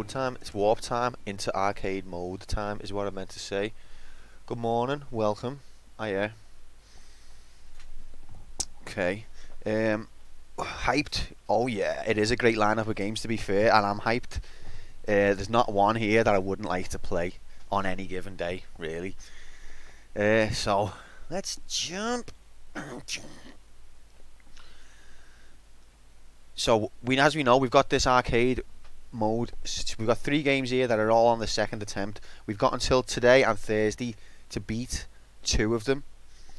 mode time. It's warp time into arcade mode time is what I meant to say. Good morning, welcome. Hiya. Okay. Hyped. Oh yeah, it is a great lineup of games to be fair, and I'm hyped. There's not one here that I wouldn't like to play on any given day, really. So let's jump. So as we know, we've got this arcade mode. We've got 3 games here that are all on the second attempt. We've got until today and Thursday to beat 2 of them.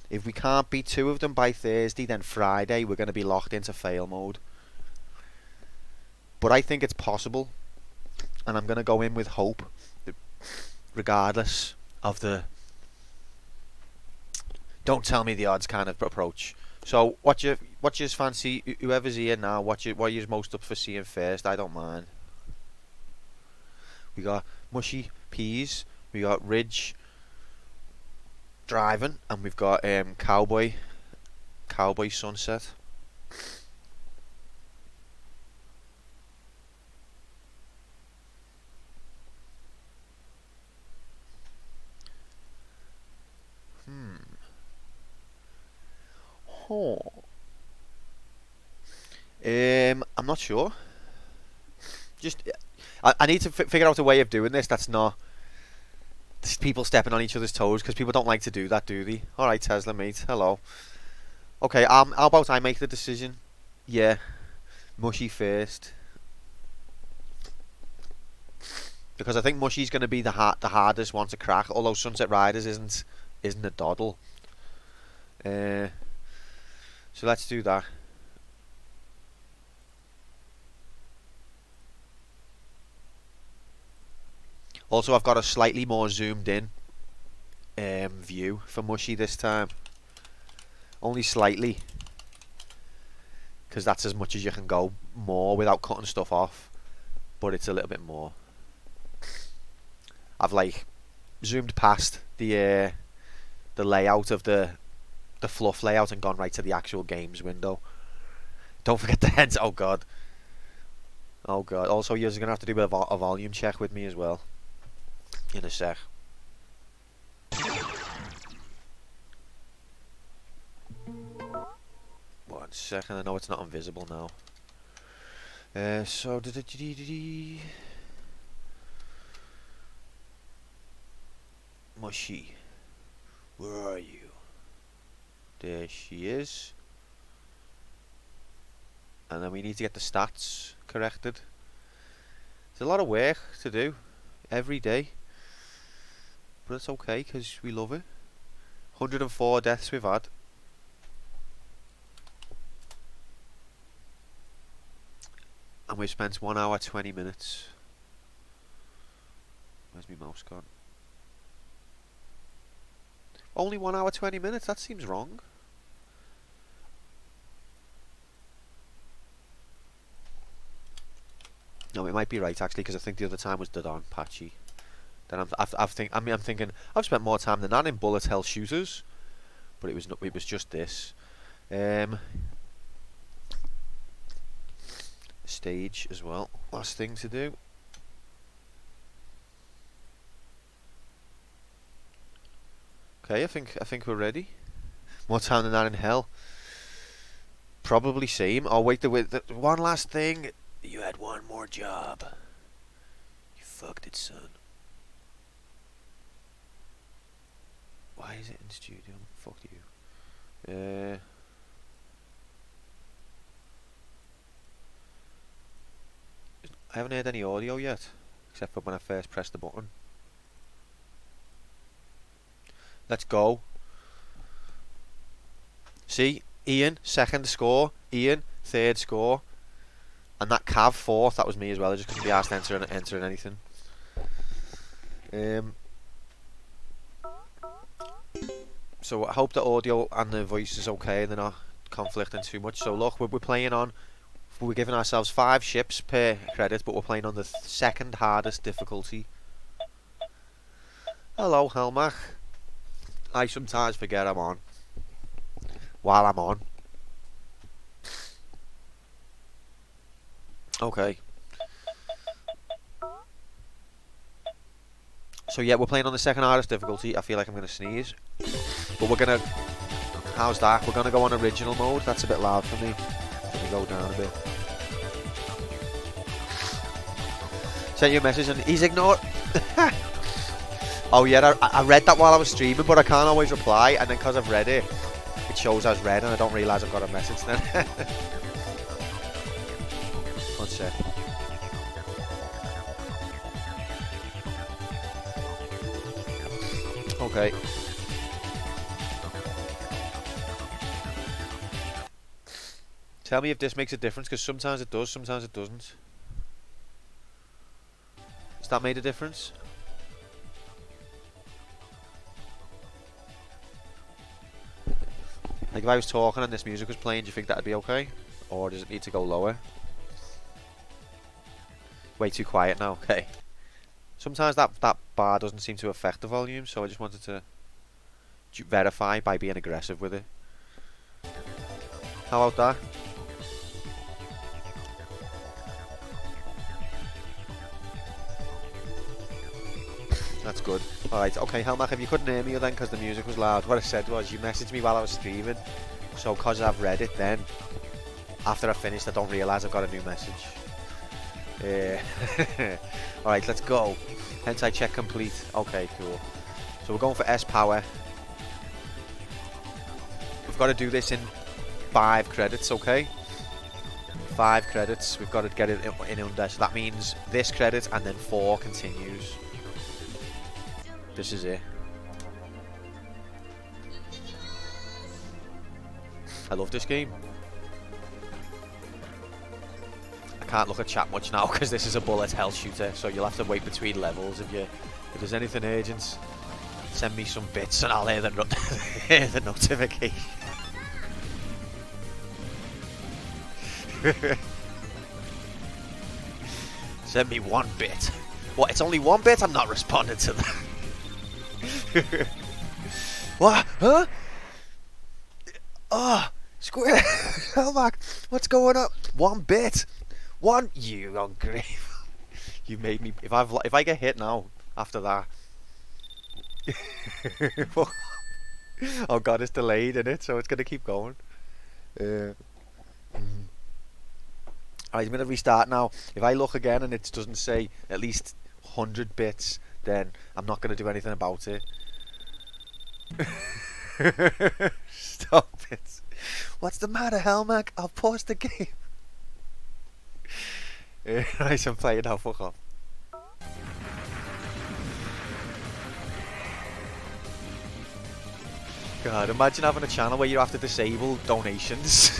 If we can't beat 2 of them by Thursday, then Friday we're going to be locked into fail mode. But I think it's possible, and I'm going to go in with hope, regardless of the don't tell me the odds kind of approach. So what you fancy? Whoever's here now, what you're most up for seeing first? I don't mind. We got Mushy Peas, we got Ridge Driving, and we've got Cowboy Sunset. Oh. I'm not sure. Just I need to figure out a way of doing this that's not people stepping on each other's toes, because people don't like to do that, do they? Alright, Tesla mate, hello. Okay, how about I make the decision? Yeah, Mushy first, because I think Mushy's going to be the hardest one to crack, although Sunset Riders isn't a doddle. So let's do that. Also, I've got a slightly more zoomed in view for Mushy this time. Only slightly, because that's as much as you can go more without cutting stuff off. But it's a little bit more. I've like zoomed past the layout of the fluff layout and gone right to the actual games window. Don't forget the heads. Oh god. Oh god. Also, you're gonna have to do a volume check with me as well in a sec. 1 second. I know it's not invisible now. So Mushy, where are you? There she is. And then we need to get the stats corrected. There's a lot of work to do every day, but it's okay because we love it. 104 deaths we've had. And we've spent 1 hour 20 minutes. Where's my mouse gone? Only 1 hour 20 minutes? That seems wrong. No, it might be right actually, because I think the other time was dead on patchy. Then I'm thinking I've spent more time than that in bullet hell shooters, but it was just this. Stage as well. Last thing to do. Okay, I think we're ready. More time than that in hell. Probably same. Oh wait, the one last thing. You had one more job. You fucked it, son. Why is it in studio? Fuck you. I haven't heard any audio yet, except for when I first pressed the button. Let's go. See, Ian, second score. Ian, third score. And that Cav, fourth. That was me as well. I just couldn't be asked entering anything. So I hope the audio and the voice is okay. They're not conflicting too much. So look, we're playing on. We're giving ourselves 5 ships per credit, but we're playing on the second hardest difficulty. Hello, Helmach. I sometimes forget I'm on. While I'm on. Okay. So yeah, we're playing on the second hardest difficulty. I feel like I'm going to sneeze. But we're going to... How's that? We're going to go on original mode. That's a bit loud for me. Let me go down a bit. Sent you a message and he's ignored. Oh yeah, I read that while I was streaming, but I can't always reply. And then because I've read it, it shows as read and I don't realise I've got a message then. One sec. Okay. Tell me if this makes a difference, because sometimes it does, sometimes it doesn't. Has that made a difference? Like if I was talking and this music was playing, do you think that'd be okay? Or does it need to go lower? Way too quiet now, okay. Sometimes that bar doesn't seem to affect the volume, so I just wanted to verify by being aggressive with it. How about that? That's good. Alright, okay, Helmac, if you couldn't hear me then because the music was loud, what I said was you messaged me while I was streaming, so because I've read it then, after I finished I don't realise I've got a new message. Alright, let's go. Hentai check complete. Okay, cool. So we're going for S power. We've got to do this in 5 credits, okay? 5 credits. We've got to get it in under. So that means this credit and then 4 continues. This is it. I love this game. I can't look at chat much now because this is a bullet hell shooter, so you'll have to wait between levels if there's anything urgent. Send me some bits and I'll hear the, hear the notification. Send me 1 bit. What? It's only 1 bit? I'm not responding to that. What? Huh? Oh, Square. Oh my! What's going on? 1 bit. 1. You ungrateful. You made me. If I get hit now after that. Oh god, it's delayed in it, so it's gonna keep going. Alright, I'm gonna restart now. If I look again and it doesn't say at least 100 bits, then I'm not gonna do anything about it. Stop it. What's the matter, Helmac? I'll pause the game. Right, I'm playing now, fuck off. God, imagine having a channel where you have to disable donations.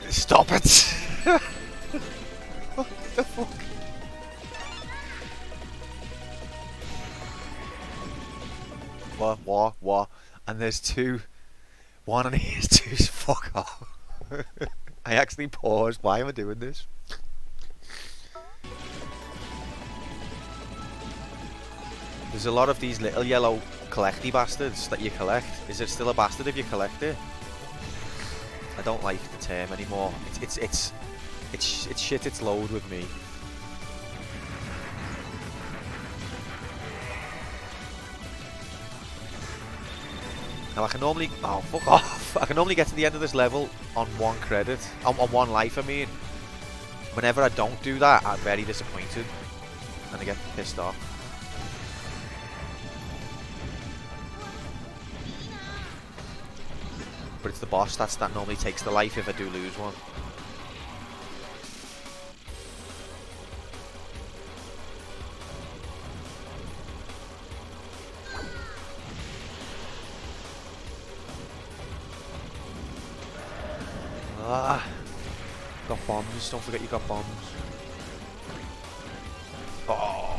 Stop it! What the fuck? What? And there's 2. 1 and here's 2. Fuck off. I actually paused. Why am I doing this? There's a lot of these little yellow collecty bastards that you collect. Is it still a bastard if you collect it? I don't like the term anymore. It's shit. It's load with me. Now I can normally... Oh, fuck off. I can normally get to the end of this level on 1 credit. On 1 life, I mean. Whenever I don't do that, I'm very disappointed. And I get pissed off. But it's the boss that normally takes the life if I do lose one. Ah, got bombs. Don't forget you got bombs. Oh.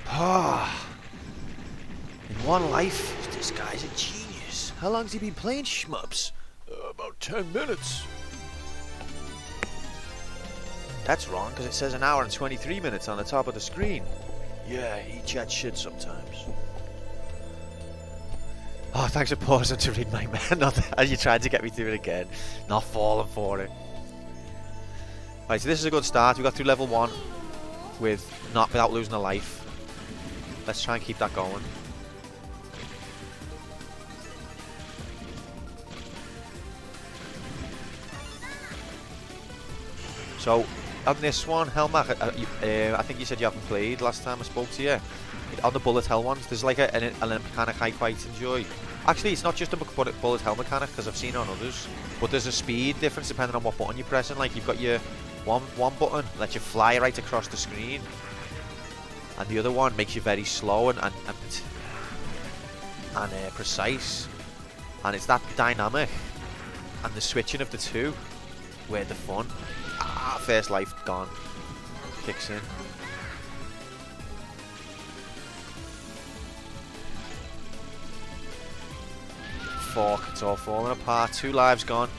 Ah. In 1 life, this guy's a genius. How long's he been playing, shmups? About 10 minutes. That's wrong, because it says 1 hour and 23 minutes on the top of the screen. Yeah, he chats shit sometimes. Oh, thanks for pausing to read my man. As you tried to get me to it again. Not falling for it. Right, so this is a good start. We got through level 1 without losing a life. Let's try and keep that going. So, on this one, Helmach, I think you said you haven't played last time I spoke to you. On the bullet hell ones, there's like an mechanic I quite enjoy. Actually, it's not just a bullet hell mechanic, because I've seen it on others. But there's a speed difference depending on what button you're pressing. Like, you've got your one button lets you fly right across the screen. And the other one makes you very slow and precise. And it's that dynamic and the switching of the two where the fun. First life gone. Kicks in. Fuck, it's all falling apart. 2 lives gone.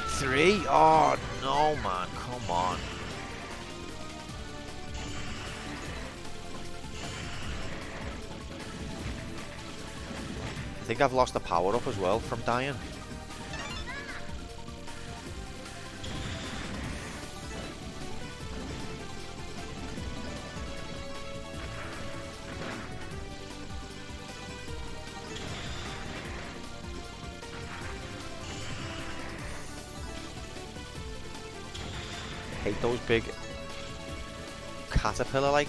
Three? Oh no, man, come on. I think I've lost the power up as well from dying. I hate those big caterpillar-like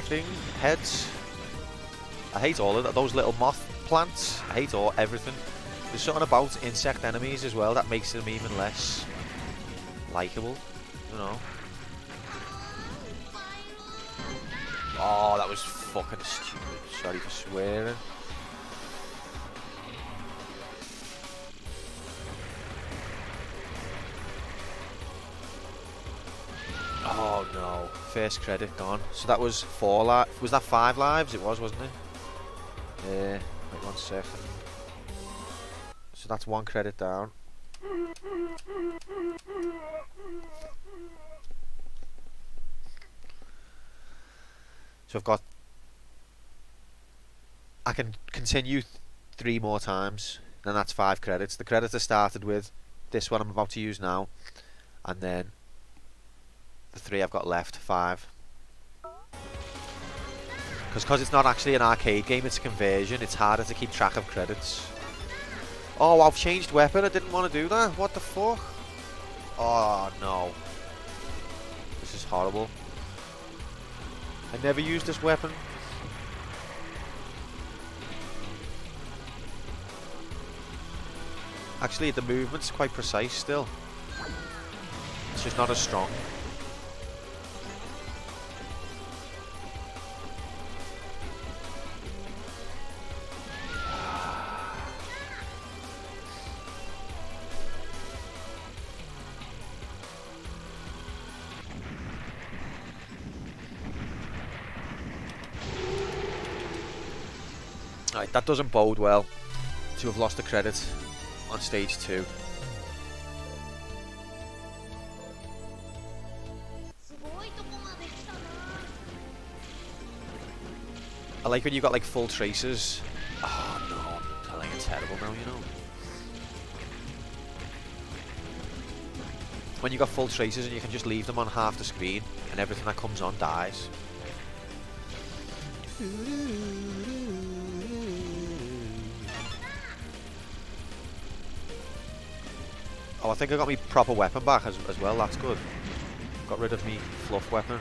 heads. I hate all of that. Those little moth plants. I hate everything. There's something about insect enemies as well that makes them even less likable. You know. Oh, that was fucking stupid. Sorry for swearing. Oh no, first credit gone. So that was 4 lives. Was that 5 lives? It was, wasn't it? Wait 1 second. So that's 1 credit down. So I've got... I can continue 3 more times. Then that's 5 credits. The credits I started with, this one I'm about to use now. And then... the 3 I've got left, 5. Because it's not actually an arcade game, it's a conversion, it's harder to keep track of credits. Oh, I've changed weapon, I didn't want to do that, what the fuck? Oh no. This is horrible. I never used this weapon. Actually, the movement's quite precise still. It's just not as strong. Right, that doesn't bode well to have lost the credit on stage 2. I like when you got like full traces. Oh no, I'm telling you, terrible now, you know. When you got full traces and you can just leave them on half the screen and everything that comes on dies. Oh, I think I got my proper weapon back as well, that's good. Got rid of me fluff weapon.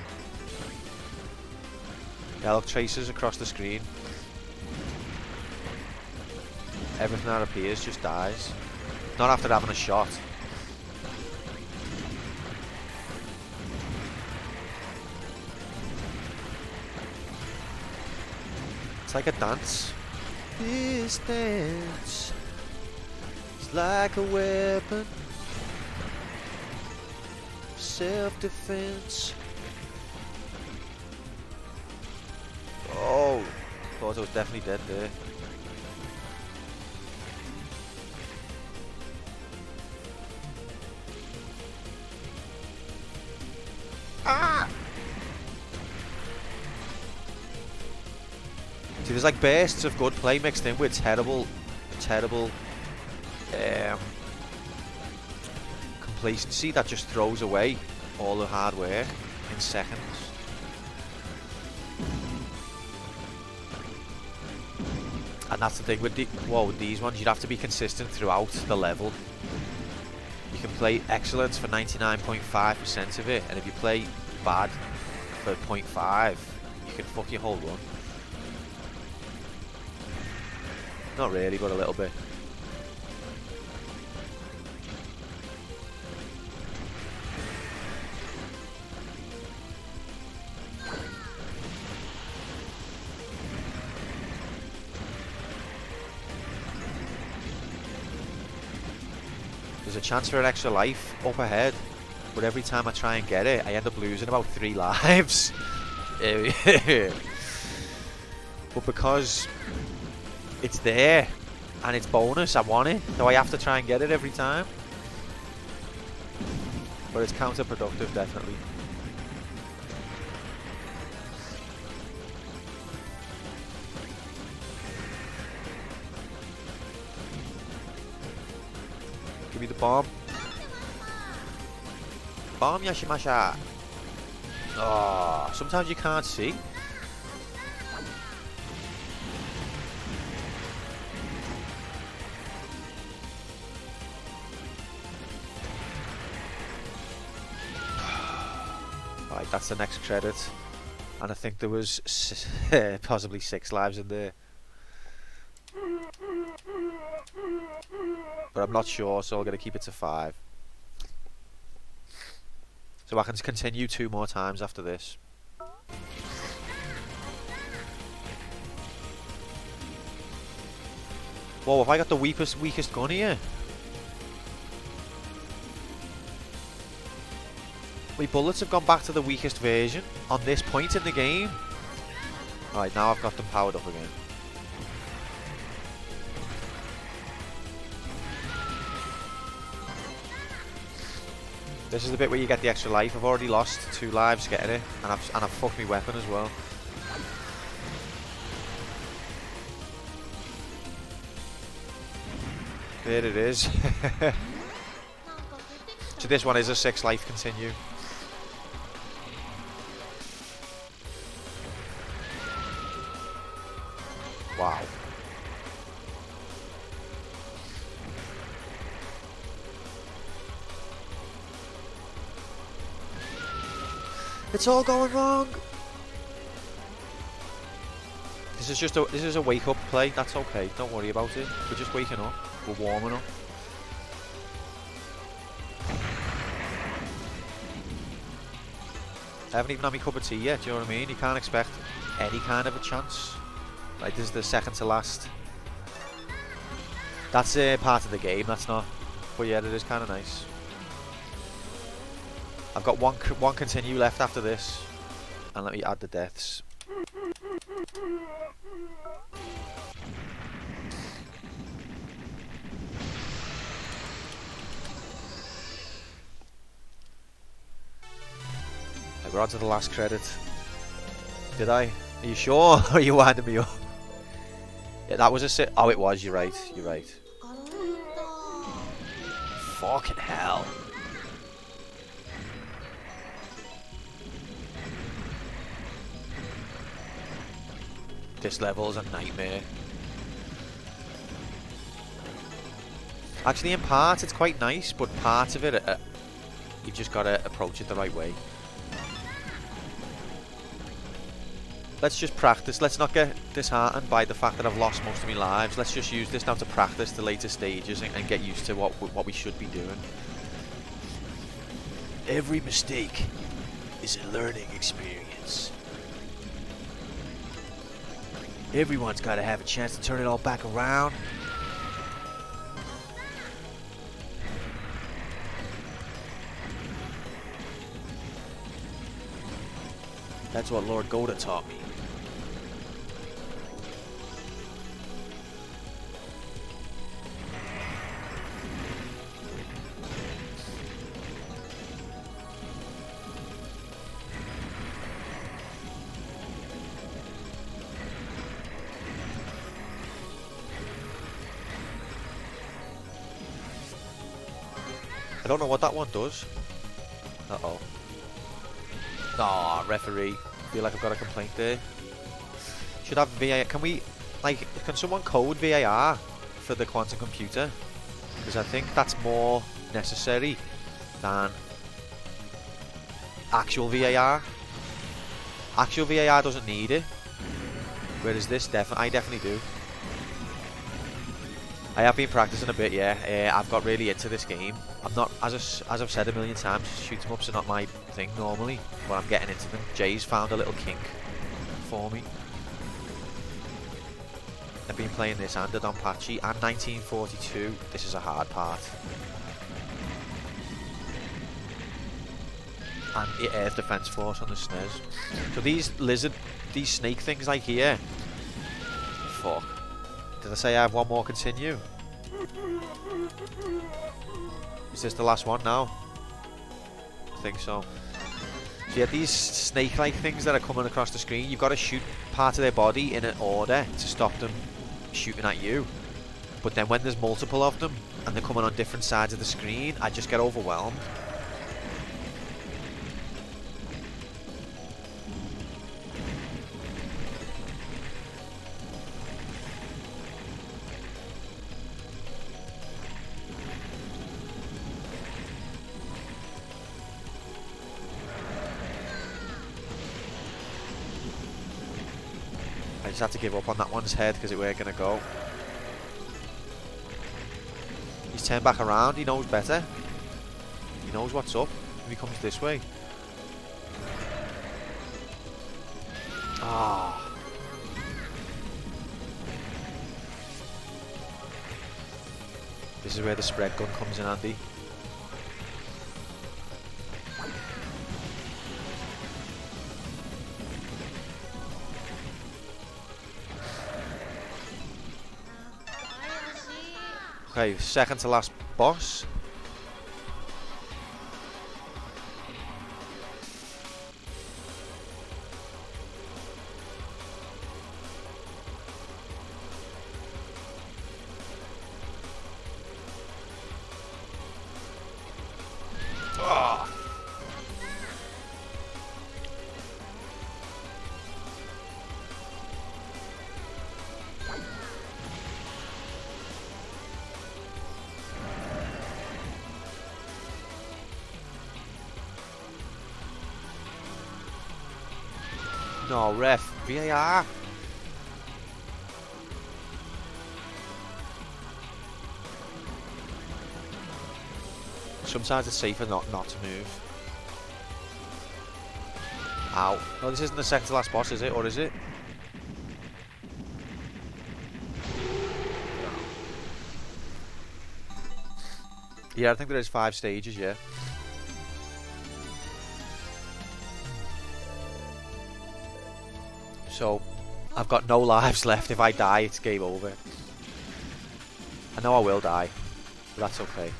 Yeah, look, traces across the screen. Everything that appears just dies. Not after having a shot. It's like a dance. This dance is like a weapon. Self-defense. Oh, thought I was definitely dead there. Ah! See, there's like bursts of good play mixed in with terrible complacency that just throws away all the hard work in seconds. And that's the thing with these ones, you'd have to be consistent throughout the level. You can play excellence for 99.5% of it, and if you play bad for 0.5, you can fuck your whole run. Not really, but a little bit. There's a chance for an extra life up ahead, but every time I try and get it, I end up losing about 3 lives. But because it's there and it's bonus, I want it, so I have to try and get it every time. But it's counterproductive, definitely. Give me the bomb. Bomb Yashimasha. Oh, sometimes you can't see. Alright, that's the next credit. And I think there was possibly 6 lives in there. But I'm not sure, so I'm going to keep it to 5. So I can continue 2 more times after this. Whoa, have I got the weakest gun here? My bullets have gone back to the weakest version on this point in the game. Alright, now I've got them powered up again. This is the bit where you get the extra life. I've already lost 2 lives getting it, and I've fucked my weapon as well. There it is. So this one is a 6 life continue. Wow. It's all going wrong. This is a wake up play. That's okay. Don't worry about it. We're just waking up. We're warming up. I haven't even had my cup of tea yet. Do you know what I mean? You can't expect any kind of a chance. Like, this is the second to last. That's part of the game. That's not. But yeah, it is kind of nice. I've got one continue left after this, and let me add the deaths. We're on to the last credit. Did I? Are you sure? Or are you winding me up? Yeah, that was a sit. Oh, it was. You're right. You're right. Fucking hell. This level is a nightmare. Actually, in parts, it's quite nice, but parts of it, you've just got to approach it the right way. Let's just practice. Let's not get disheartened by the fact that I've lost most of my lives. Let's just use this now to practice the later stages and get used to what we should be doing. Every mistake is a learning experience. Everyone's got to have a chance to turn it all back around. That's what Lord Goda taught me. I don't know what that one does. Uh-oh. Aw, referee. Feel like I've got a complaint there. Should have VAR. Can we, like, can someone code VAR for the quantum computer? Because I think that's more necessary than actual VAR. Actual VAR doesn't need it. Whereas this, I definitely do. I have been practicing a bit, yeah. I've got really into this game. I'm not, as I've said a million times, shoot 'em ups are not my thing normally, but I'm getting into them. Jay's found a little kink for me. I've been playing this and Donpachi and 1942. This is a hard part. And Air Defense Force on the SNES. So these snake things like here. Fuck. Did I say I have one more continue? Is this the last one now? I think so. So you have these snake-like things that are coming across the screen. You've got to shoot part of their body in an order to stop them shooting at you. But then when there's multiple of them and they're coming on different sides of the screen, I just get overwhelmed. I just had to give up on that one's head because it weren't going to go. He's turned back around, he knows better. He knows what's up if he comes this way. Ah. This is where the spread gun comes in handy. Okay, second to last boss. Oh. No, ref, VAR. Sometimes it's safer not to move. Ow. No, this isn't the second to last boss, is it? Or is it? Yeah, I think there is 5 stages, yeah. So, I've got no lives left. If I die, it's game over. I know I will die, but that's okay.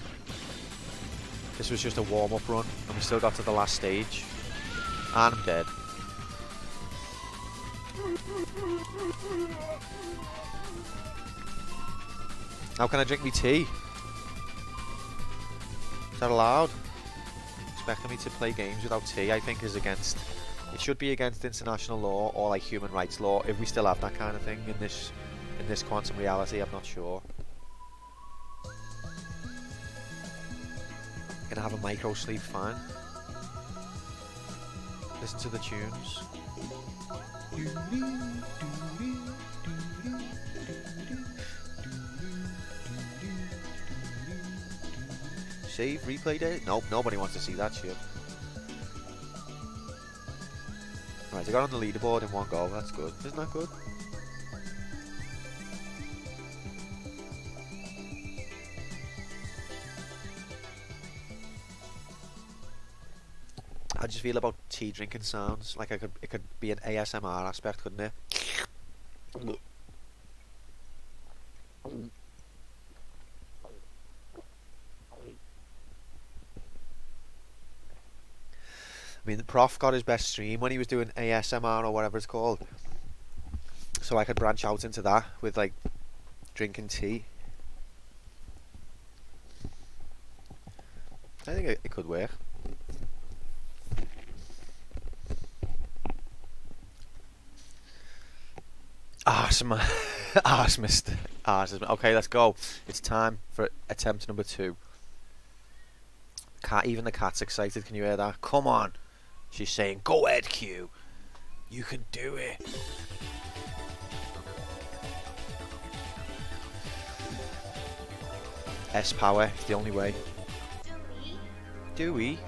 This was just a warm-up run, and we still got to the last stage. And I'm dead. How can I drink me tea? Is that allowed? Expecting me to play games without tea, I think, is against... It should be against international law or like human rights law if we still have that kind of thing in this quantum reality. I'm not sure. Gonna have a micro sleep, fine. Listen to the tunes. Save, replay date? Nope, nobody wants to see that shit. Right, I got on the leaderboard in one go, that's good. Isn't that good? How do you feel about tea drinking sounds? Like it could be an ASMR aspect, couldn't it? I mean, the prof got his best stream when he was doing ASMR or whatever it's called. So I could branch out into that with like drinking tea. I think it could work. Awesome. Awesome. Okay, let's go. It's time for attempt number 2. Cat, even the cat's excited. Can you hear that? Come on. She's saying, go ahead, Q. You can do it. S power is the only way. Do we?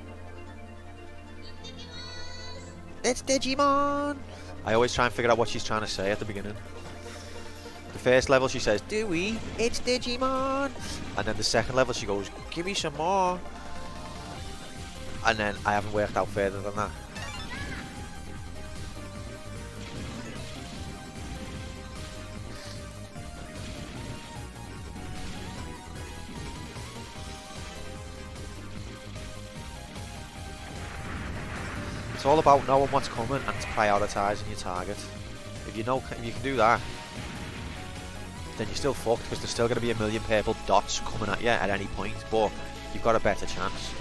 It's Digimon! I always try and figure out what she's trying to say at the beginning. The first level she says, do we? It's Digimon! And then the second level she goes, give me some more. And then I haven't worked out further than that. It's all about knowing what's coming and prioritising your target. If you can do that, then you're still fucked, because there's still going to be a million purple dots coming at you at any point, but you've got a better chance.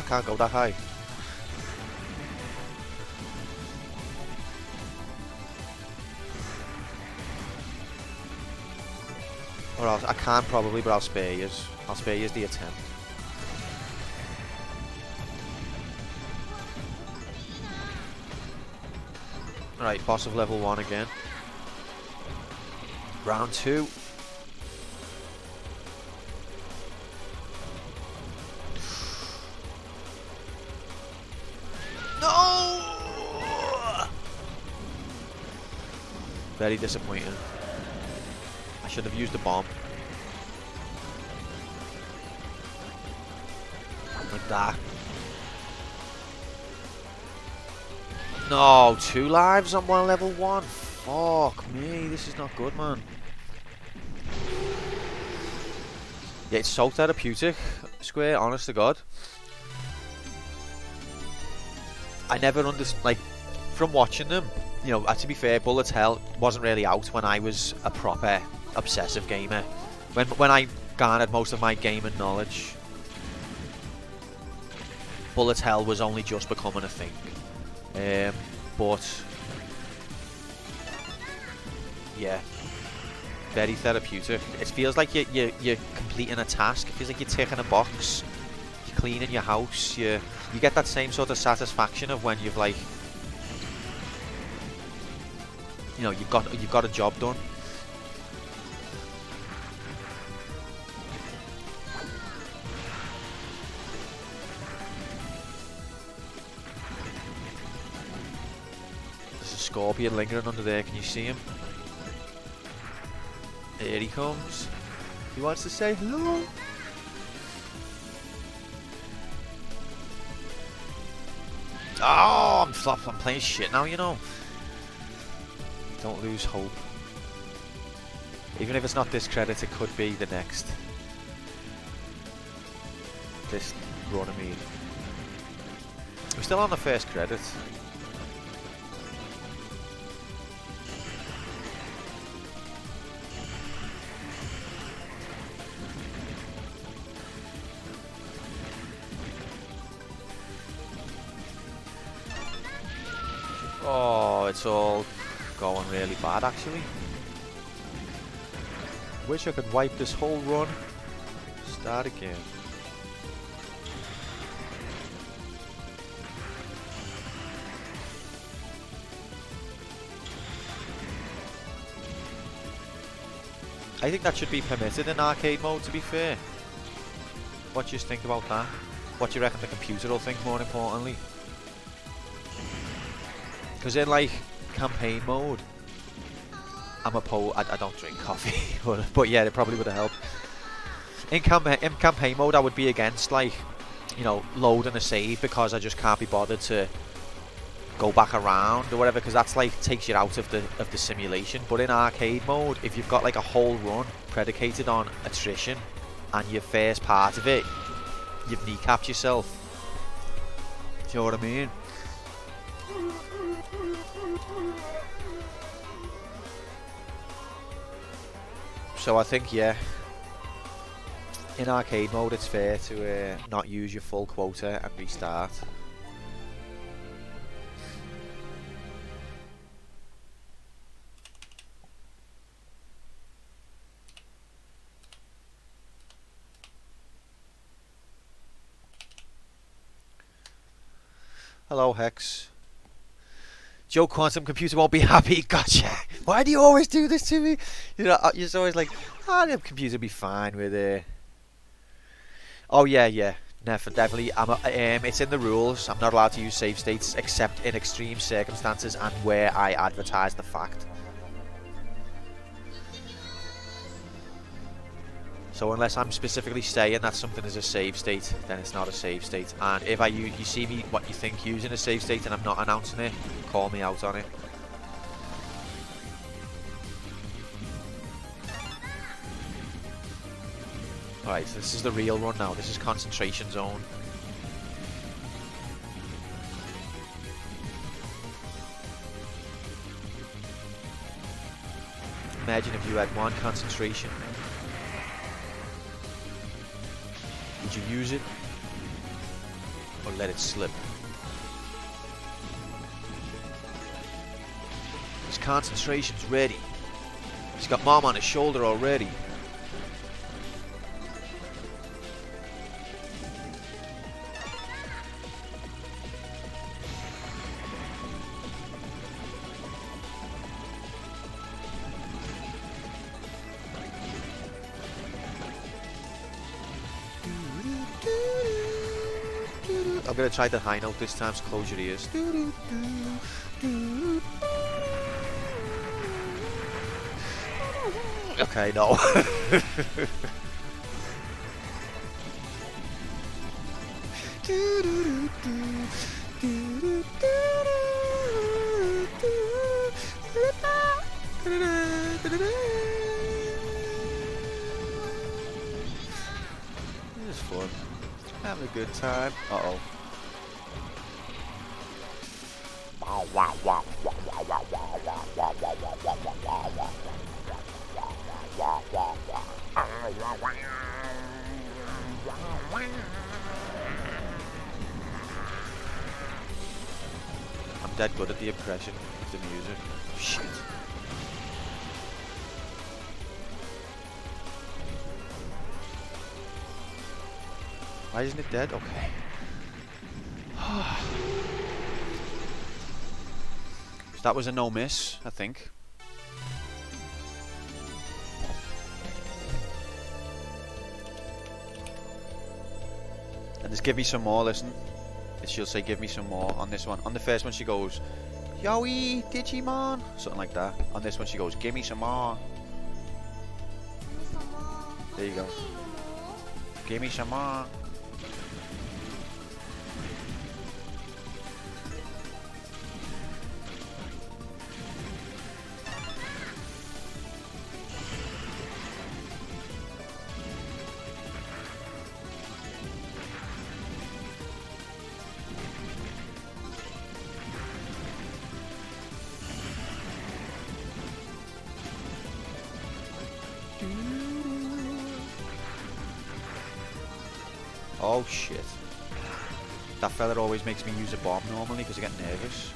Can't go that high. Or else I can probably, but I'll spare you. I'll spare you the attempt. Right, boss of level 1 again. Round 2. Very disappointing. I should have used the bomb. Like that. No, 2 lives on one level 1. Fuck me, this is not good, man. Yeah, it's so therapeutic, Square, honest to God. I never understood, like, from watching them, you know, to be fair, Bullet's Hell wasn't really out when I was a proper obsessive gamer. When I garnered most of my gaming knowledge, Bullet's Hell was only just becoming a thing. But yeah, very therapeutic. It feels like you're completing a task. It feels like you're ticking a box. You're cleaning your house. You get that same sort of satisfaction of when you've, like, you know, you've got a job done. There's a scorpion lingering under there. Can you see him? Here he comes. He wants to say hello. Oh, I'm playing shit now, you know. Don't lose hope. Even if it's not this credit, it could be the next. This run, I mean. We're still on the first credit. Oh, it's all going really bad, actually. Wish I could wipe this whole run. Start again. I think that should be permitted in arcade mode, to be fair. What do you think about that? What do you reckon the computer will think, more importantly? Because in, like, campaign mode, I don't drink coffee, but yeah, it probably would have helped. In campaign mode, I would be against, like, you know, loading a save because I just can't be bothered to go back around or whatever, because that's like takes you out of the simulation. But in arcade mode, if you've got like a whole run predicated on attrition and your first part of it, you've kneecapped yourself. Do you know what I mean? So I think, yeah, in arcade mode it's fair to not use your full quota and restart. Hello, Hex. Joe Quantum Computer won't be happy. Gotcha. Why do you always do this to me? You know, you're just always like, the computer will be fine with it. Oh yeah, yeah. Definitely. It's in the rules. I'm not allowed to use save states except in extreme circumstances and where I advertise the fact. So unless I'm specifically saying that something is a save state, then it's not a save state. And if you see me what you think using a save state and I'm not announcing it, call me out on it. Alright, so this is the real run now. This is concentration zone. Imagine if you had one concentration. Would you use it or let it slip? His concentration's ready. He's got Mom on his shoulder already. I'm gonna try the high note this time, so close your ears. Okay, no. This is fun. Having a good time. Uh-oh. I'm dead good at the impression of the music. Shit. Why isn't it dead? Okay. So that was a no miss, I think. And just give me some more, listen. She'll say give me some more on this one. On the first one she goes, Yowie, Digimon, something like that. On this one she goes, give me some more. There you go. Give me some more. Oh shit. That fella always makes me use a bomb normally because I get nervous.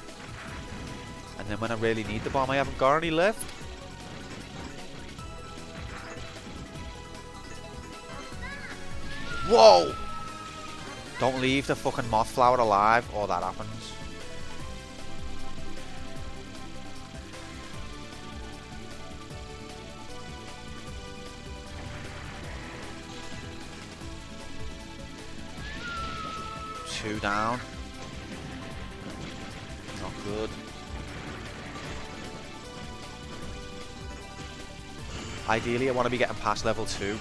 And then when I really need the bomb, I haven't got any left. Whoa! Don't leave the fucking moth flower alive or that happens. Two down. Not good. Ideally, I want to be getting past level 2.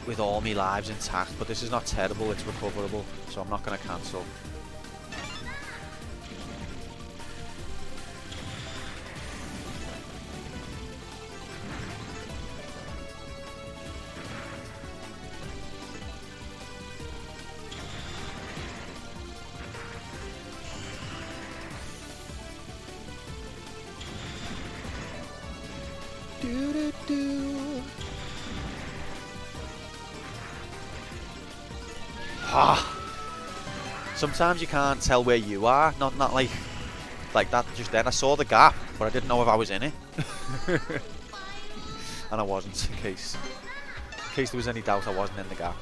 with all my lives intact, but this is not terrible, it's recoverable, so I'm not going to cancel. Sometimes you can't tell where you are, not like that just then. I saw the gap, but I didn't know if I was in it. And I wasn't, in case there was any doubt I wasn't in the gap.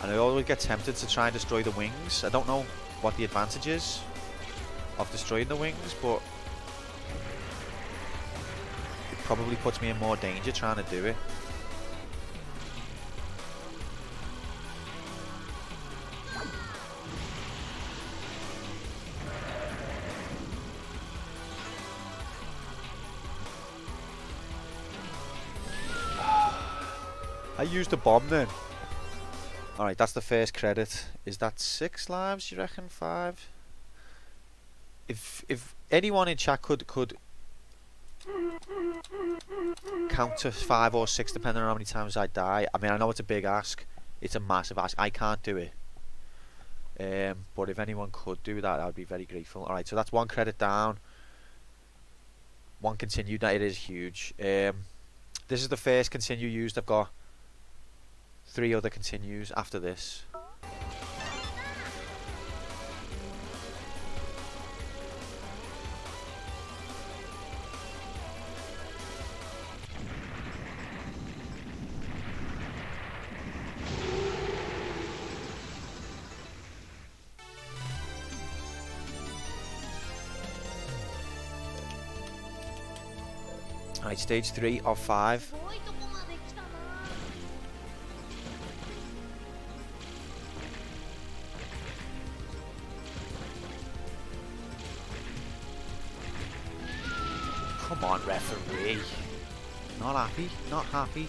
And I always get tempted to try and destroy the wings. I don't know what the advantage is of destroying the wings, but it probably puts me in more danger trying to do it. I used a bomb then. Alright, that's the first credit. Is that 6 lives, you reckon? 5? If anyone in chat could count to 5 or 6 depending on how many times I die. I mean, I know it's a big ask. It's a massive ask. I can't do it. But if anyone could do that, I would be very grateful. Alright, so that's 1 credit down. 1 continue. That it is huge. This is the first continue used. I've got 3 other continues after this. Alright, stage 3 of 5. Come on, referee. Not happy, not happy.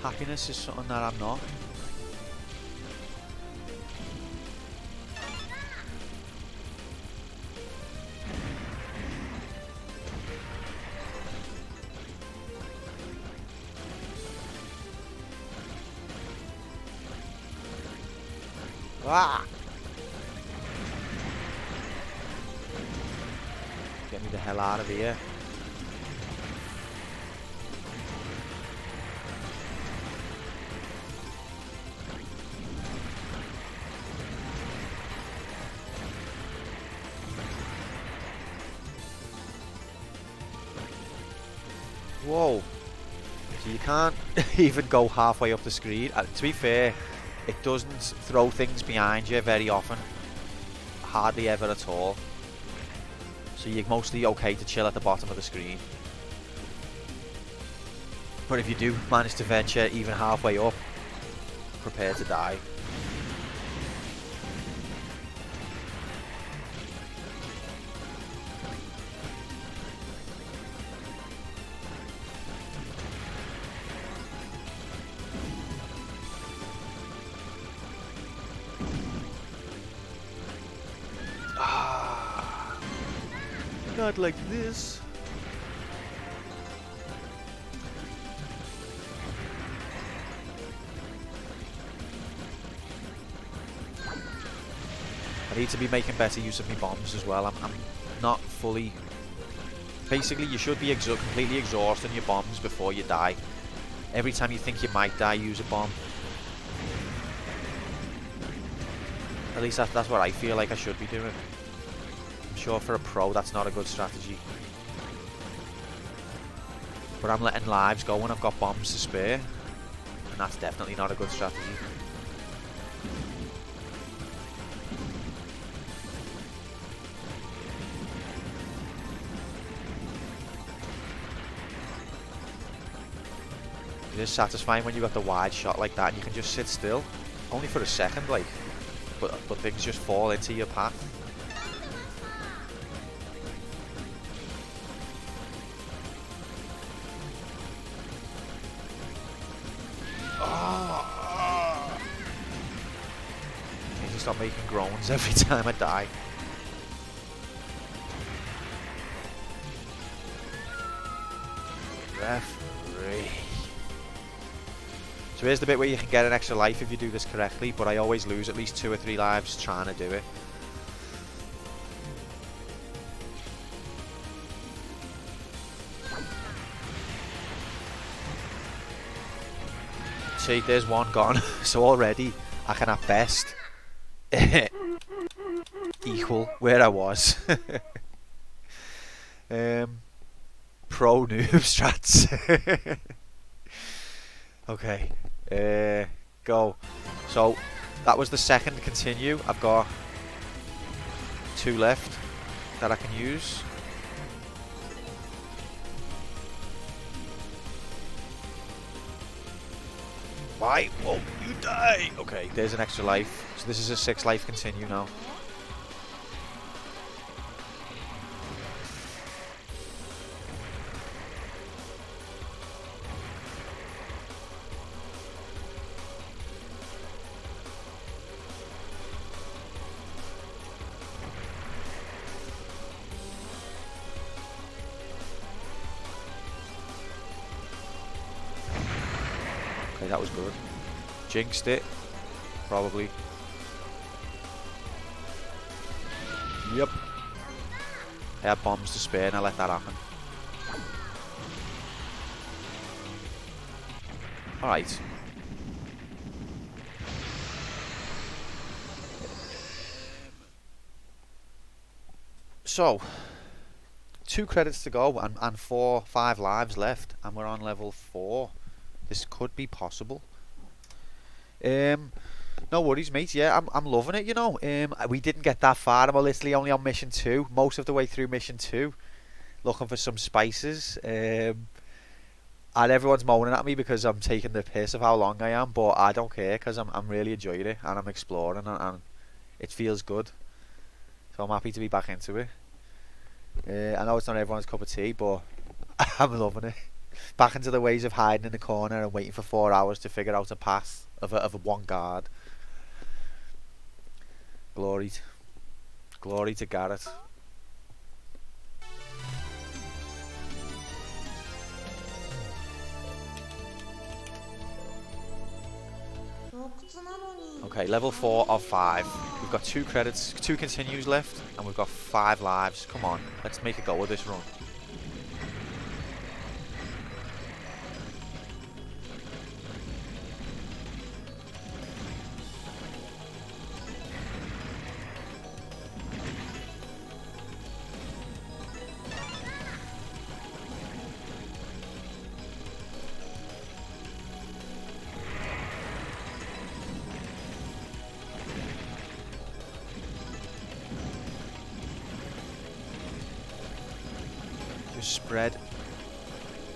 Happiness is something that I'm not. Ah! Get me the hell out of here. Whoa. So you can't even go halfway up the screen. To be fair, it doesn't throw things behind you very often. Hardly ever at all. So you're mostly okay to chill at the bottom of the screen. But if you do manage to venture even halfway up, prepare to die. Not like this. I need to be making better use of my bombs as well. I'm not fully... Basically, you should be completely exhausting your bombs before you die. Every time you think you might die, use a bomb. At least that's what I feel like I should be doing. I'm sure for a pro that's not a good strategy. But I'm letting lives go when I've got bombs to spare. And that's definitely not a good strategy. It is satisfying when you got the wide shot like that and you can just sit still. Only for a second, like. But things just fall into your path. Oh. I need to stop making groans every time I die. Referee. So here's the bit where you can get an extra life if you do this correctly, but I always lose at least 2 or 3 lives trying to do it. See, there's one gone. So already I can at best equal where I was. Pro noob strats. Okay, go. So that was the second continue. I've got 2 left that I can use. Why won't you die? Okay, there's an extra life. So this is a 6 life continue now. Okay, that was good. Jinxed it. Probably. Yep. I had bombs to spare and I let that happen. Alright. So, 2 credits to go and 5 lives left, and we're on level 4. This could be possible. No worries, mate. Yeah, I'm loving it, you know. We didn't get that far. I'm literally only on mission 2, most of the way through mission 2, looking for some spices. And everyone's moaning at me because I'm taking the piss of how long I am, but I don't care because I'm really enjoying it and I'm exploring and it feels good. So I'm happy to be back into it. I know it's not everyone's cup of tea, but I'm loving it. Back into the ways of hiding in the corner and waiting for 4 hours to figure out a path of one guard. Glory to Garrett. Okay, level 4 of 5. We've got 2 credits, 2 continues left, and we've got 5 lives. Come on, let's make a go of this run.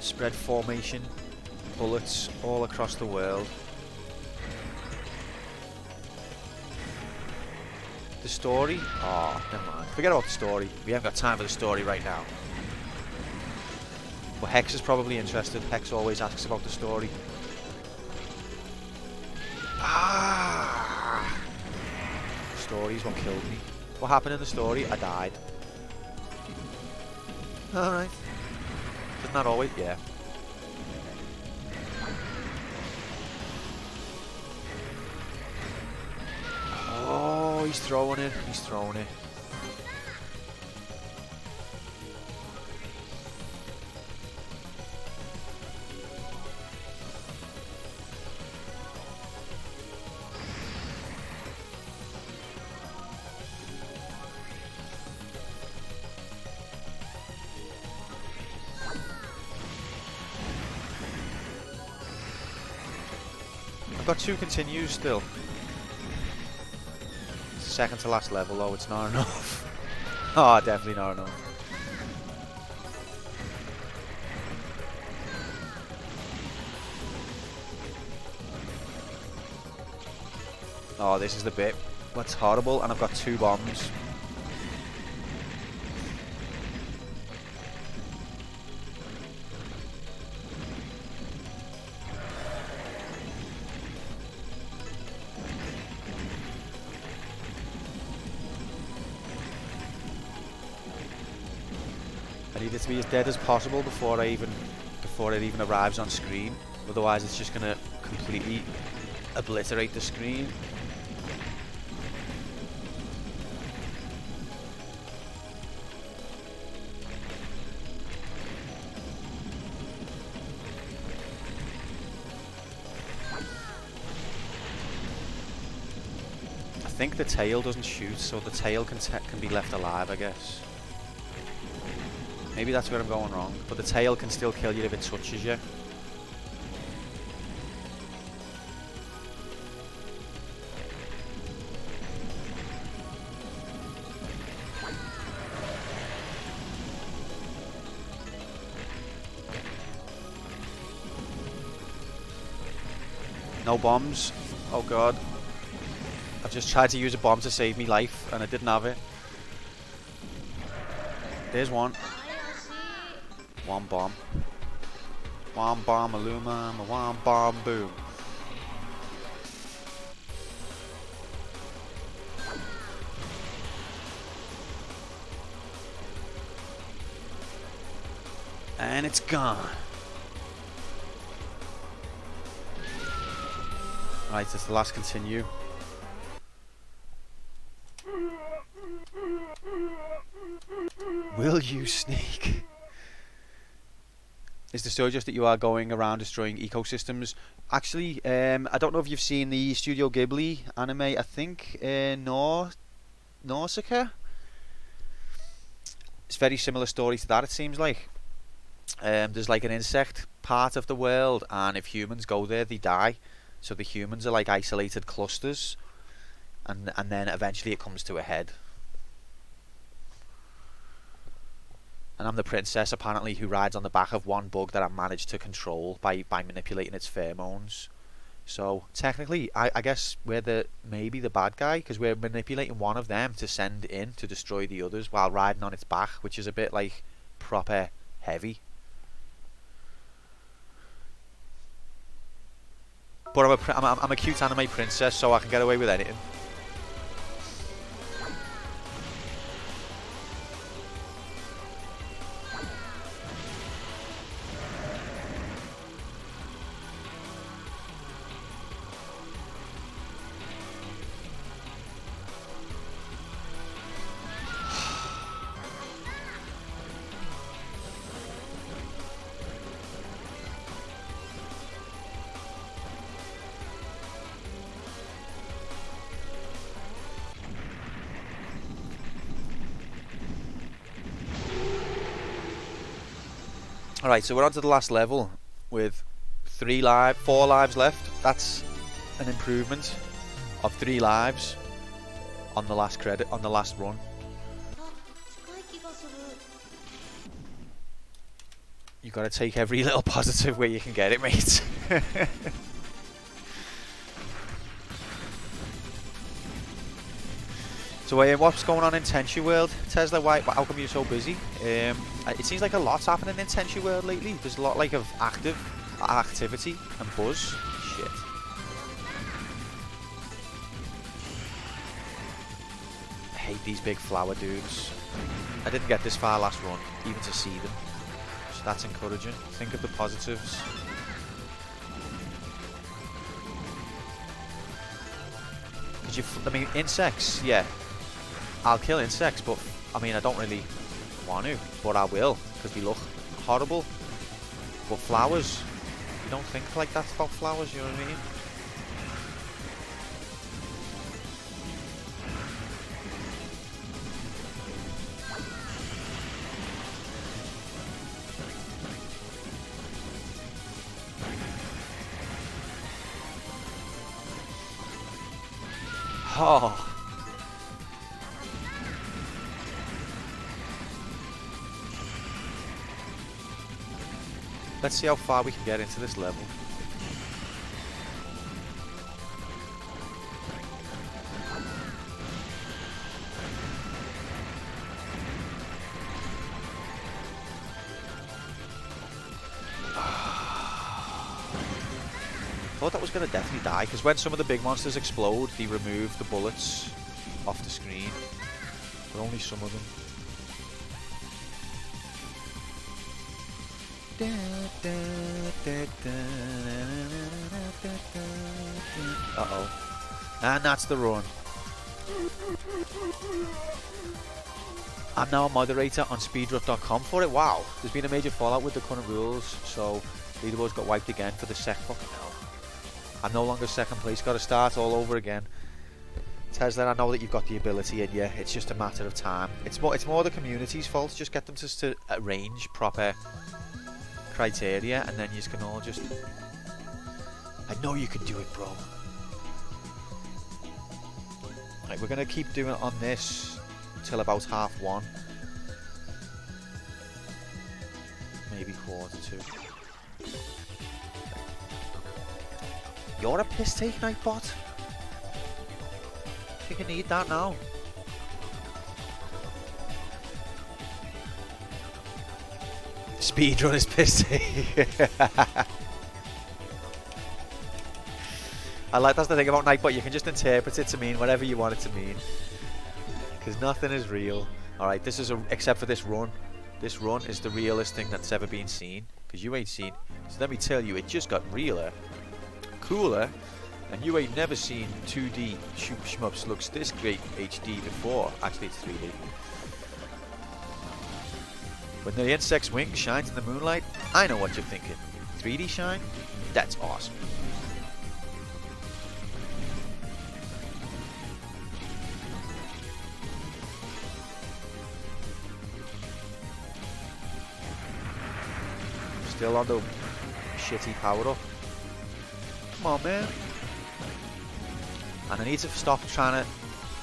Spread formation bullets all across the world. The story? Oh, never mind. Forget about the story. We haven't got time for the story right now. But Hex is probably interested. Hex always asks about the story. Ah! The story's what killed me. What happened in the story? I died. Alright. Isn't that always? Yeah. Oh, he's throwing it. He's throwing it. I've got 2 continues still. It's the second to last level though, it's not enough. Oh, definitely not enough. Oh, this is the bit. That's horrible, and I've got 2 bombs. I need it to be as dead as possible before it even arrives on screen. Otherwise, it's just gonna completely obliterate the screen. I think the tail doesn't shoot, so the tail can be left alive, I guess. Maybe that's where I'm going wrong, but the tail can still kill you if it touches you. No bombs. Oh god. I just tried to use a bomb to save me life and I didn't have it. There's one. One bomb. One bomb, aluminum, one bomb, boom. And it's gone. Right, it's the last continue. Will you sneak? Is the story just that you are going around destroying ecosystems? Actually, I don't know if you've seen the Studio Ghibli anime, I think, Nausicaa? It's a very similar story to that, it seems like. There's like an insect part of the world, and if humans go there, they die. So the humans are like isolated clusters, and then eventually it comes to a head. And I'm the princess, apparently, who rides on the back of one bug that I managed to control by manipulating its pheromones. So technically, I guess we're maybe the bad guy, because we're manipulating one of them to send in to destroy the others while riding on its back, which is a bit like proper heavy. But I'm a cute anime princess, so I can get away with anything. Alright, so we're on to the last level with 4 lives left. That's an improvement of 3 lives on the last run. You gotta take every little positive where you can get it, mate. So what's going on in Tenchu World, Tesla? How come you're so busy? It seems like a lot's happening in Tenchu World lately. There's a lot like of activity and buzz. Shit. I hate these big flower dudes. I didn't get this far last run, even to see them. So that's encouraging. Think of the positives. I mean, insects, yeah. I'll kill insects, but I mean, I don't really want to, but I will, because they look horrible. But flowers, you don't think like that about flowers, you know what I mean? Oh. Let's see how far we can get into this level. thought that was going to definitely die, because when some of the big monsters explode, they remove the bullets off the screen, but only some of them. Uh-oh. And that's the run. I'm now a moderator on speedrut.com for it. Wow, there's been a major fallout with the current rules, so leaderboards got wiped again for the fucking hell. I'm no longer second place, gotta start all over again. Tesla, I know that you've got the ability in you, it's just a matter of time. It's more the community's fault, just get them to arrange proper criteria, and then you can all just... I know you can do it, bro. Right, we're gonna keep doing it on this till about 1:30. Maybe 1:45. You're a piss take, Nightbot. I think I need that now. Speedrun is piss take. I like, that's the thing about Nightbot, you can just interpret it to mean whatever you want it to mean. Because nothing is real. Alright, this is except for this run. This run is the realest thing that's ever been seen. Because you ain't seen. So let me tell you, it just got realer, cooler, and you ain't never seen 2D shoot shmups looks this great HD before. Actually, it's 3D. When the insect's wing shines in the moonlight, I know what you're thinking. 3D shine? That's awesome. Still on the shitty power up. Come on, man. And I need to stop trying to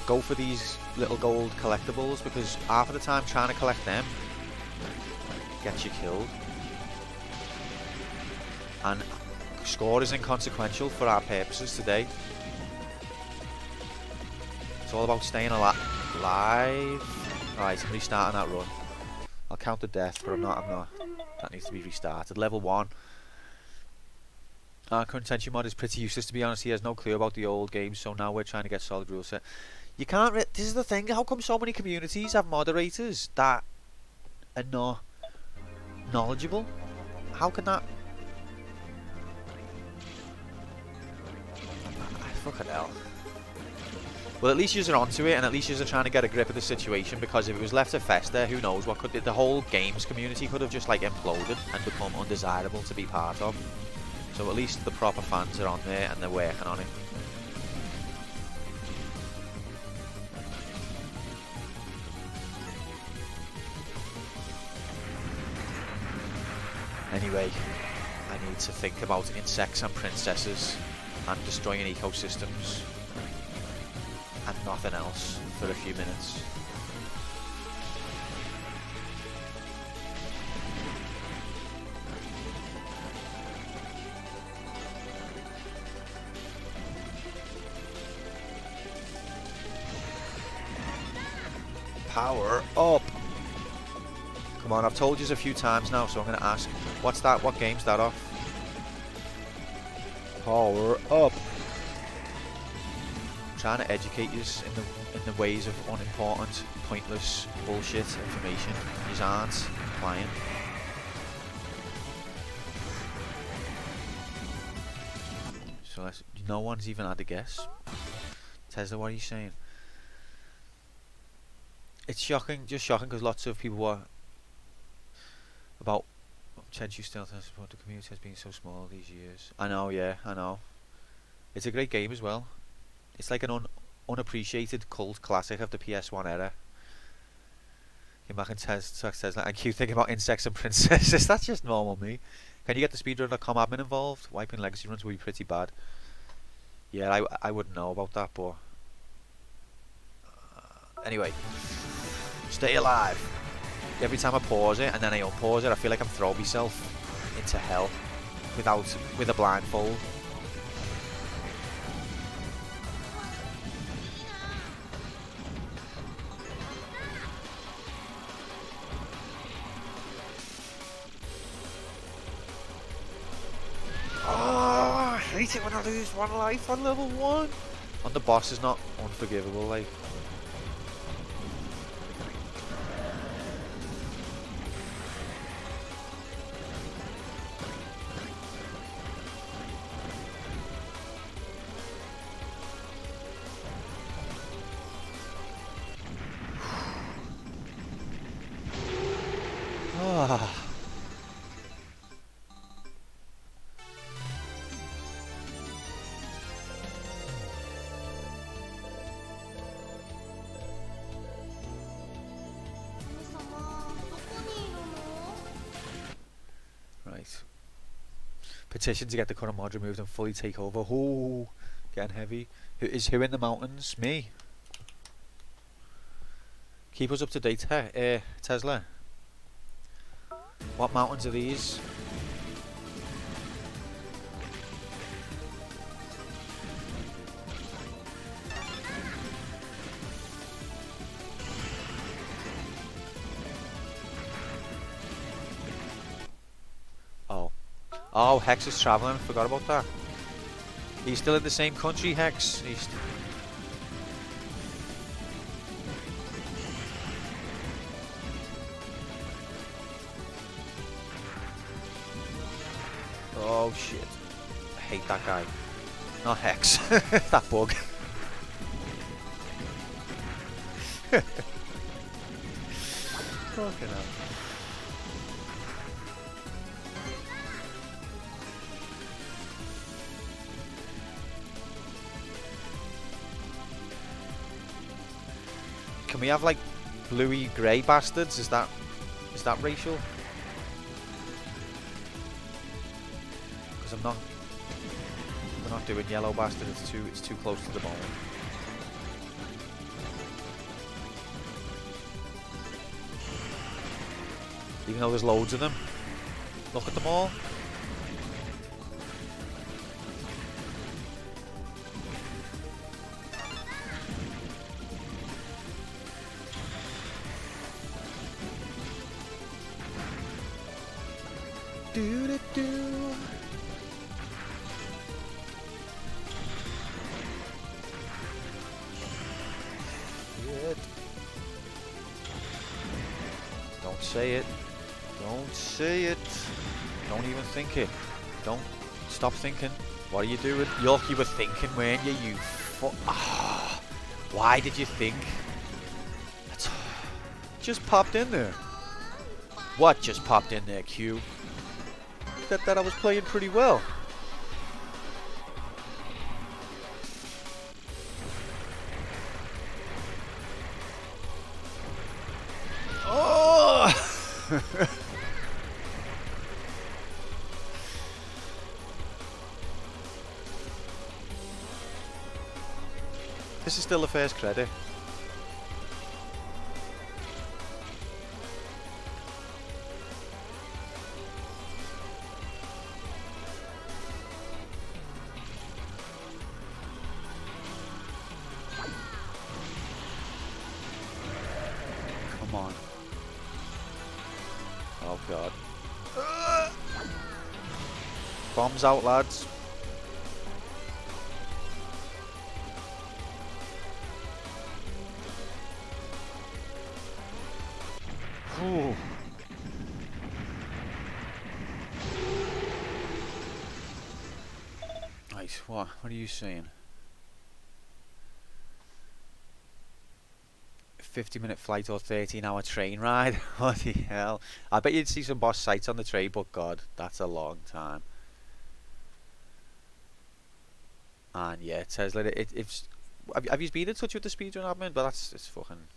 go for these little gold collectibles, because half of the time trying to collect them gets you killed. And score is inconsequential for our purposes today. It's all about staying alive. Alright, somebody's starting that run. I'll count the death, but I'm not. That needs to be restarted. Level 1. Our current tension mod is pretty useless, to be honest. He has no clue about the old games, so now we're trying to get solid rule set. You can't... This is the thing. How come so many communities have moderators that are not knowledgeable? How can that... Fucking hell. Well, at least you're onto it, and at least you're trying to get a grip of the situation, because if it was left to fester, who knows what could... The whole games community could have just, like, imploded and become undesirable to be part of. So at least the proper fans are on there, and they're working on it. Anyway, I need to think about insects and princesses and destroying ecosystems and nothing else for a few minutes. Power up! Come on, I've told you a few times now, so I'm going to ask, what's that? What game's that off? Power up! I'm trying to educate you in the ways of unimportant, pointless, bullshit information. You aren't applying. So no one's even had a guess. Tesla, what are you saying? It's shocking, just shocking, because lots of people were about Chenchu still to support the community has been so small these years. I know, yeah, I know. It's a great game as well. It's like an unappreciated cult classic of the PS1 era. Came back and says like, I keep thinking about insects and princesses. That's just normal me. Can you get the speedrun.com admin involved? Wiping legacy runs would be pretty bad. Yeah, I wouldn't know about that, but anyway. Stay alive. Every time I pause it and then I unpause it, I feel like I'm throwing myself into hell with a blindfold. Oh, I hate it when I lose one life on level 1. On the boss is not unforgivable, like. Ah. Right. Petition to get the current mod removed and fully take over. Ooh, getting heavy. Who in the mountains? Me. Keep us up to date, Tesla. What mountains are these? Oh, Hex is travelling. Forgot about that. He's still in the same country, Hex. He's... Oh shit. I hate that guy. Not Hex. That bug. Fucking hell. Can we have like bluey grey bastards? Is that racial? Because we're not doing yellow bastard. It's too close to the bone. Even though there's loads of them. Look at them all. Do. Shit. Don't say it. Don't say it. Don't even think it. Don't stop thinking. What are you doing? You were thinking, weren't you? You why did you think? That's just popped in there. What just popped in there, Q? That I was playing pretty well. Oh! This is still the first credit. Come on. Oh god. Bombs out, lads. Ooh. Right, what are you saying? 50-minute flight or 13-hour train ride? What the hell? I bet you'd see some boss sights on the train, but god, that's a long time. And yeah, Tesla, it's... Have you been in touch with the speedrun admin? But it's fucking...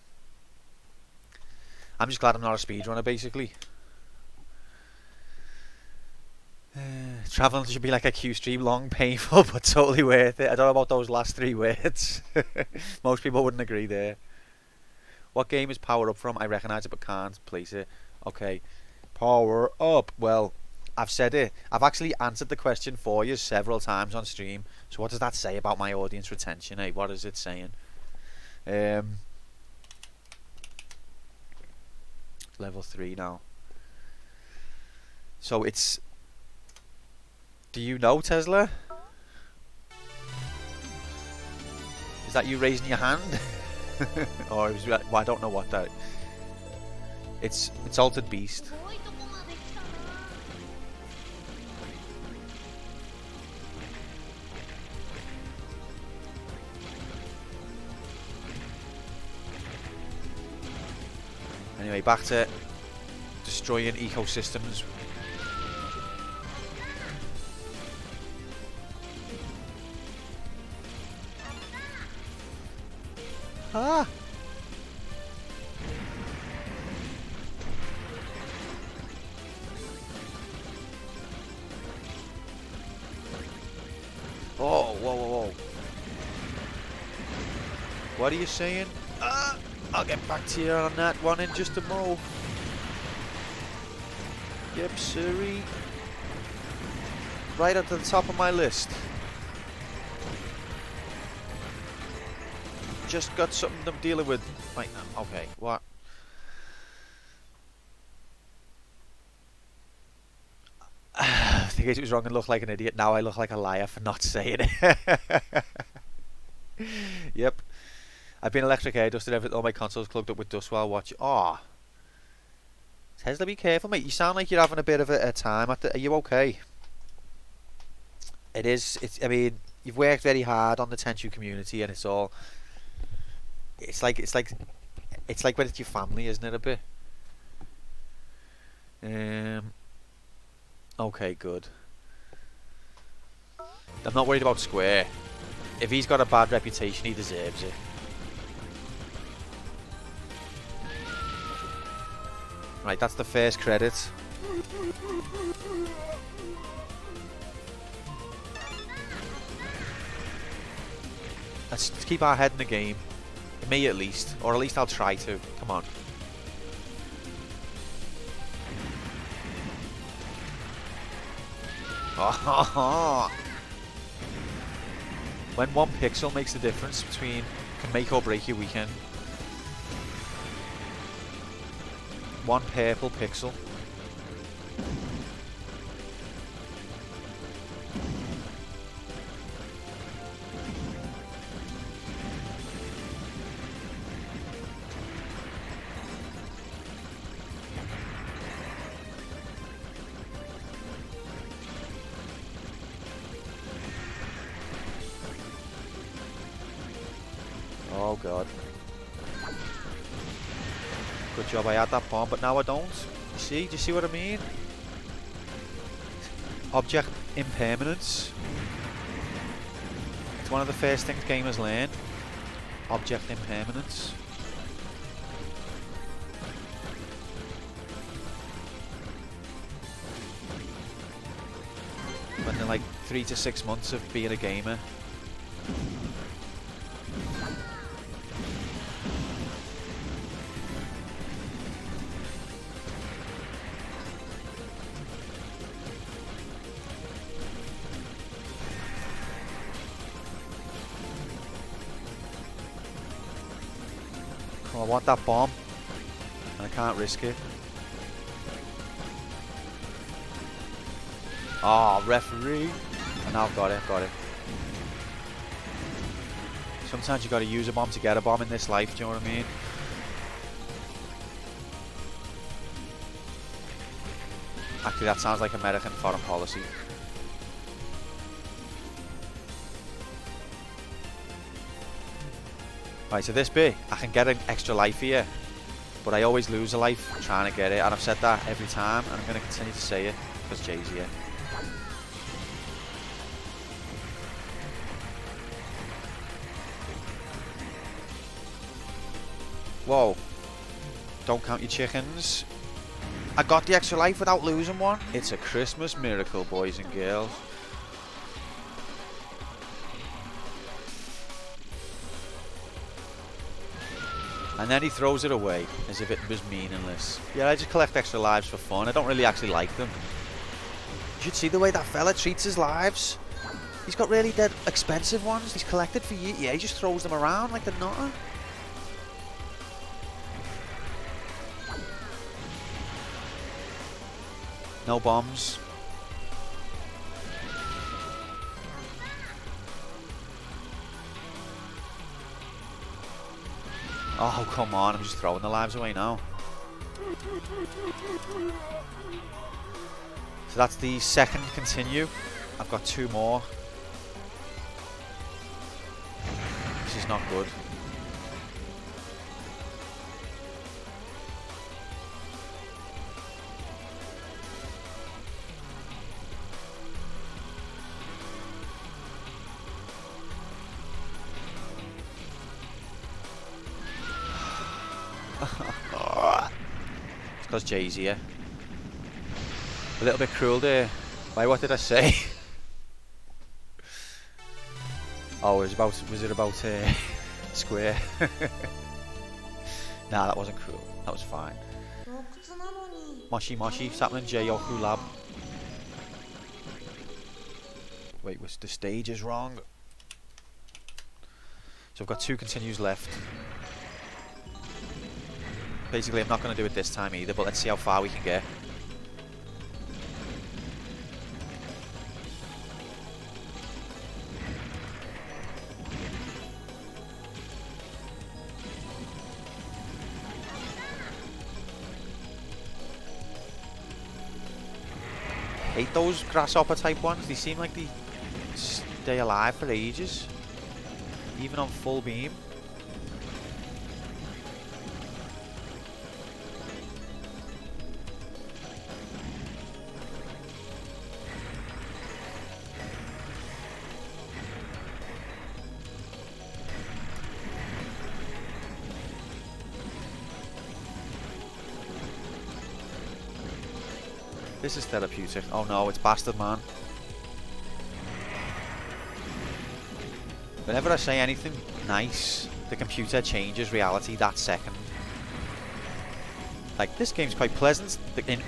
I'm just glad I'm not a speedrunner, basically. Traveling should be like a Q stream, long, painful, but totally worth it. I don't know about those last 3 words. Most people wouldn't agree there. What game is Power Up from? I recognise it but can't place it. Okay. Power Up. Well, I've said it. I've actually answered the question for you several times on stream. So what does that say about my audience retention, eh? What is it saying? Level 3 now. So it's... Do you know, Tesla? that you raising your hand? Or it was, well, I don't know what that. It's Altered Beast. Anyway, back to destroying ecosystems. Ah! Oh, whoa, whoa, whoa. What are you saying? Ah! I'll get back to you on that one in just a mo. Yep, sirree. Right at the top of my list. Just got something I'm dealing with right now. Okay, what? I think it was wrong and looked like an idiot. Now I look like a liar for not saying it. Yep. I've been electric air dusted everything. All my consoles plugged up with dust while watching. Oh, Tesla, be careful, mate. You sound like you're having a bit of a time. Are you okay? It is. I mean, you've worked very hard on the Tenchu community, and it's all. It's like when it's your family, isn't it? A bit. Okay, good. I'm not worried about Square. If he's got a bad reputation, he deserves it. Right, that's the first credit. Let's keep our head in the game. Me at least. Or at least I'll try to. Come on. When one pixel makes the difference between can make or break your weekend. One purple pixel. Oh god. Good job I had that bomb, but now I don't. You see? Do you see what I mean? Object impermanence. It's one of the first things gamers learn. Object impermanence. When they're like 3 to 6 months of being a gamer. I want that bomb, and I can't risk it. Ah, oh, referee! And now I've got it, Sometimes you got to use a bomb to get a bomb in this life. Do you know what I mean? Actually, that sounds like American foreign policy. Right, so this bit, I can get an extra life here, but I always lose a life trying to get it, and I've said that every time, and I'm going to continue to say it, because Jay's here. Whoa. Don't count your chickens. I got the extra life without losing one. It's a Christmas miracle, boys and girls. And then he throws it away, as if it was meaningless. Yeah, I just collect extra lives for fun. I don't really actually like them. You should see the way that fella treats his lives. He's got really dead expensive ones. He's collected for years. Yeah, he just throws them around like they're nothing. No bombs. Oh, come on, I'm just throwing the lives away now. So that's the second continue. I've got 2 more. This is not good. It's because Jay's here. A little bit cruel there. Why, what did I say? Oh, was it about Square? Nah, that wasn't cruel. That was fine. Moshi Moshi, Sapling J Yoku Lab. Wait, the stage is wrong. So I've got 2 continues left. Basically, I'm not going to do it this time either, but let's see how far we can get. Hate those grasshopper type ones. They seem like they stay alive for ages, even on full beam. This is therapeutic. Oh no, it's Bastard Man. Whenever I say anything nice, the computer changes reality that second. Like, this game's quite pleasant,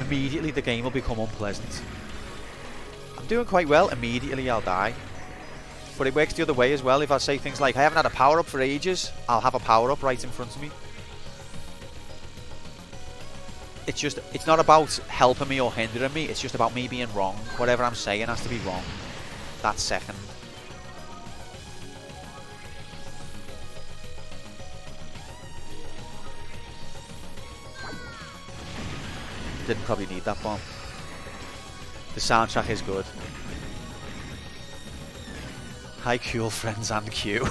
immediately the game will become unpleasant. I'm doing quite well, immediately I'll die. But it works the other way as well. If I say things like, I haven't had a power-up for ages, I'll have a power-up right in front of me. It's not about helping me or hindering me, it's just about me being wrong. Whatever I'm saying has to be wrong that second. Didn't probably need that bomb. The soundtrack is good. Hi cool friends and Q.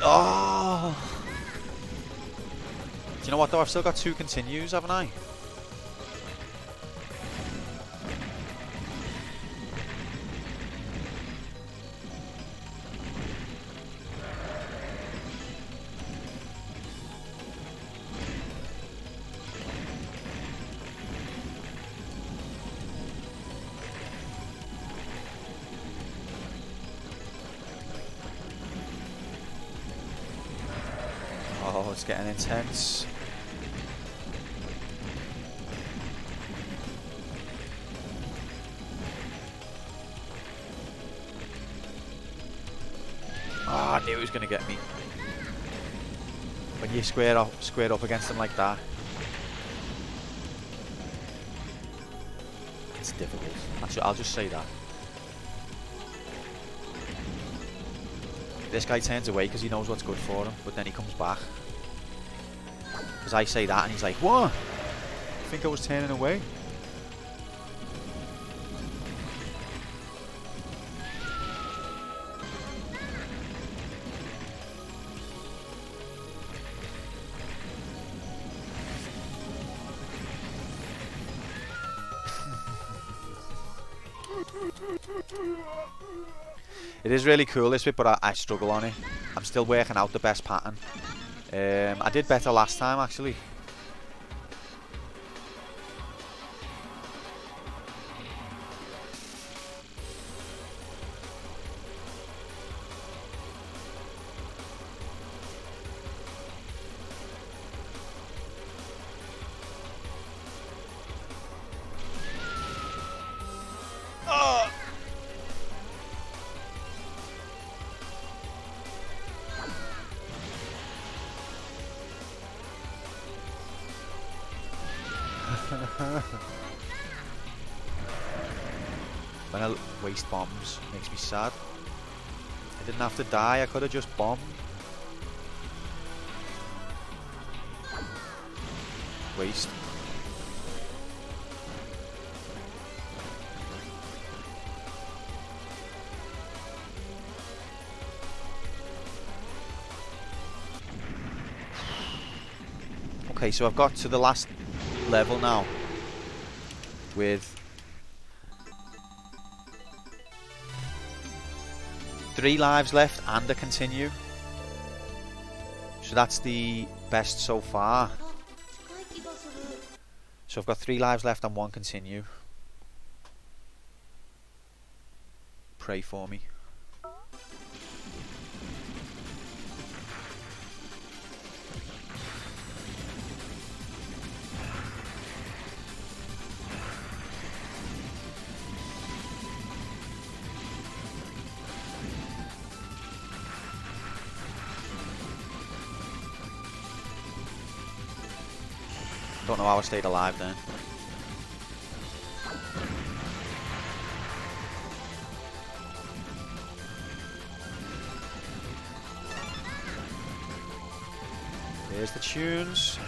Oh! Do you know what though? I've still got 2 continues, haven't I? Oh, it's getting intense. Oh, I knew he was going to get me. When you square up against him like that, it's difficult. I'll just say that. This guy turns away because he knows what's good for him, but then he comes back. Because I say that and he's like, what? I think I was turning away. It is really cool this bit, but I struggle on it. I'm still working out the best pattern. I did better last time actually. When I waste bombs, makes me sad. Didn't have to die, I could have just bombed. Waste. Okay, so I've got to the last level now with 3 lives left and a continue. So that's the best so far. So I've got 3 lives left and 1 continue. Pray for me. Don't know how I stayed alive then. There's the tunes.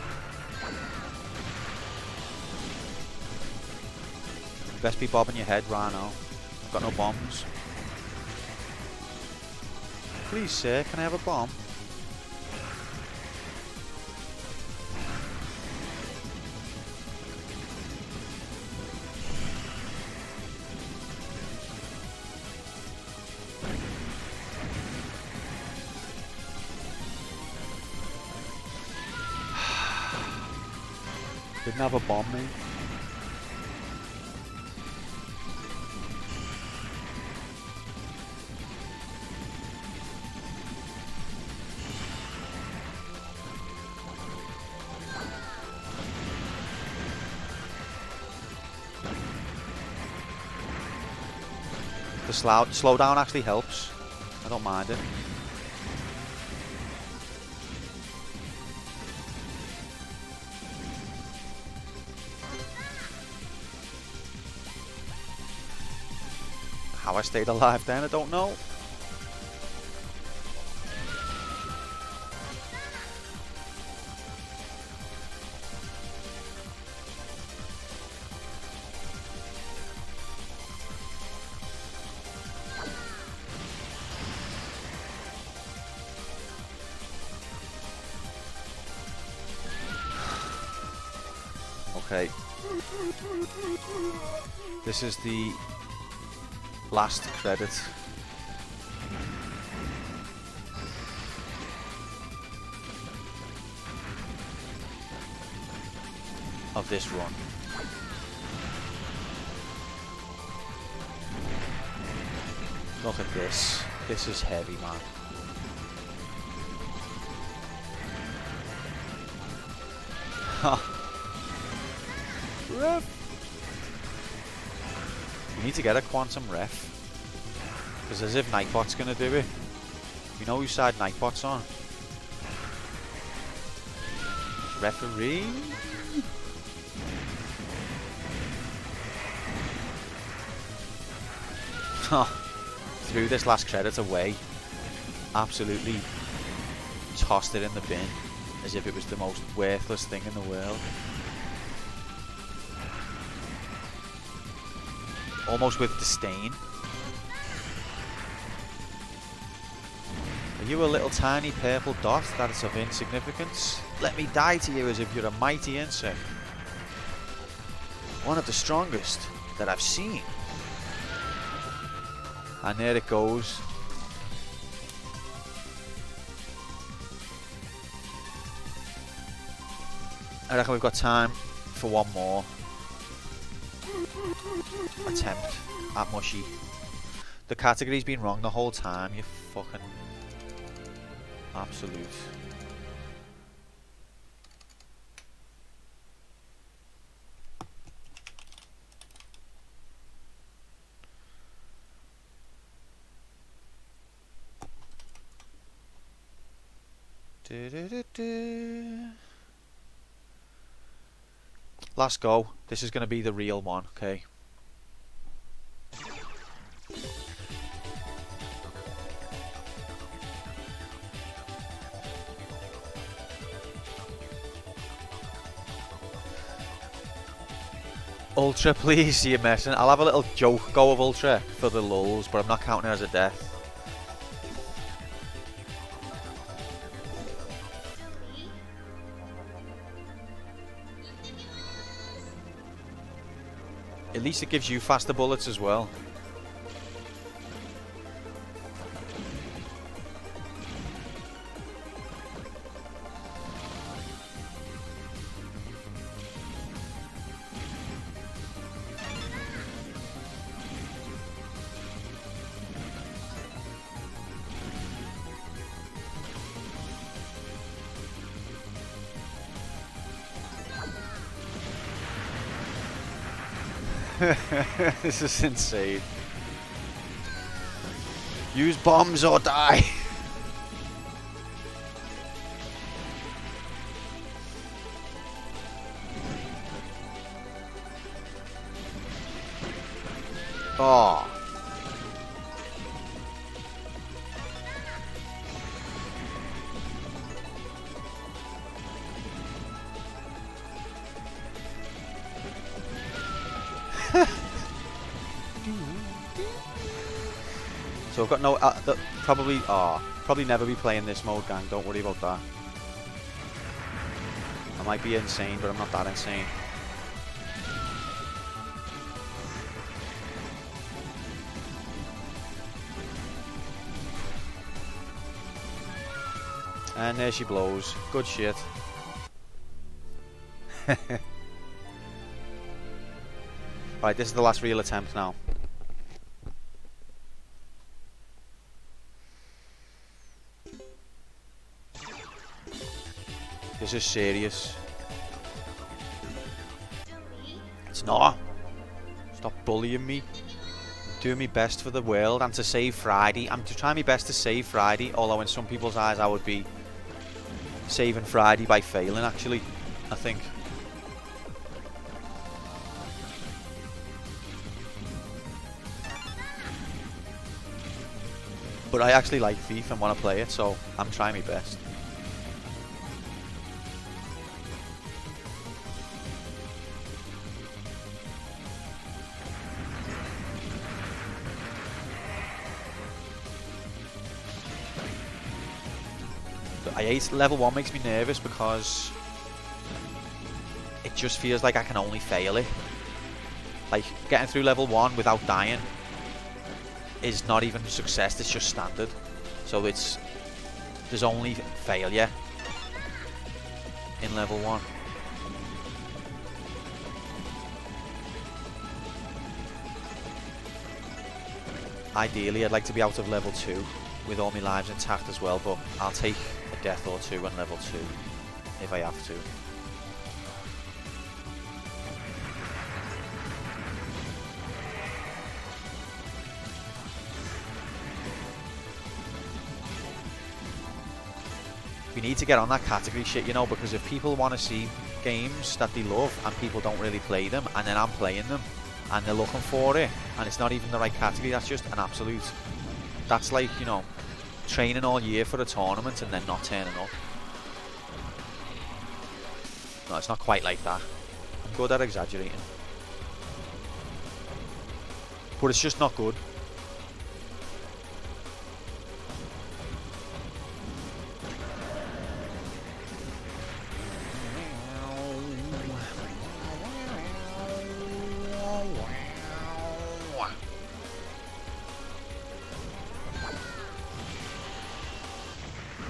You best be bobbing your head right now. I've got no bombs. Please, sir, can I have a bomb? Didn't have a bomb, mate. The slow down actually helps. I don't mind it. How I stayed alive then, I don't know. Okay. This is the last credit. Of this run. Look at this. This is heavy, man. Ref. We need to get a quantum ref. Because as if Nightbot's gonna do it. We know whose side Nightbot's on. Referee. Threw this last credit away. Absolutely tossed it in the bin. As if it was the most worthless thing in the world. Almost with disdain. Are you a little tiny purple dot that is of insignificance? Let me die to you as if you're a mighty insect. One of the strongest that I've seen. And there it goes. I reckon we've got time for one more attempt at Mushy. The category's been wrong the whole time, you fucking absolute. Last go. This is going to be the real one, okay? Ultra, please. You're messing. I'll have a little joke go of Ultra for the lulz, but I'm not counting it as a death. At least it gives you faster bullets as well. This is insane. Use bombs or die. Oh. So I've got no, probably never be playing this mode, gang. Don't worry about that. I might be insane, but I'm not that insane. And there she blows. Good shit. Right, this is the last real attempt now. This is serious. It's not. Stop bullying me. I'm doing my best for the world and to save Friday. I'm trying my best to save Friday, although in some people's eyes I would be saving Friday by failing, actually, I think. But I actually like Thief and want to play it, so I'm trying my best. I hate level 1 makes me nervous because it just feels like I can only fail it. Like getting through level 1 without dying is not even success, it's just standard. So there's only failure in level 1. Ideally I'd like to be out of level 2 with all my lives intact as well, but I'll take a death or two on level 2 if I have to. We need to get on that category shit, you know, because if people want to see games that they love and people don't really play them, and then I'm playing them and they're looking for it and it's not even the right category, that's just an absolute, that's like, you know, training all year for a tournament and then not turning up. No, it's not quite like that. I'm good at exaggerating, but it's just not good.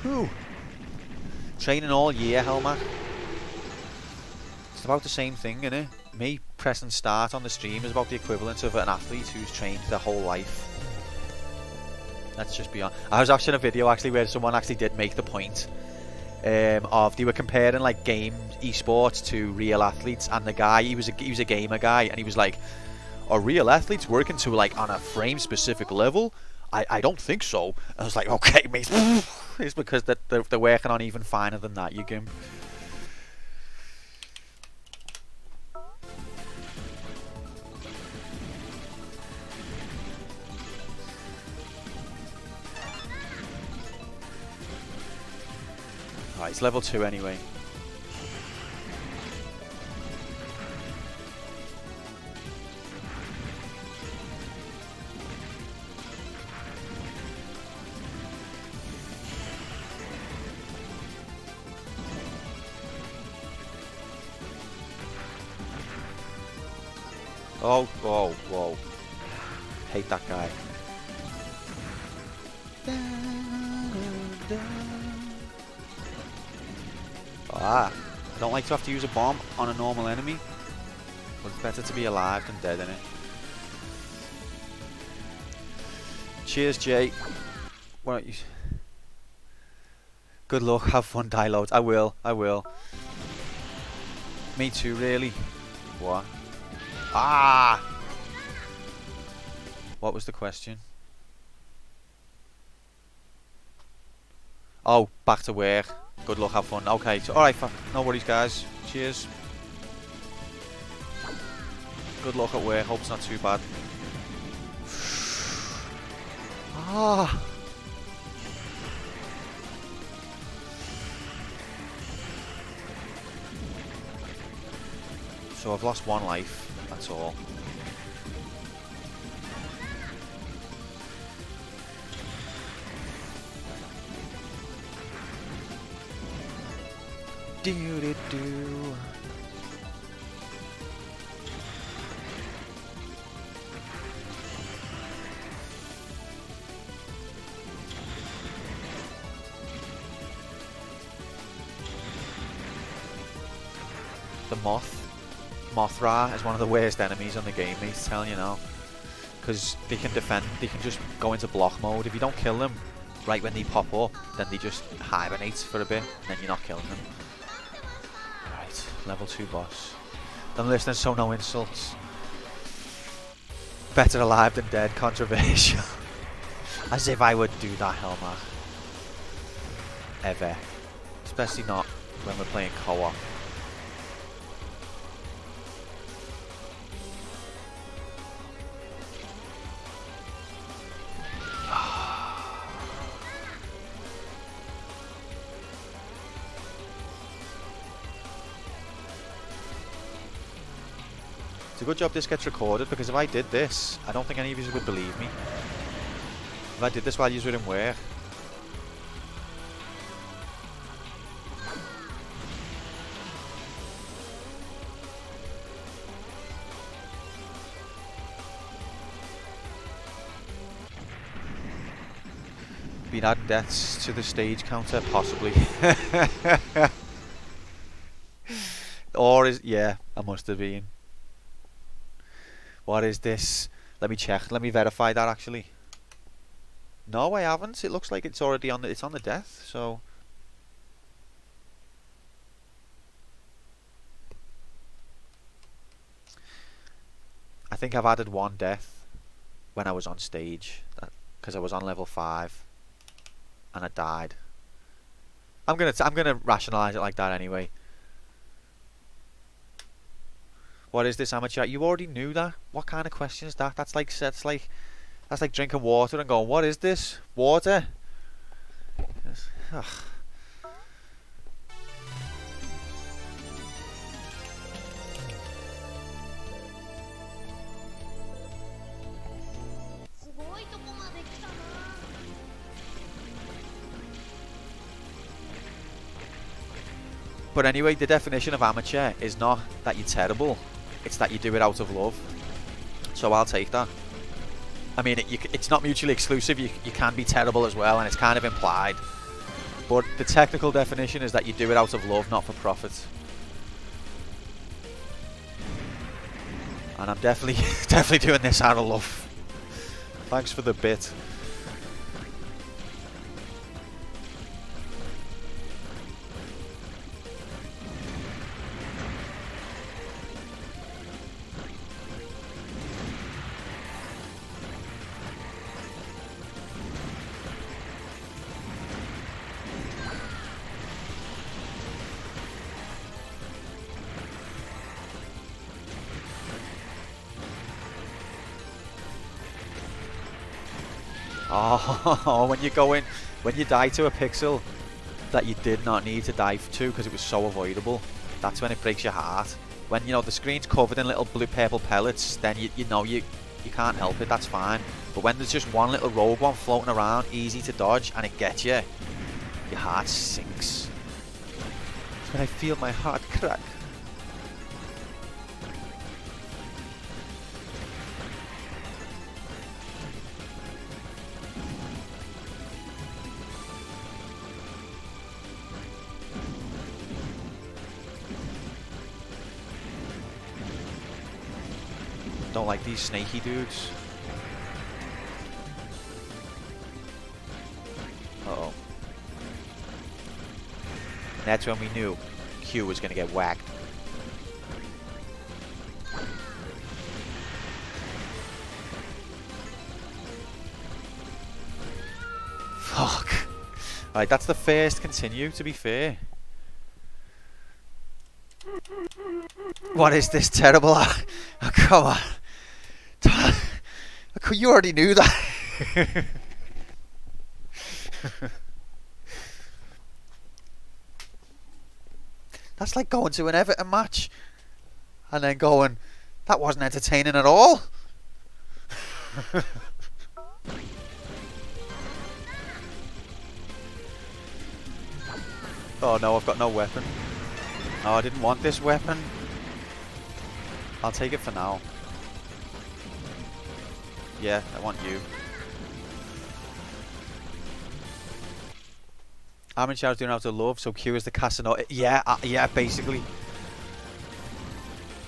Whew. Training all year, Hellmac. It's about the same thing, innit? Me pressing start on the stream is about the equivalent of an athlete who's trained their whole life. Let's just be honest. I was watching a video actually where someone actually did make the point of they were comparing like game esports to real athletes, and the guy he was a gamer guy, and he was like, "Are real athletes working to like on a frame specific level? I don't think so." I was like, okay, mate. It's because they're working on even finer than that, you can. Alright, it's level 2 anyway. Oh, whoa, whoa. Hate that guy. Ah, I don't like to have to use a bomb on a normal enemy, but it's better to be alive than dead, innit? Cheers, Jay. Why don't you... Good luck, have fun, die loads. I will, I will. Me too, really. What? Ah! What was the question? Oh, back to work. Good luck, have fun. Okay, so, alright, no worries, guys. Cheers. Good luck at work, hope it's not too bad. Ah! So I've lost one life, that's all. Do-do-do. The Mothra is one of the worst enemies on the game, mate, telling you now. Because they can defend, they can just go into block mode. If you don't kill them right when they pop up, then they just hibernate for a bit, and then you're not killing them. Right, level 2 boss. I'm listening, so no insults. Better alive than dead, controversial. As if I would do that, Helmar. Ever. Especially not when we're playing co-op. It's a good job this gets recorded, because if I did this, I don't think any of you would believe me. If I did this while you were in work. Been adding deaths to the stage counter, possibly. Or is, yeah, I must have been. What is this? Let me check. Let me verify that actually. No, I haven't. It looks like it's already on the, it's on the death, so I think I've added one death when I was on stage, because I was on level 5 and I died. I'm gonna rationalize it like that anyway. What is this, amateur? You already knew that. What kind of question is that? That's like drinking water and going, what is this? Water? Ugh. But anyway, the definition of amateur is not that you're terrible, it's that you do it out of love. So I'll take that. I mean, it's not mutually exclusive. You can be terrible as well, and it's kind of implied. But the technical definition is that you do it out of love, not for profit. And I'm definitely doing this out of love. Thanks for the bit. Oh, when you die to a pixel that you did not need to die to because it was so avoidable, that's when it breaks your heart. When, you know, the screen's covered in little blue purple pellets, then you know you can't help it, that's fine. But when there's just one little rogue one floating around, easy to dodge, and it gets you, your heart sinks. That's when I feel my heart crack. Don't like these snaky dudes. Uh-oh. That's when we knew Q was going to get whacked. Fuck. Alright, that's the first continue, to be fair. What is this terrible? Oh, come on. You already knew that. That's like going to an Everton match and then going, that wasn't entertaining at all. Oh no, I've got no weapon. Oh, I didn't want this weapon. I'll take it for now. Yeah, I want you. Armin Show's doing out of love, so Q is the Casanova. Yeah, yeah, basically.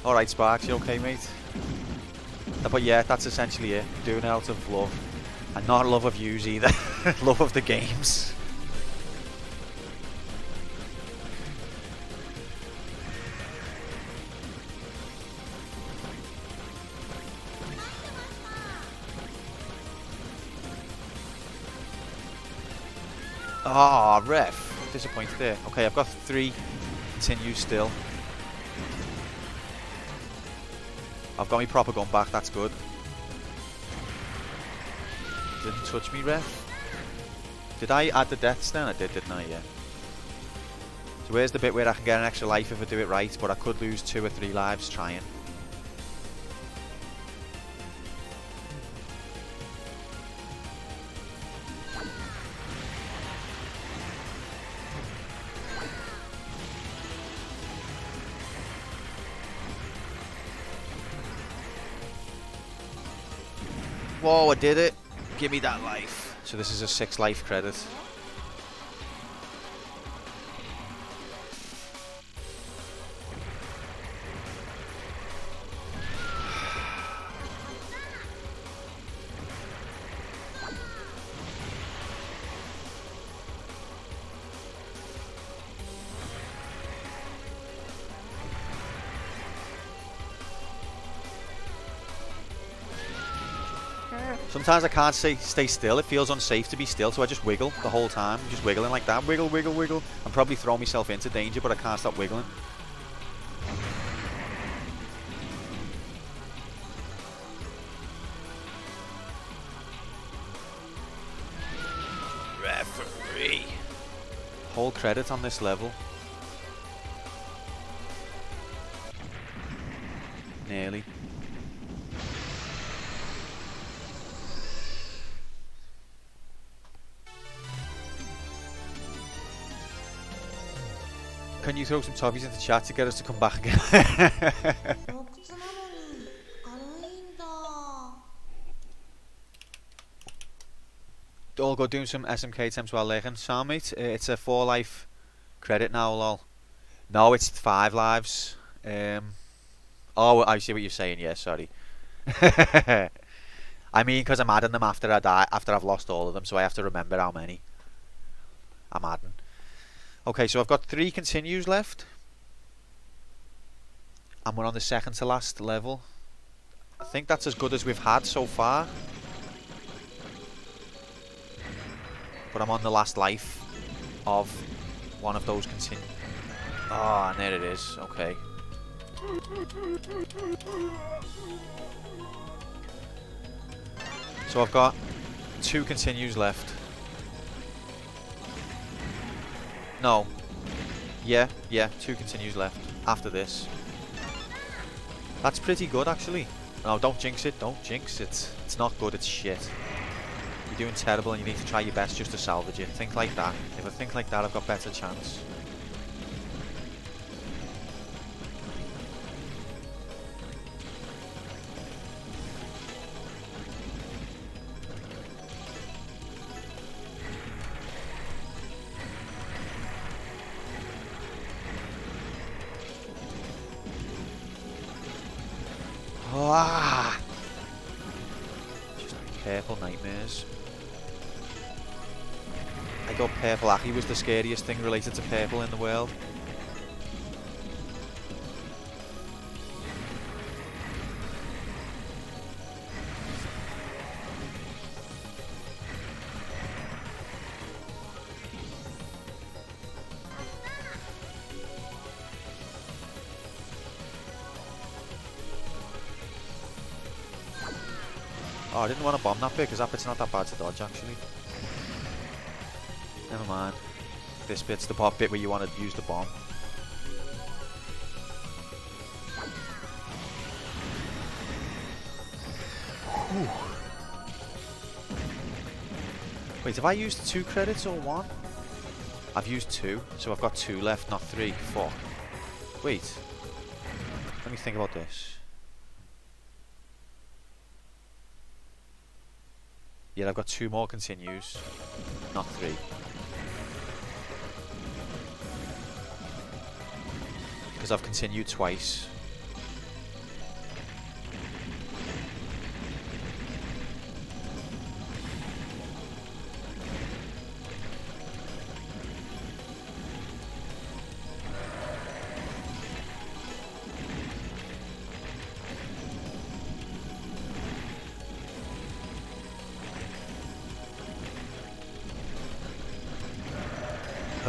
Alright, Sparks, you okay, mate? But yeah, that's essentially it. Doing it out of love. And not love of yous either. Love of the games. Ah, oh, ref. Disappointed there. Okay, I've got 3 continues still. I've got my proper gun back, that's good. Didn't touch me, ref. Did I add the deaths then? I did, didn't I? Yeah. So where's the bit where I can get an extra life if I do it right, but I could lose 2 or 3 lives trying. Whoa, I did it. Give me that life. So this is a 6 life credit. Sometimes I can't stay still. It feels unsafe to be still, so I just wiggle the whole time. I'm just wiggling like that. Wiggle, wiggle, wiggle. I'm probably throwing myself into danger, but I can't stop wiggling. Referee. Whole credit on this level. Nearly. Can you throw some toffees into chat to get us to come back again? All go doing some SMK attempts while leggen. Sam, mate, it's a 4 life credit now, lol. No, it's 5 lives. Oh, I see what you're saying. Yeah, sorry. I mean, because I'm adding them after I die, after I've lost all of them, so I have to remember how many I'm adding. Okay, so I've got 3 continues left. And we're on the second to last level. I think that's as good as we've had so far. But I'm on the last life of one of those continues. Ah, and there it is. Okay. So I've got 2 continues left. No. Yeah, 2 continues left after this. That's pretty good, actually. No, don't jinx it. Don't jinx it. It's not good, it's shit. You're doing terrible and you need to try your best just to salvage it. Think like that. If I think like that, I've got better chance. Ah! Just purple nightmares. I thought Purple Aki was the scariest thing related to purple in the world. Oh, I didn't want to bomb that bit because that bit's not that bad to dodge actually. Never mind. This bit's the bit where you want to use the bomb. Whew. Wait, have I used 2 credits or 1? I've used 2, so I've got 2 left, not 3. Fuck. Wait. Let me think about this. Yeah, I've got 2 more continues, not 3. Because I've continued twice.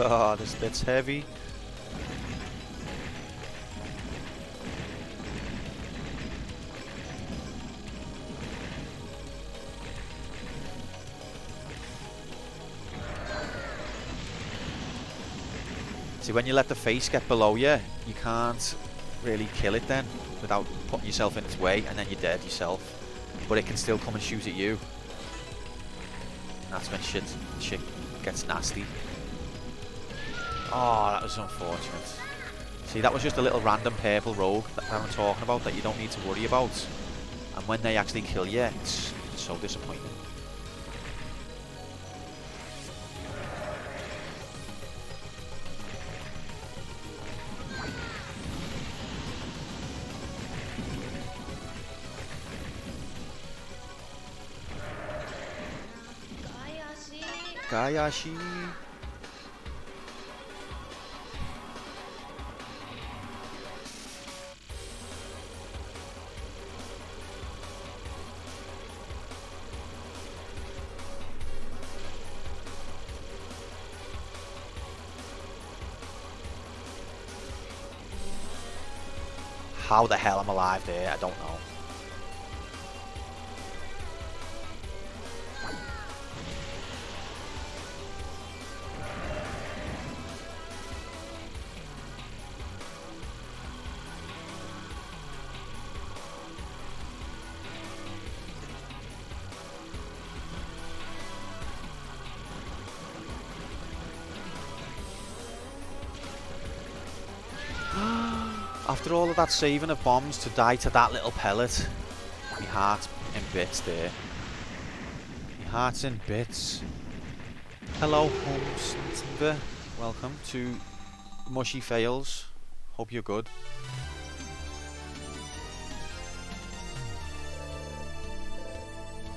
Oh, this bit's heavy. See, when you let the face get below you, you can't really kill it then without putting yourself in its way, and then you're dead yourself. But it can still come and shoot at you. And that's when shit gets nasty. Oh, that was unfortunate. See, that was just a little random purple rogue that I'm talking about that you don't need to worry about. And when they actually kill you, it's so disappointing. Gayashi. How the hell I'm alive there, I don't know. After all of that saving of bombs to die to that little pellet, my heart's in bits there. My heart's in bits. Hello, Homesteader. Welcome to Mushy Fails. Hope you're good.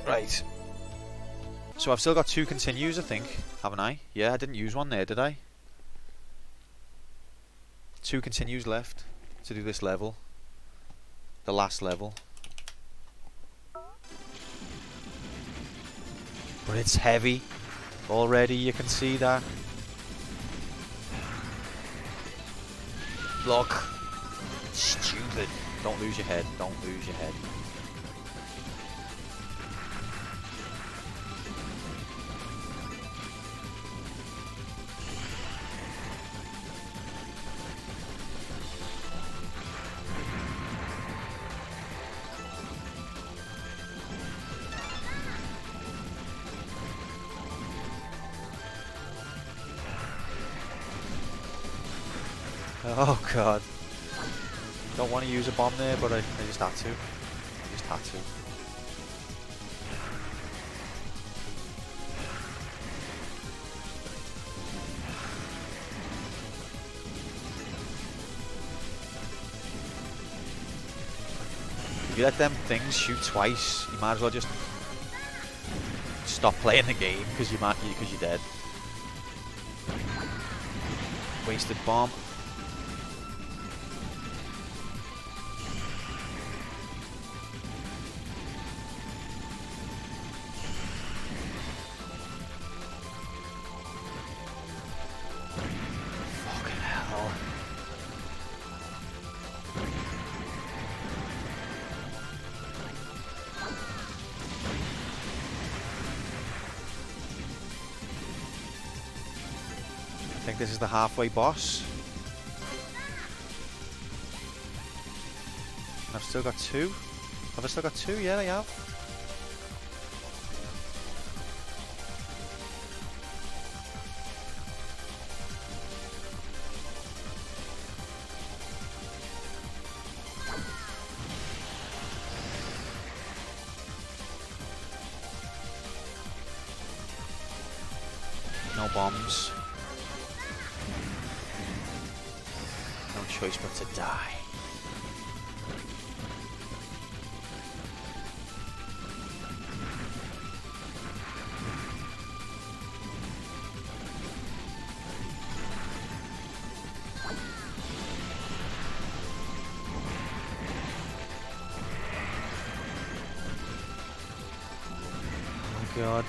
Right. So I've still got 2 continues, I think, haven't I? Yeah, I didn't use one there, did I? 2 continues left to do this level. The last level. But it's heavy. Already you can see that. Look. Stupid. Don't lose your head. Don't lose your head. Oh god. Don't want to use a bomb there, but I just had to. I just had to. If you let them things shoot twice, you might as well just stop playing the game because you're dead. Wasted bomb. Fucking hell. I think this is the halfway boss. And I've still got 2. Have I still got 2? Yeah, I have. No bombs. No choice but to die. Oh god.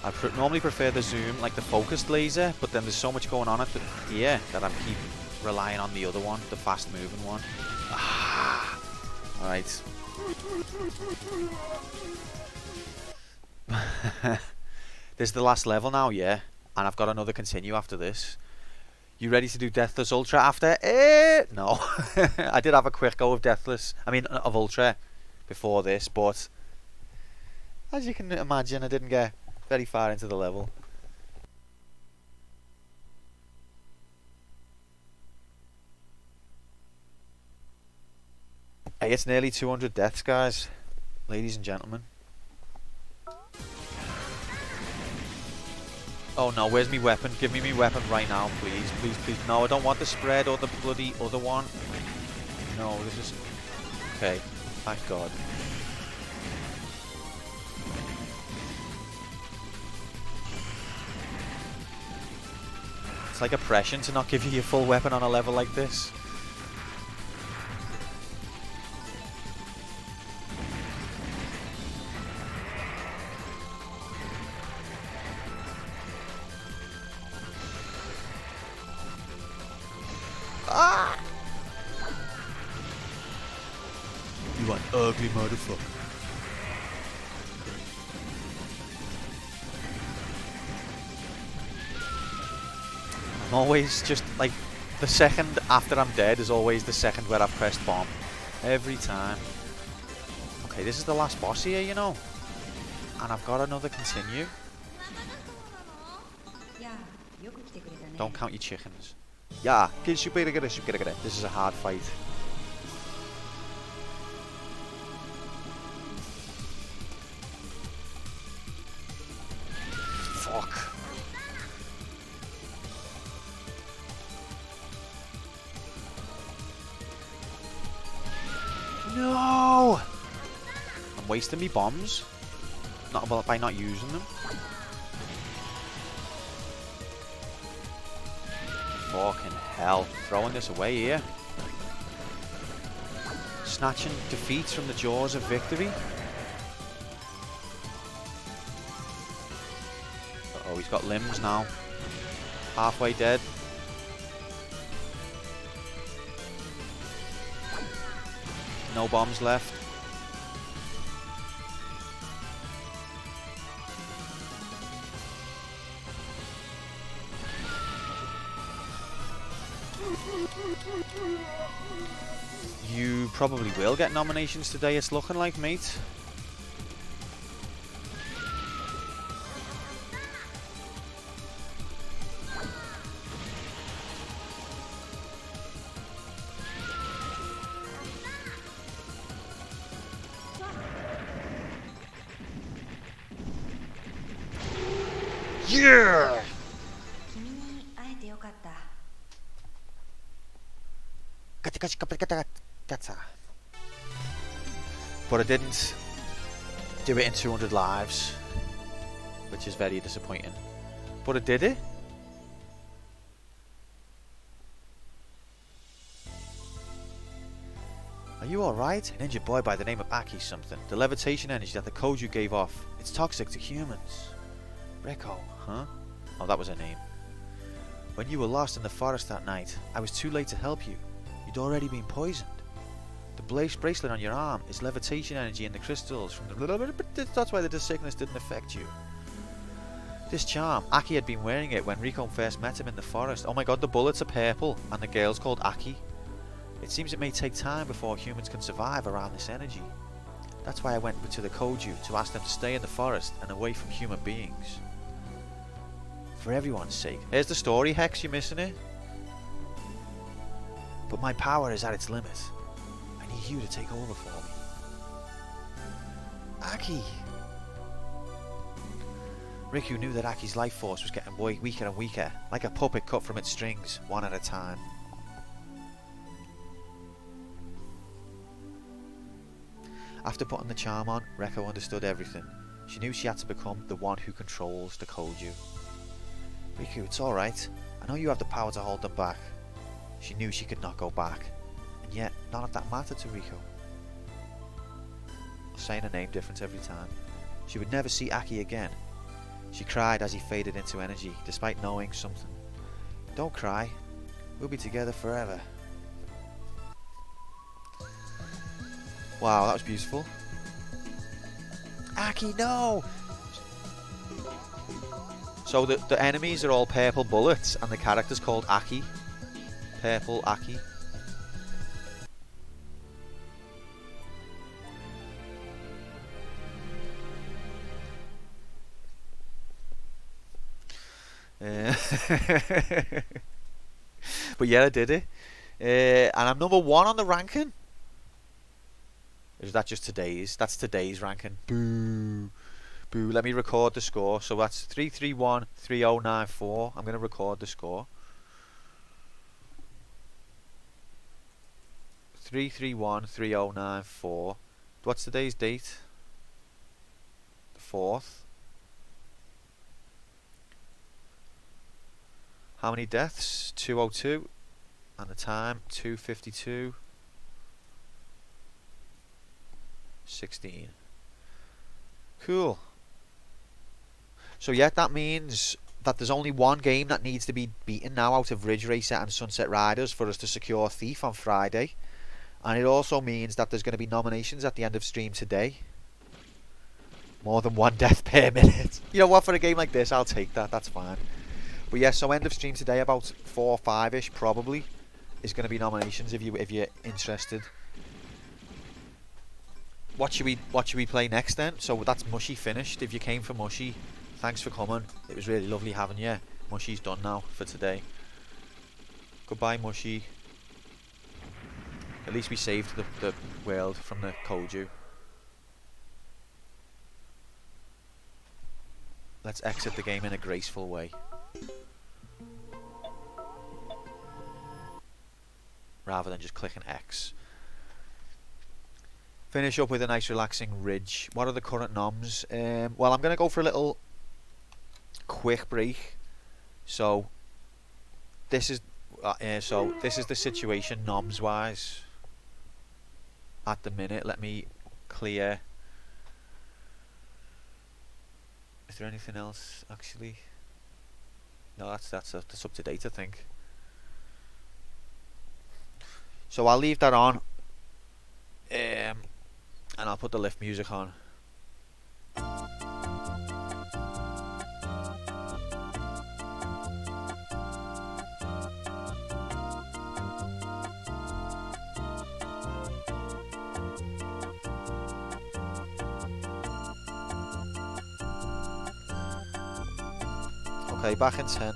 I normally prefer the zoom, like the focused laser, but then there's so much going on here that I keep relying on the other one, the fast moving one. Ah. Alright. This is the last level now, yeah? And I've got another continue after this. You ready to do Deathless Ultra after? No. I did have a quick go of Deathless, of Ultra before this, but as you can imagine, I didn't get very far into the level. Hey, it's nearly 200 deaths, guys, ladies and gentlemen. Oh no, where's me weapon? Give me me weapon right now, please, please, please. No, I don't want the spread or the bloody other one. No, this is... Okay, thank God. It's like oppression to not give you your full weapon on a level like this. Ah! You an ugly motherfucker. I'm always just like the second after I'm dead is always the second where I've pressed bomb. Every time. Okay, this is the last boss here, you know. And I've got another continue. Don't count your chickens. Yeah, this is a hard fight. Fuck. No! I'm wasting me bombs. Not by not using them. Fucking hell. Throwing this away here. Snatching defeats from the jaws of victory. Uh-oh, he's got limbs now. Halfway dead. No bombs left. You probably will get nominations today, it's looking like, mate. Yeah! But I didn't do it in 200 lives, which is very disappointing. But I did it. Are you alright? An injured boy by the name of Aki something. The levitation energy that the Koju gave off, it's toxic to humans. Reko, huh? Oh, that was her name. When you were lost in the forest that night, I was too late to help you. You'd already been poisoned. The bracelet on your arm is levitation energy in the crystals from the... That's why the sickness didn't affect you. This charm, Aki had been wearing it when Riko first met him in the forest. Oh my god, the bullets are purple and the girl's called Aki. It seems it may take time before humans can survive around this energy. That's why I went to the Koju to ask them to stay in the forest and away from human beings. For everyone's sake. Here's the story, Hex, you're missing it. But my power is at its limit. I need you to take over for me. Aki! Riku knew that Aki's life force was getting weaker and weaker, like a puppet cut from its strings, one at a time. After putting the charm on, Reko understood everything. She knew she had to become the one who controls the Koju. Riku, it's alright. I know you have the power to hold them back. She knew she could not go back. And yet, none of that mattered to Riko. Saying her name different every time. She would never see Aki again. She cried as he faded into energy, despite knowing something. Don't cry. We'll be together forever. Wow, that was beautiful. Aki, no! So the enemies are all purple bullets, and the character's called Aki. Purple Aki. But yeah, I did it. And I'm number 1 on the ranking. Or is that just today's? That's today's ranking. Boo. Boo. Let me record the score. So that's 3313094. I'm going to record the score. 3313094. What's today's date? The 4th. How many deaths? 202. And the time? 2:52. 16. Cool. So yeah, that means that there's only one game that needs to be beaten now out of Ridge Racer and Sunset Riders for us to secure Thief on Friday. And it also means that there's going to be nominations at the end of stream today. More than 1 death per minute. You know what, for a game like this, I'll take that, that's fine. But yeah, so end of stream today, about 4 or 5-ish probably, is going to be nominations if you're interested. What should we play next then? So that's Mushy finished. If you came for Mushy, thanks for coming. It was really lovely having you. Mushy's done now for today. Goodbye, Mushy. At least we saved the world from the Koju. Let's exit the game in a graceful way. Rather than just clicking X. Finish up with a nice relaxing Ridge. What are the current noms? Well, I'm going to go for a little quick break. So this is the situation noms wise at the minute. Let me clear. Is there anything else actually? No, that's up to date, I think. So I'll leave that on. And I'll put the lift music on. Okay, back in 10.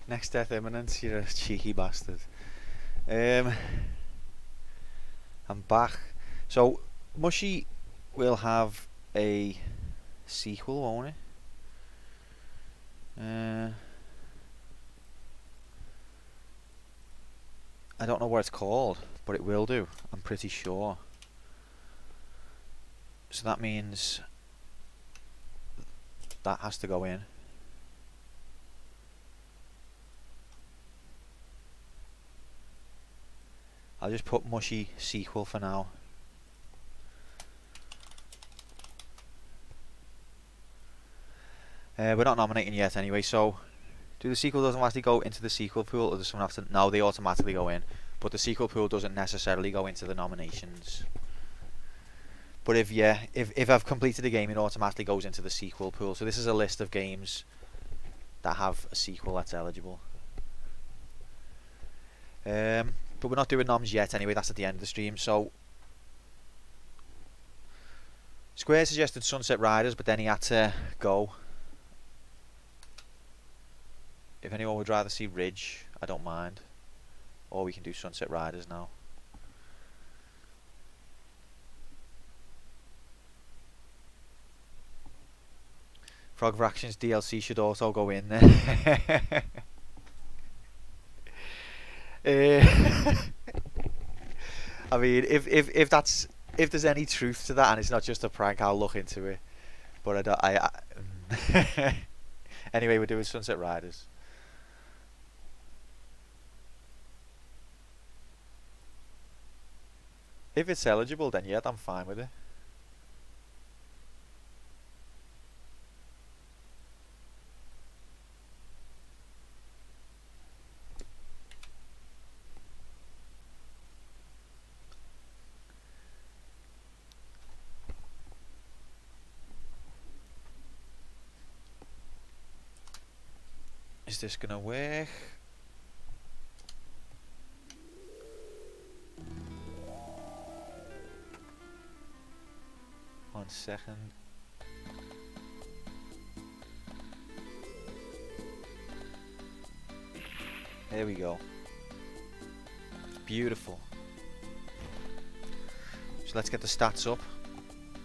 Next death imminent, you're a cheeky bastard. I'm back. So, Mushy will have a sequel, won't it? I don't know what it's called, but it will do, I'm pretty sure. So that means that has to go in. I'll just put Mushy sequel for now. We're not nominating yet anyway, so do the sequel doesn't actually go into the sequel pool, or does someone have to? No, they automatically go in, but the sequel pool doesn't necessarily go into the nominations. But if I've completed a game, it automatically goes into the sequel pool. So this is a list of games that have a sequel that's eligible. But we're not doing noms yet anyway, that's at the end of the stream. So Square suggested Sunset Riders, but then he had to go. If anyone would rather see Ridge, I don't mind. Or we can do Sunset Riders now. Frog Fractions DLC should also go in there. I mean, if there's any truth to that and it's not just a prank, I'll look into it. But anyway, we're doing Sunset Riders. If it's eligible, then yeah, I'm fine with it. Is this gonna work? 1 second. There we go. Beautiful. So let's get the stats up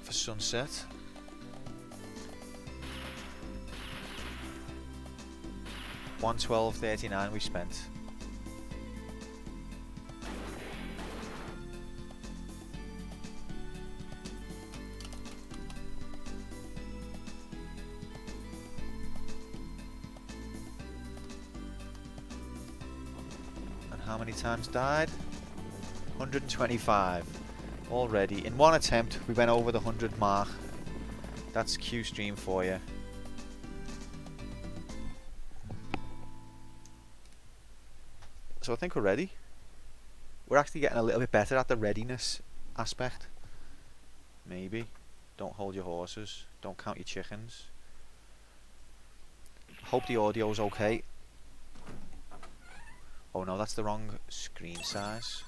for Sunset. $112.39 we spent. And how many times died? 125 already. In one attempt we went over the 100 mark. That's Q stream for you. So I think we're ready. We're actually getting a little bit better at the readiness aspect. Maybe. Don't hold your horses. Don't count your chickens. Hope the audio's okay. Oh no, that's the wrong screen size.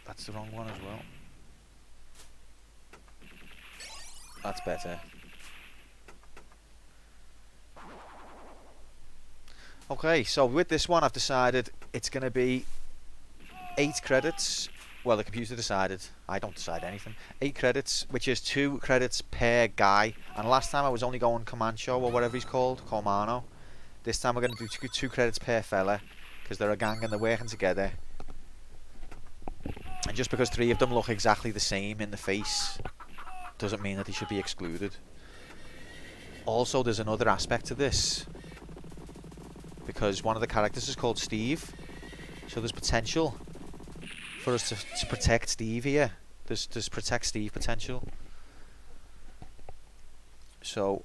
That's the wrong one as well. That's better. Okay, so with this one I've decided it's going to be 8 credits. Well, the computer decided. I don't decide anything. 8 credits, which is 2 credits per guy. And last time I was only going Comancho or whatever he's called, Comano. This time we're going to do 2 credits per fella, because they're a gang and they're working together. And just because 3 of them look exactly the same in the face doesn't mean that they should be excluded. Also, there's another aspect to this, because one of the characters is called Steve, so there's potential for us to protect Steve here. There's protect Steve potential. So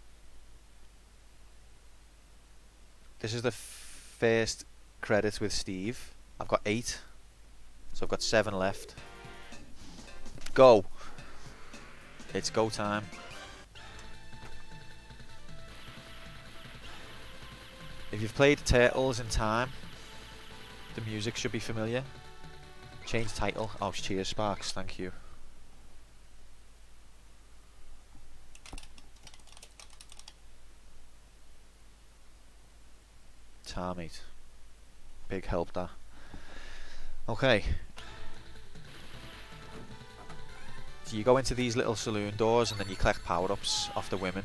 this is the first credit with Steve. I've got 8, so I've got 7 left. Go! It's go time. If you've played Turtles in time, the music should be familiar. Change title. Oh, cheers, Sparks. Thank you. Tar, mate. Big help, that. Okay. So you go into these little saloon doors and then you collect power-ups off the women.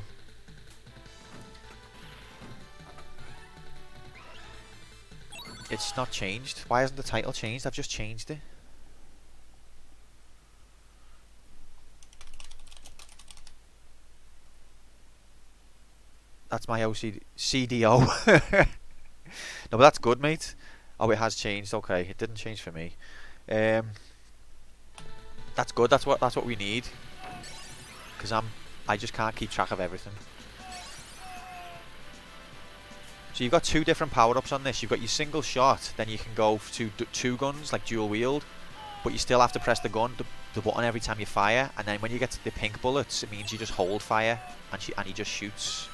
It's not changed. Why hasn't the title changed? I've just changed it. That's my OCD CDO. No, but that's good, mate. Oh, it has changed. Okay, it didn't change for me. That's good. That's what we need. Because I just can't keep track of everything. So you've got two different power-ups on this. You've got your single shot, then you can go to two guns, like dual wield, but you still have to press the button every time you fire, and then when you get to the pink bullets, it means you just hold fire, and he just shoots.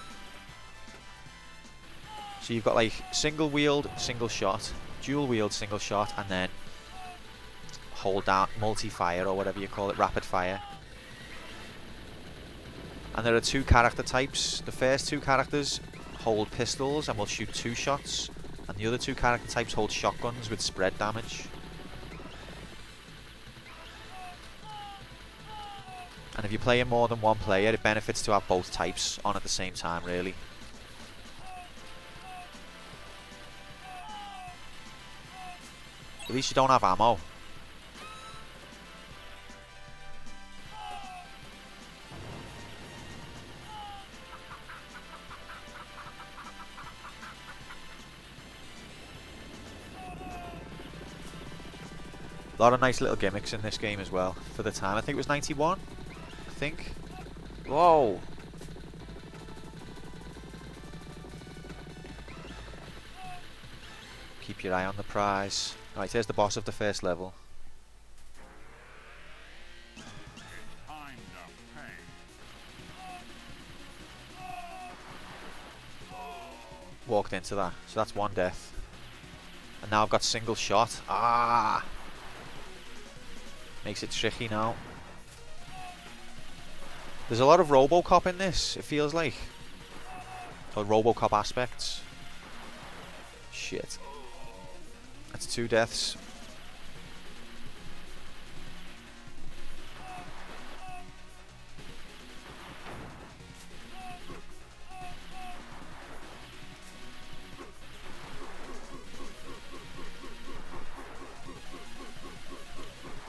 So you've got like single wield, single shot, dual wield, single shot, and then hold down multi-fire, or whatever you call it, rapid fire. And there are two character types. The first two characters hold pistols and will shoot 2 shots, and the other two character types hold shotguns with spread damage. And if you're playing more than one player, it benefits to have both types on at the same time, really. At least you don't have ammo. A lot of nice little gimmicks in this game as well for the time. I think it was 91. I think. Whoa! Keep your eye on the prize. Right, here's the boss of the first level. Walked into that, so that's one death. And now I've got single shot. Ah! Makes it tricky now. There's a lot of RoboCop in this, it feels like. Or RoboCop aspects. Shit. That's 2 deaths.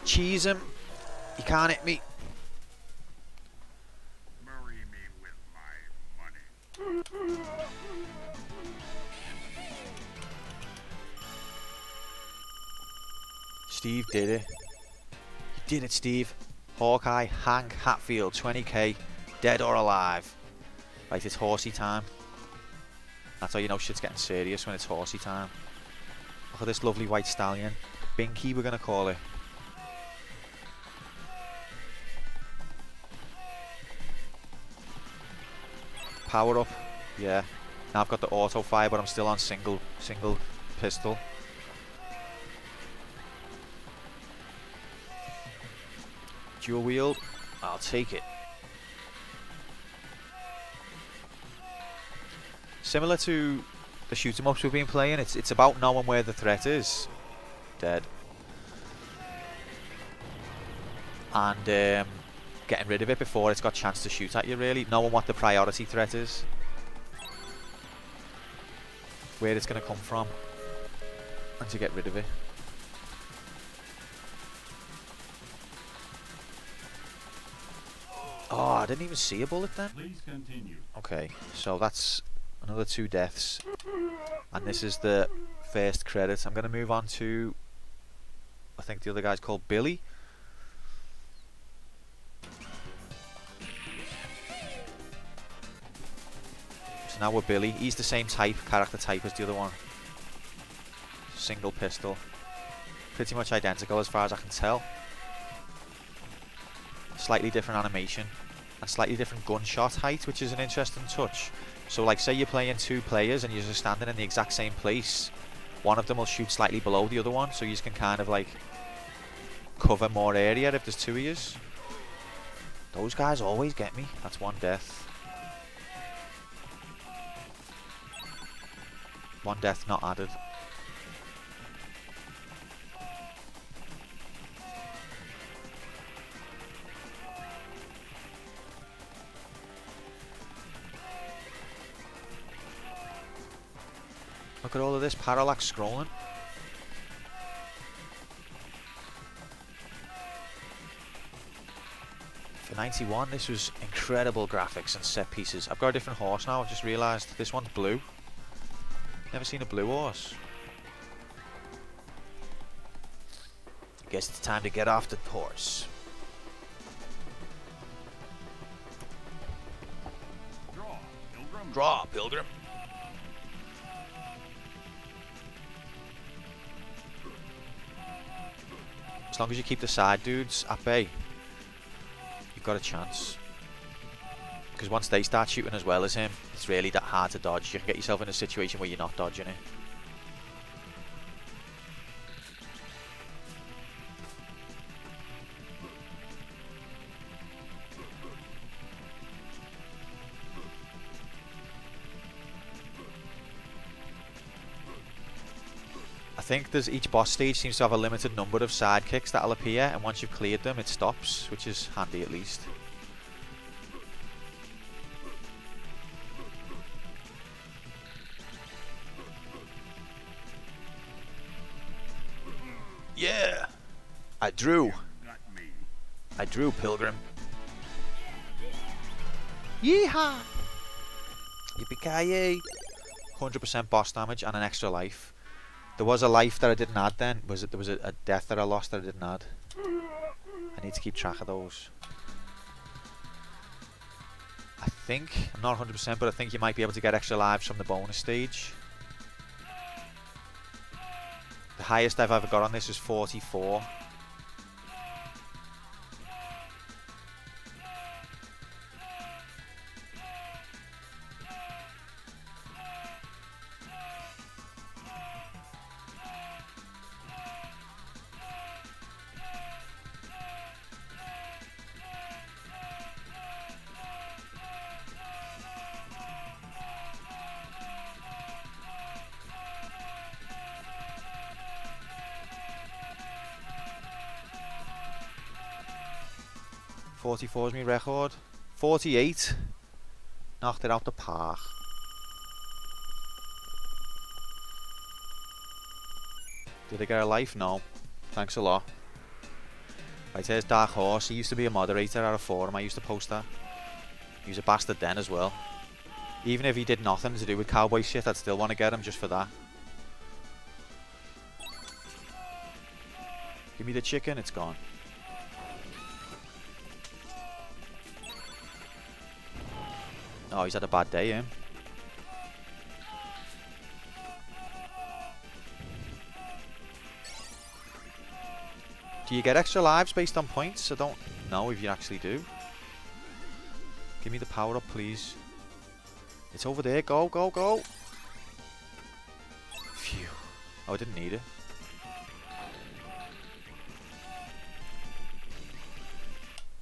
Cheese him. He can't hit me. Marry me with my money. Steve did it. You did it, Steve. Hawkeye, Hank, Hatfield, 20k, dead or alive. Right, it's horsey time. That's how you know shit's getting serious, when it's horsey time. Look at this lovely white stallion. Binky, we're gonna call it. Power up, yeah. Now I've got the auto fire, but I'm still on single pistol. Dual wield, I'll take it. Similar to the shoot 'em ups we've been playing, it's about knowing where the threat is. Dead. And getting rid of it before it's got a chance to shoot at you, really. Knowing what the priority threat is. Where it's going to come from. And to get rid of it. Oh, I didn't even see a bullet then. Please continue. Okay, so that's another 2 deaths. And this is the first credit. I'm going to move on to, I think the other guy's called Billy. Now we're Billy. He's the same character type as the other one. Single pistol. Pretty much identical as far as I can tell. Slightly different animation. And slightly different gunshot height, which is an interesting touch. So like say you're playing 2 players and you're just standing in the exact same place. One of them will shoot slightly below the other one, so you can kind of like cover more area if there's 2 of you. Those guys always get me. That's 1 death. One death not added. Look at all of this parallax scrolling. For 91, this was incredible graphics and set pieces. I've got a different horse now, I've just realised. This one's blue. Never seen a blue horse. Guess it's time to get off the horse. Draw, Pilgrim. Draw, Pilgrim. As long as you keep the side dudes at bay, you've got a chance. Because once they start shooting as well as him, it's really that hard to dodge. You can get yourself in a situation where you're not dodging it. I think there's each boss stage seems to have a limited number of sidekicks that'll appear, and once you've cleared them it stops, which is handy at least. Yeah! I drew! Got me. I drew, Pilgrim. Yeehaw! Yippee-ki-yay! 100% boss damage and an extra life. There was a life that I didn't add then. There was a death that I lost that I didn't add. I need to keep track of those. I think, I'm not 100%, but I think you might be able to get extra lives from the bonus stage. The highest I've ever got on this is 44. .44 is my record. 48. Knocked it out the park. Did I get a life? No. Thanks a lot. Right, here's Dark Horse. He used to be a moderator at a forum. I used to post that. He was a bastard then as well. Even if he did nothing to do with cowboy shit, I'd still want to get him just for that. Give me the chicken, it's gone. Oh, he's had a bad day, him. Do you get extra lives based on points? I don't know if you actually do. Give me the power up, please. It's over there. Go, go, go. Phew. Oh, I didn't need it.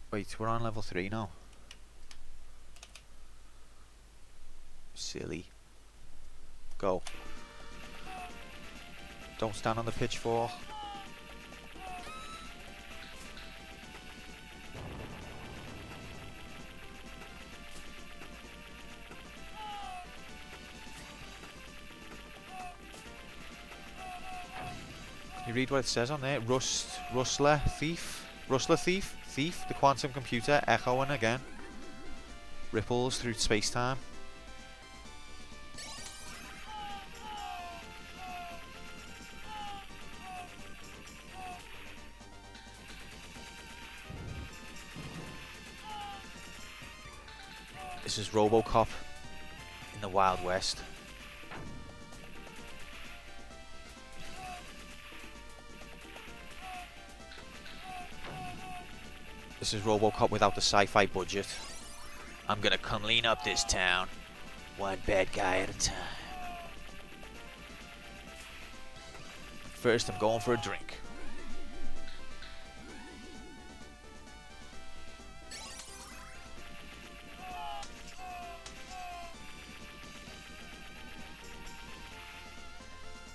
Wait, we're on level 3 now. Silly. Go. Don't stand on the pitchfork. Can you read what it says on there? Rustler Thief, the quantum computer echoing again. Ripples through space-time. This is RoboCop in the Wild West. This is RoboCop without the sci-fi budget. I'm gonna come clean up this town, one bad guy at a time. First, I'm going for a drink.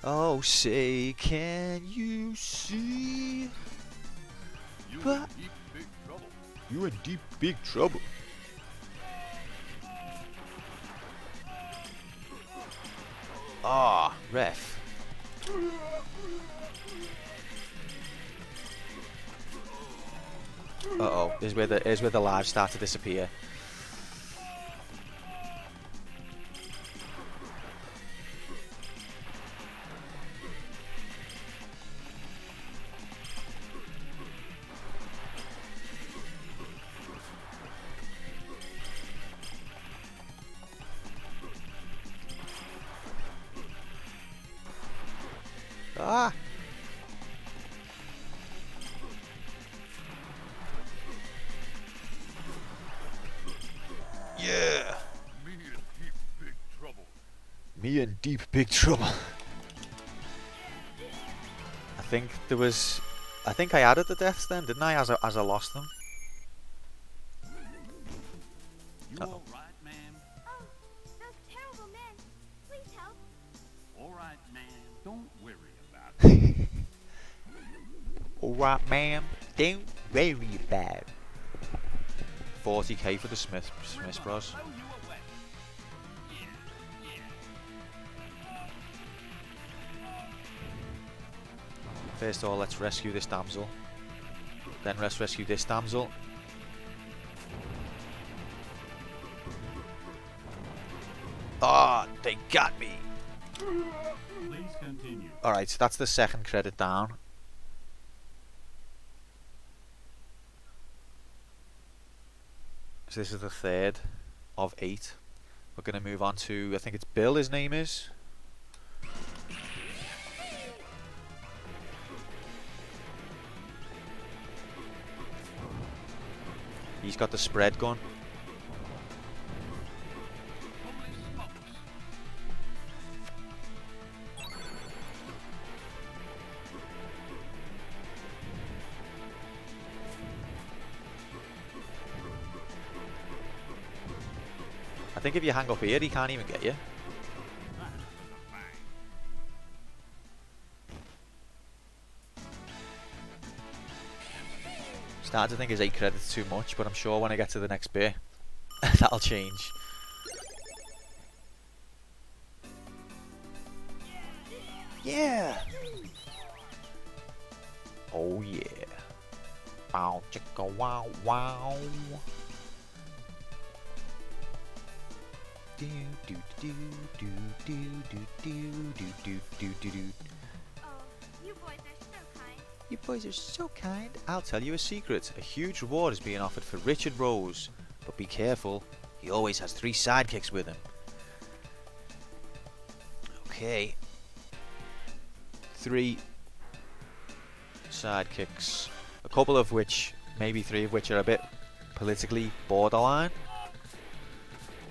Oh, say, can you see? But You in deep, you're in deep, big big trouble. trouble. Ah, ref. Uh-oh, here's where the lives start to disappear. Ah! Yeah! Me in deep, big trouble. Me in deep, big trouble. I think I added the deaths then, didn't I, as I lost them? You Uh-oh. all right, ma'am? Oh, those terrible men. Please help. All right, ma'am. Don't worry about it. Alright, ma'am. Don't worry about it. 40k for the Smith Bros. Throw you away. First of all, let's rescue this damsel. Then let's rescue this damsel. Ah, they got me. Please continue. Alright, so that's the second credit down. So this is the third of 8. We're going to move on to, I think it's Bill his name is. He's got the spread gun. Holy smokes. I think if you hang up here, he can't even get you. Bang. Starting to think his 8 credits too much, but I'm sure when I get to the next bit, that'll change. Yeah! Oh yeah. Bow chicka wow wow. Do do do do do do do do do do do do. Oh, you boys are so kind. You boys are so kind. I'll tell you a secret. A huge reward is being offered for Richard Rose. But be careful. He always has 3 sidekicks with him. Okay. 3 sidekicks. A couple of which, maybe 3 of which are a bit politically borderline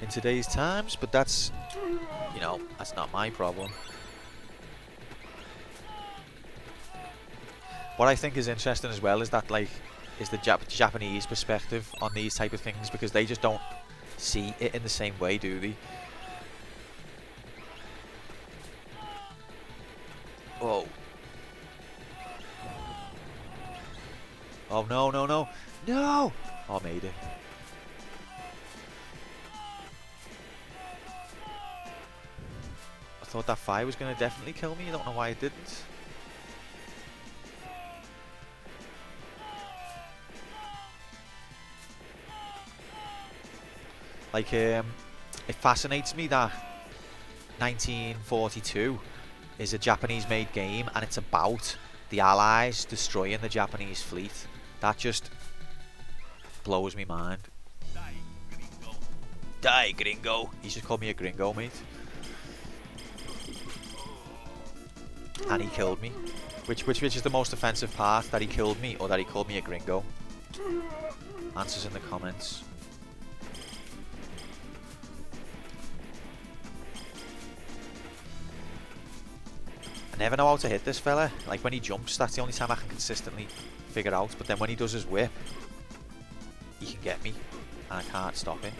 in today's times. But that's, you know, that's not my problem. What I think is interesting as well is that, like, is the Japanese perspective on these type of things, because they just don't see it in the same way, do they? Oh. Oh no, no, no. No! Oh, I made it. I thought that fire was going to definitely kill me. I don't know why it didn't. Like, it fascinates me that 1942 is a Japanese-made game, and it's about the Allies destroying the Japanese fleet. That just blows me mind. Die, gringo. Die, gringo. He's just called me a gringo, mate. And he killed me. Which is the most offensive part? That he killed me, or that he called me a gringo? Answers in the comments. I never know how to hit this fella. Like, when he jumps, that's the only time I can consistently figure out. But then when he does his whip, he can get me, and I can't stop him.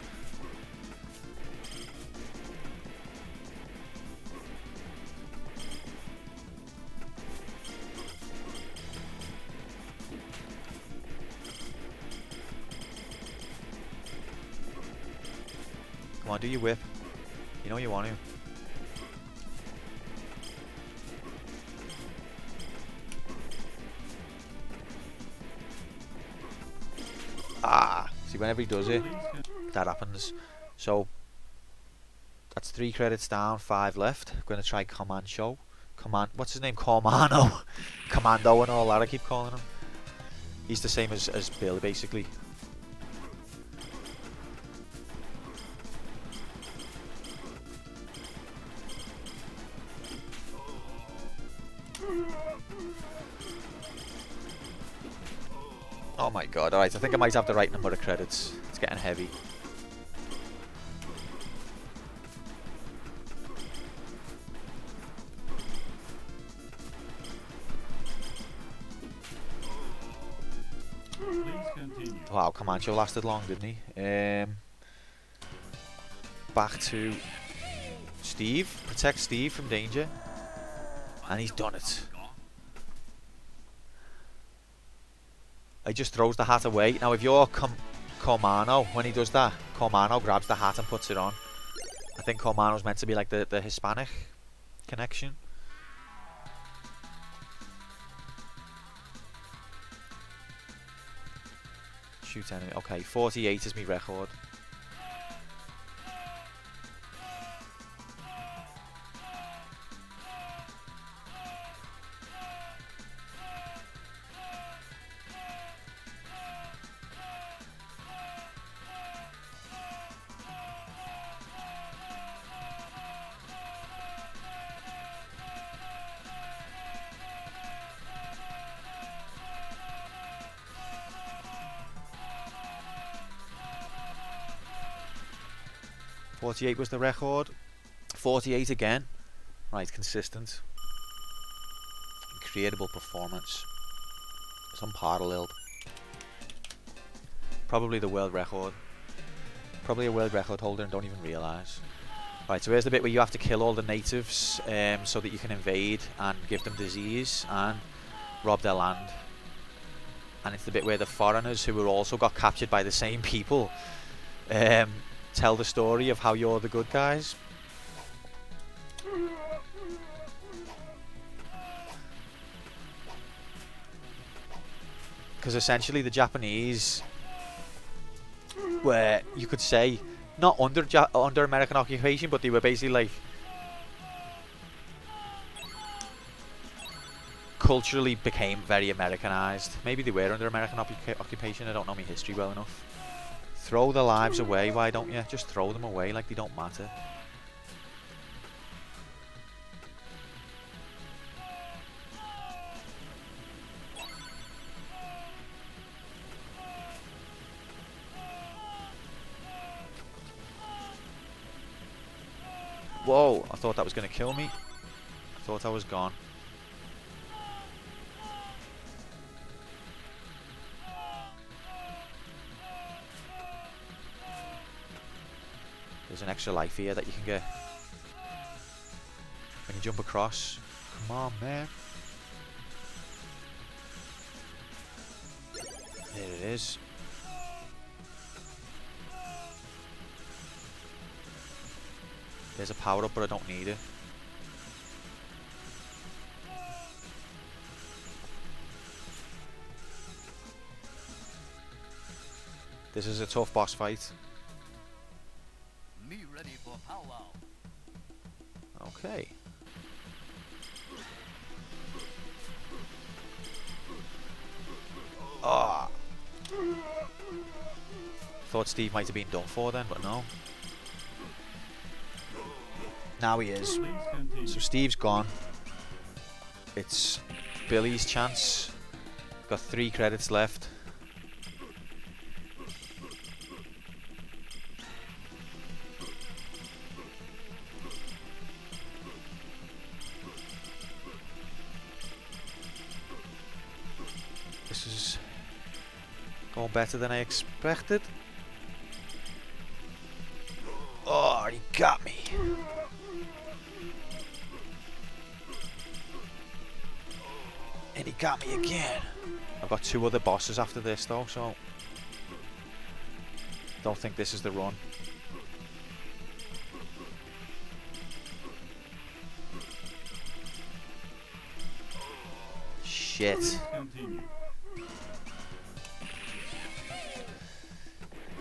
Come on, do your whip. You know you want to. Ah! See, whenever he does it, that happens. So, that's 3 credits down, 5 left. I'm going to try Comancho. What's his name? Cormano. Commando and all that, I keep calling him. He's the same as Bill, basically. Oh my god, alright, I think I might have the right number of credits. It's getting heavy. Wow, Comancho lasted long, didn't he? Back to Steve. Protect Steve from danger. And he's done it. He just throws the hat away. Now, if you're Cormano, when he does that, Cormano grabs the hat and puts it on. I think Cormano's meant to be like the Hispanic connection. Shoot enemy. Okay, 48 is my record. .48 was the record. 48 again. Right, consistent. Incredible performance. It's unparalleled. Probably the world record. Probably a world record holder and don't even realise. Right, so here's the bit where you have to kill all the natives so that you can invade and give them disease and rob their land. And it's the bit where the foreigners, who were also got captured by the same people, tell the story of how you're the good guys. Because essentially the Japanese were, you could say, not under American occupation, but they were basically like culturally became very Americanized. Maybe they were under American occupation. I don't know my history well enough. Throw the lives away, why don't you? Just throw them away like they don't matter. Whoa, I thought that was going to kill me. I thought I was gone. There's an extra life here that you can get when you jump across. Come on, man. There it is. There's a power up, but I don't need it. This is a tough boss fight. Me ready for powwow. Okay. Ah. Thought Steve might have been done for then, but no. Now he is. So Steve's gone. It's Billy's chance. Got 3 credits left. This is going better than I expected. Oh, he got me. And he got me again. I've got 2 other bosses after this though, so don't think this is the run. shit. Continue.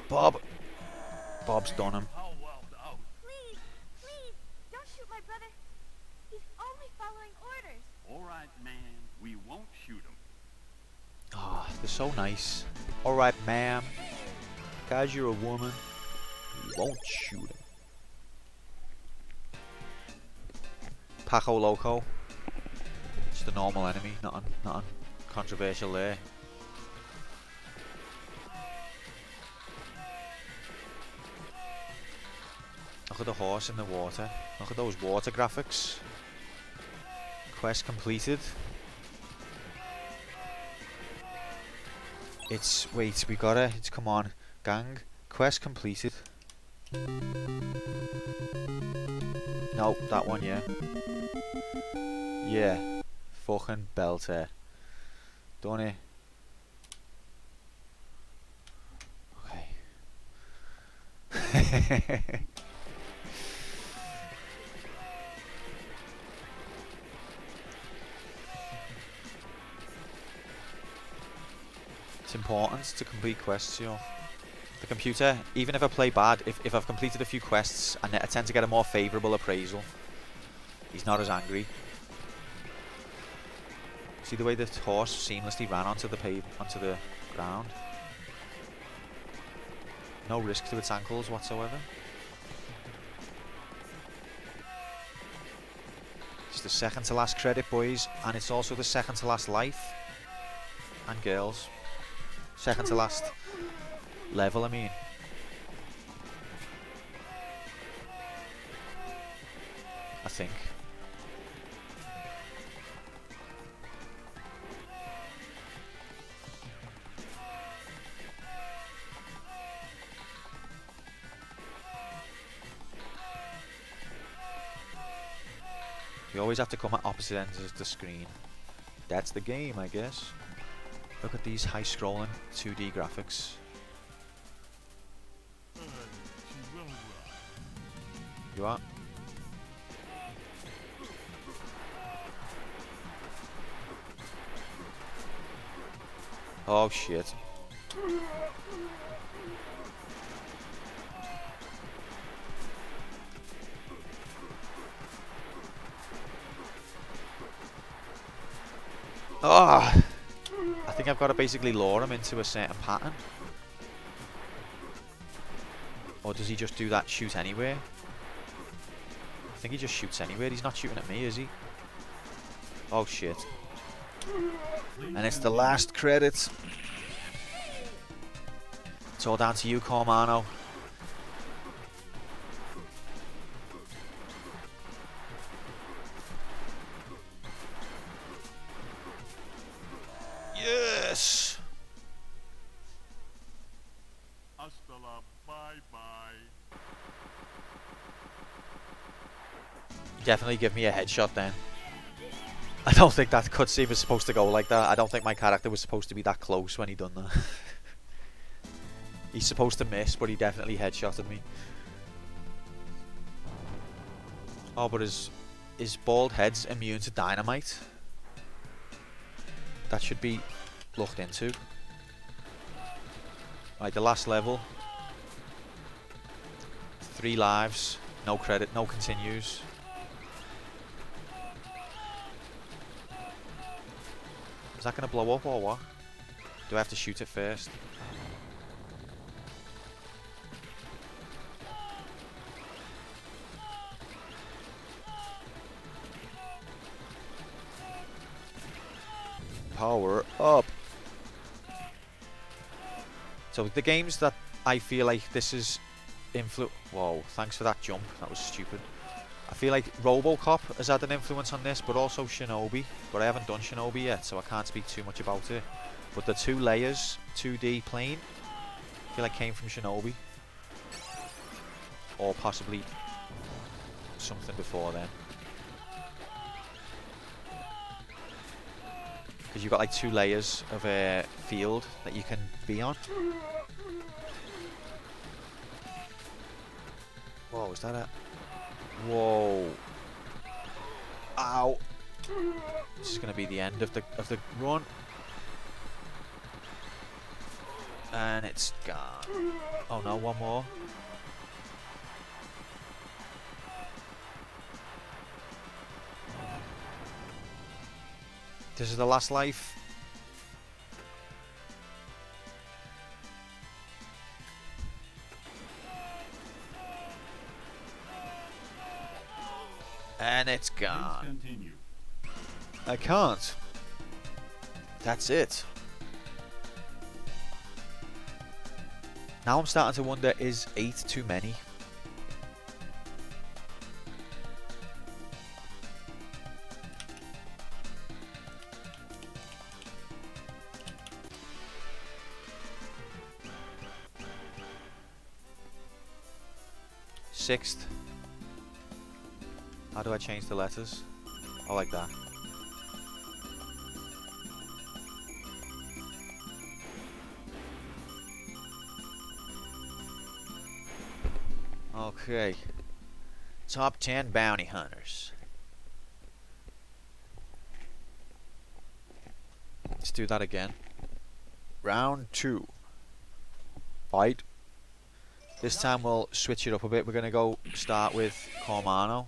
Bob's done him. How well out. Please, please, don't shoot my brother. He's only following orders. All right, man. We won't shoot him. Ah, they're so nice. Alright, ma'am. Guys, you're a woman. You won't shoot him. Paco Loco. Just a normal enemy. Nothing controversial there. Look at the horse in the water. Look at those water graphics. Quest completed. Wait, we got it. It's, come on, gang. Quest completed. No, that one, yeah. Yeah. Fucking belter. Done it. Okay. It's important to complete quests, you know. The computer, even if I play bad, if I've completed a few quests, and I tend to get a more favourable appraisal, he's not as angry. See the way the horse seamlessly ran onto the ground? No risk to its ankles whatsoever. It's the second to last credit, boys, and it's also the second to last life. And girls. Second to last level, I mean. I think. You always have to come at opposite ends of the screen. That's the game, I guess. Look at these high scrolling 2D graphics. You are? Oh shit. Ah! I think I've got to basically lure him into a certain pattern. Or does he just do that shoot anywhere? I think he just shoots anywhere. He's not shooting at me, is he? Oh shit. And it's the last credits. It's all down to you, Cormano. Yes! Hasta la bye-bye. Definitely give me a headshot then. I don't think that cutscene was supposed to go like that. I don't think my character was supposed to be that close when he done that. He's supposed to miss, but he definitely headshotted me. Oh, but his bald head's immune to dynamite. That should be looked into. Right, the last level. 3 lives. No credit, no continues. Is that going to blow up or what? Do I have to shoot it first? Power up! So the games that I feel like this is Whoa, thanks for that jump. That was stupid. I feel like RoboCop has had an influence on this, but also Shinobi. But I haven't done Shinobi yet, so I can't speak too much about it. But the 2 layers, 2D plane, I feel like came from Shinobi. Or possibly something before then. Because you've got like 2 layers of a field that you can be on. Whoa, is that it? Whoa. Ow. This is going to be the end of the run. And it's gone. Oh no, one more. This is the last life. And it's gone. Continue. I can't. That's it. Now I'm starting to wonder, is 8 too many? Sixth. How do I change the letters? I like that. Okay. Top 10 bounty hunters. Let's do that again. Round 2. Fight. This time we'll switch it up a bit. We're going to go start with Cormano.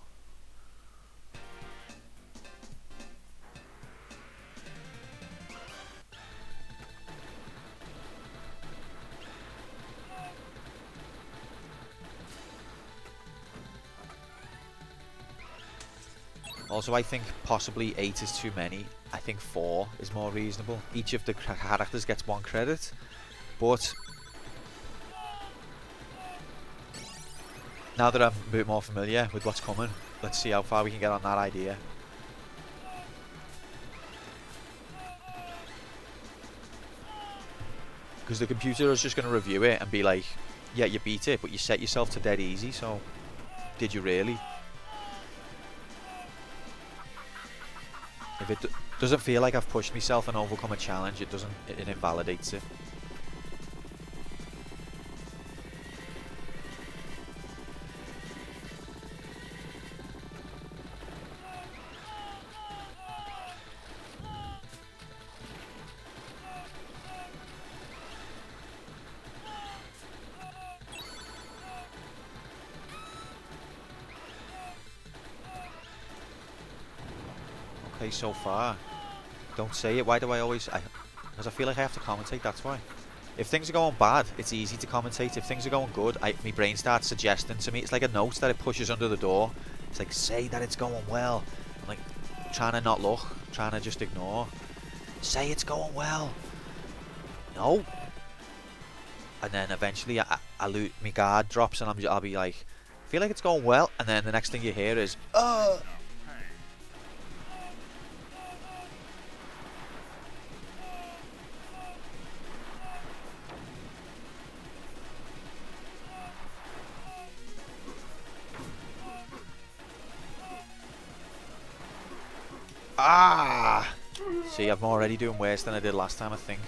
Also, I think possibly 8 is too many. I think 4 is more reasonable. Each of the characters gets 1 credit, but now that I'm a bit more familiar with what's coming, let's see how far we can get on that idea. Because the computer is just going to review it and be like, yeah, you beat it, but you set yourself to dead easy, so did you really? If it doesn't feel like I've pushed myself and overcome a challenge, it invalidates it. Okay, so far. Don't say it. Why do I always... Because I feel like I have to commentate, that's why. If things are going bad, it's easy to commentate. If things are going good, my brain starts suggesting to me. It's like a note that it pushes under the door. It's like, say that it's going well. I'm like, trying to not look. Trying to just ignore. Say it's going well. No. And then eventually, my guard drops and I'll be like, I feel like it's going well. And then the next thing you hear is, See, I'm already doing worse than I did last time, I think.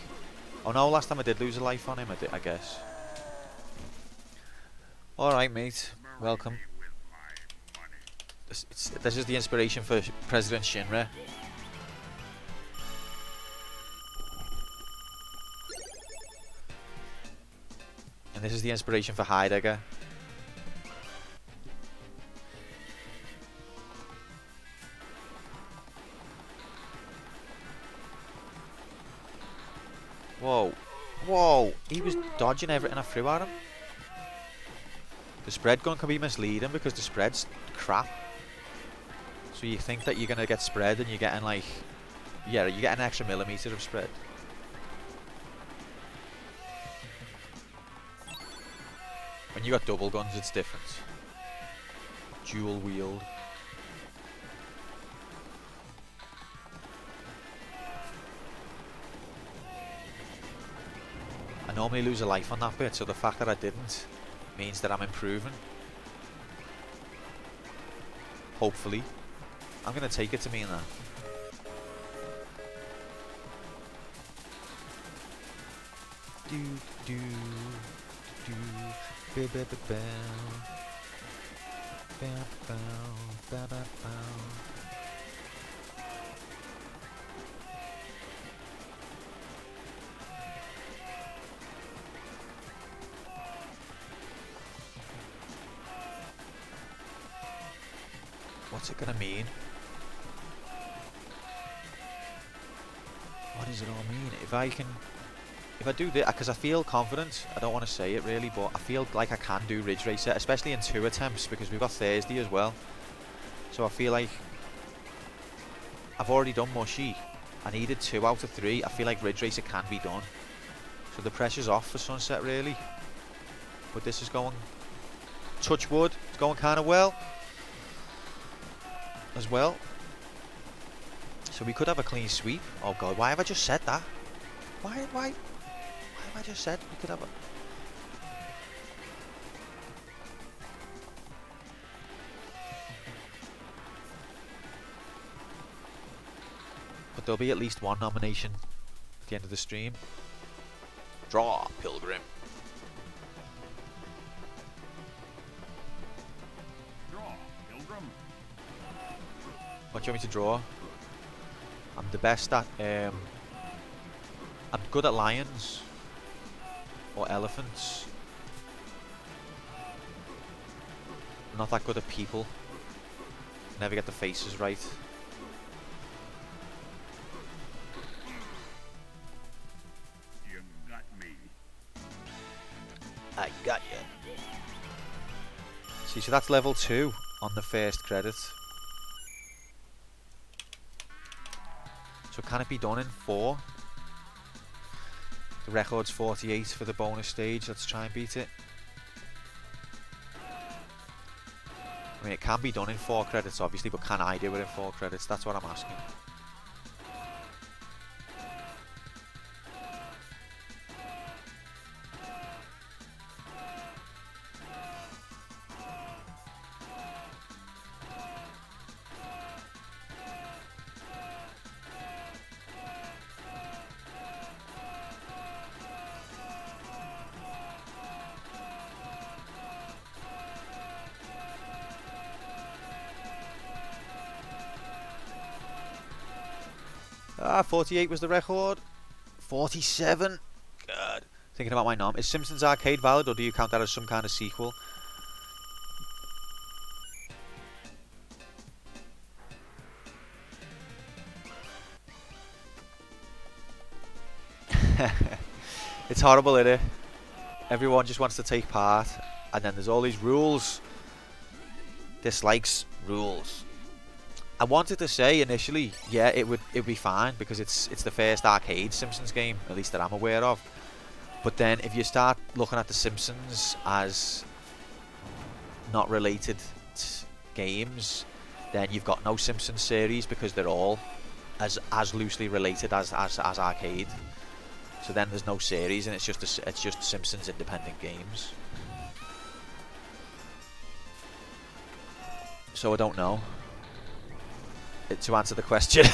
Oh no, last time I did lose a life on him, I guess. Alright, mate. Welcome. This is the inspiration for President Shinra. And this is the inspiration for Heidegger. Whoa. Whoa. He was dodging everything I threw at him. The spread gun can be misleading because the spread's crap. So you think that you're going to get spread and you're getting like... Yeah, you get an extra millimeter of spread. When you got double guns, it's different. Dual wield. I normally lose a life on that bit, so the fact that I didn't means that I'm improving. Hopefully. I'm going to take it to mean that. Do do do ba ba ba ba ba ba ba ba ba. What's it gonna mean? What does it all mean? If I do this, because I feel confident, I don't want to say it really, but I feel like I can do Ridge Racer, especially in 2 attempts, because we've got Thursday as well. So I feel like I've already done Mushy. I needed 2 out of 3. I feel like Ridge Racer can be done. So the pressure's off for Sunset really. But this is going, touch wood, it's going kind of well. As well. So we could have a clean sweep. Oh god, why have I just said that? Why have I just said we could have a... But there'll be at least 1 nomination at the end of the stream. Draw, Pilgrim. Draw, Pilgrim. What do you want me to draw? I'm the best at... I'm good at lions. Or elephants. I'm not that good at people. Never get the faces right. You got me. I got you. See, so that's level 2 on the first credit. So can it be done in 4? The record's 48 for the bonus stage. Let's try and beat it. I mean, it can be done in 4 credits, obviously, but can I do it in 4 credits? That's what I'm asking. Ah, 48 was the record. 47. God. Thinking about my nom. Is Simpsons Arcade valid, or do you count that as some kind of sequel? It's horrible, isn't it? Everyone just wants to take part, and then there's all these rules. Dislikes, rules. I wanted to say initially, yeah, it would be fine because it's the first arcade Simpsons game, at least that I'm aware of. But then if you start looking at the Simpsons as not related games, then you've got no Simpsons series because they're all as loosely related as arcade. So then there's no series, and it's just Simpsons independent games. So I don't know. To answer the question.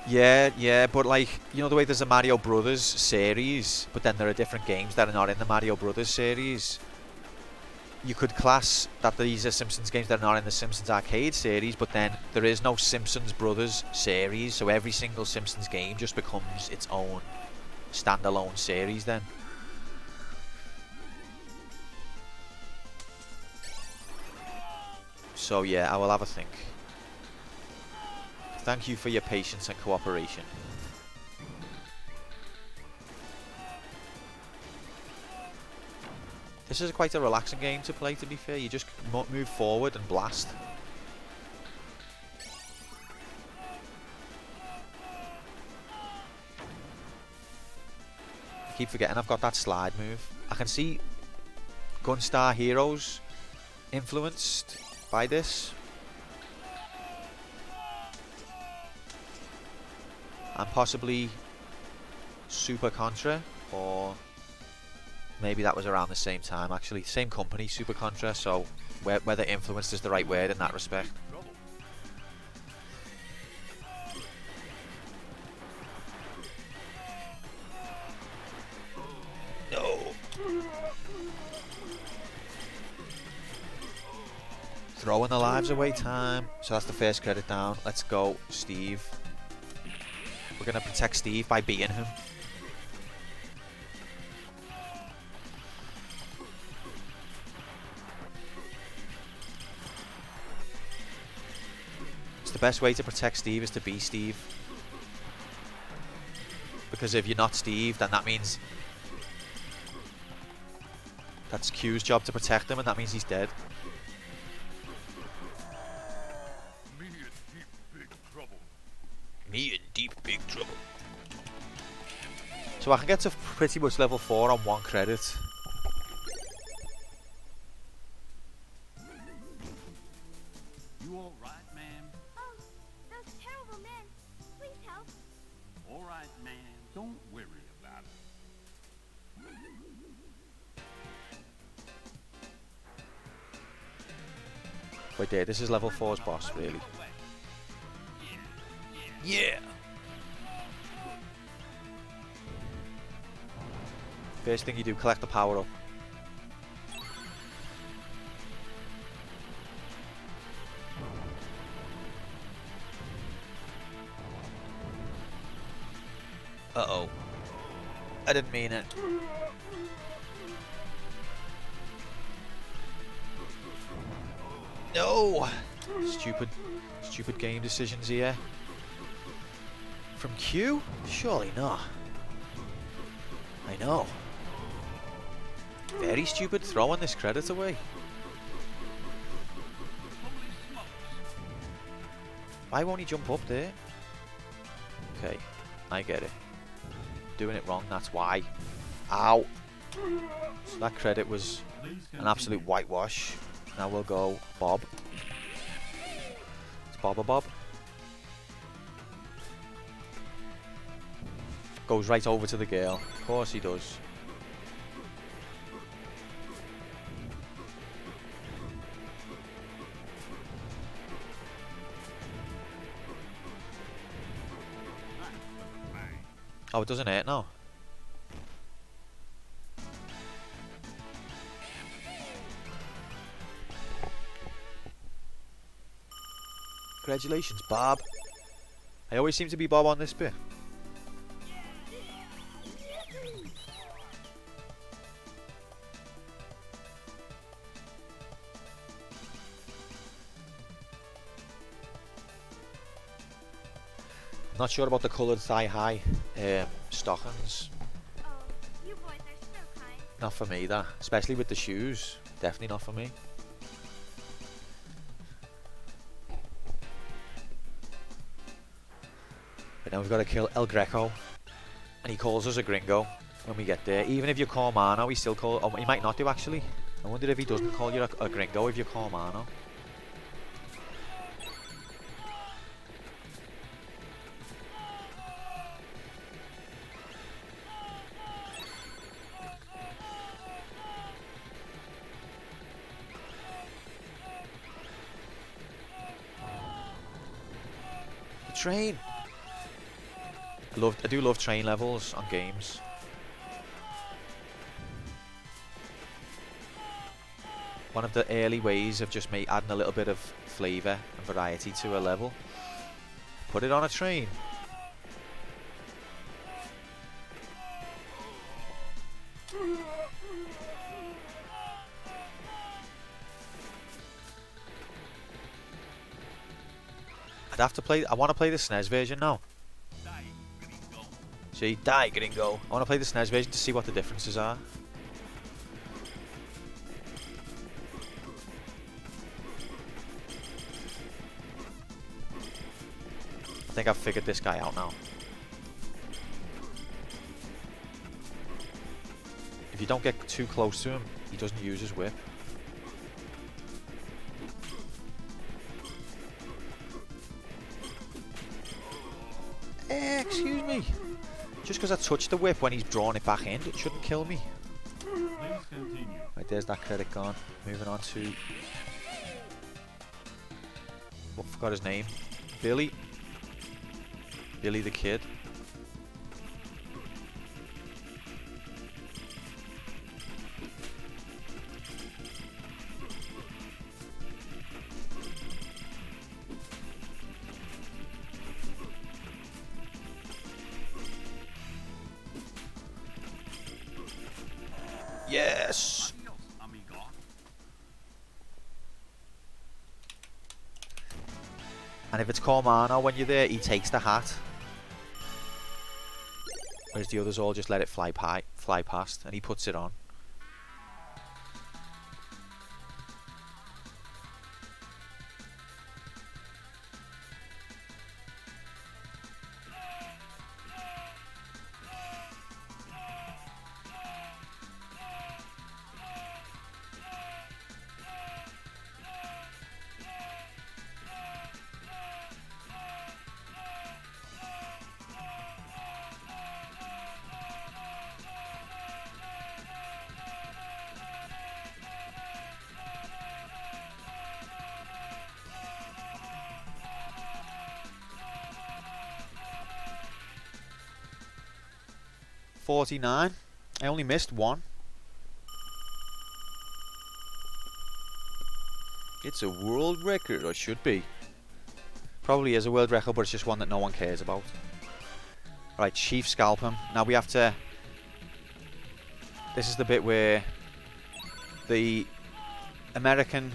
Yeah, but like, you know the way there's a Mario Brothers series, but then there are different games that are not in the Mario Brothers series. You could class that these are Simpsons games that are not in the Simpsons Arcade series, but then there is no Simpsons Brothers series, so every single Simpsons game just becomes its own standalone series then. So yeah, I will have a think. Thank you for your patience and cooperation. This is quite a relaxing game to play, to be fair. You just move forward and blast. I keep forgetting I've got that slide move. I can see Gunstar Heroes influenced by this. And possibly Super Contra, or maybe that was around the same time actually. Same company, Super Contra, so whether influenced is the right word in that respect. No. Throwing the lives away time. So that's the first credit down. Let's go, Steve. We're going to protect Steve by beating him. the best way to protect Steve is to be Steve. Because if you're not Steve, then that means that's Q's job to protect him, and that means he's dead. Me in deep big trouble. Me in deep big trouble. So I can get to pretty much level 4 on 1 credit. You all right, ma'am? Oh, those terrible men. Please help. All right, ma'am. Don't worry about it. Wait there, this is level 4's boss, really. Yeah! First thing you do, collect the power up. Uh-oh. I didn't mean it. No! Stupid game decisions here. From Q? Surely not. I know. Very stupid throwing this credit away. Why won't he jump up there? Okay, I get it. Doing it wrong, that's why. Ow! So that credit was an absolute whitewash. Now we'll go Bob. It's Bob. Goes right over to the girl. Of course he does. Oh, it doesn't hurt now. Congratulations, Bob. I always seem to be Bob on this bit. Not sure about the coloured thigh-high stockings. Oh, you boys are so kind. Not for me, that. Especially with the shoes. Definitely not for me. But now we've got to kill El Greco. And he calls us a gringo when we get there. Even if you call Mano, he still call... Oh, he might not do, actually. I wonder if he doesn't call you a gringo if you call Mano. Train. I do love train levels on games. One of the early ways of just adding a little bit of flavour and variety to a level. Put it on a train. I'd have to play. I want to play the SNES version now. See, die gringo. I want to play the SNES version to see what the differences are. I think I've figured this guy out now. If you don't get too close to him, he doesn't use his whip. Excuse me. Just because I touched the whip when he's drawn it back in, it shouldn't kill me. Right, there's that credit gone. Moving on to... Oh, I forgot his name. Billy. Billy the Kid. Yes! And if it's Cormano when you're there, he takes the hat. Whereas the others all just let it fly past, and he puts it on. .49. I only missed one. It's a world record, or should be. Probably is a world record, but it's just one that no one cares about. Right, Chief scalp him. Now we have to... This is the bit where the American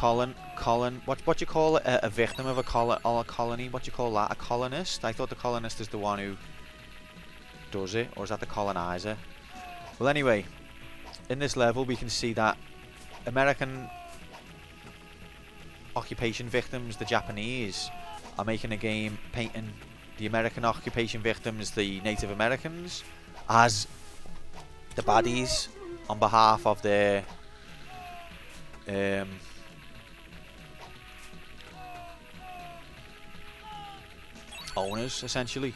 what do you call it? A victim of a colony? What do you call that? A colonist? I thought the colonist is the one who does it, or is that the colonizer? Well, anyway, in this level we can see that American occupation victims, the Japanese, are making a game painting the American occupation victims, the Native Americans, as the baddies on behalf of their owners, essentially.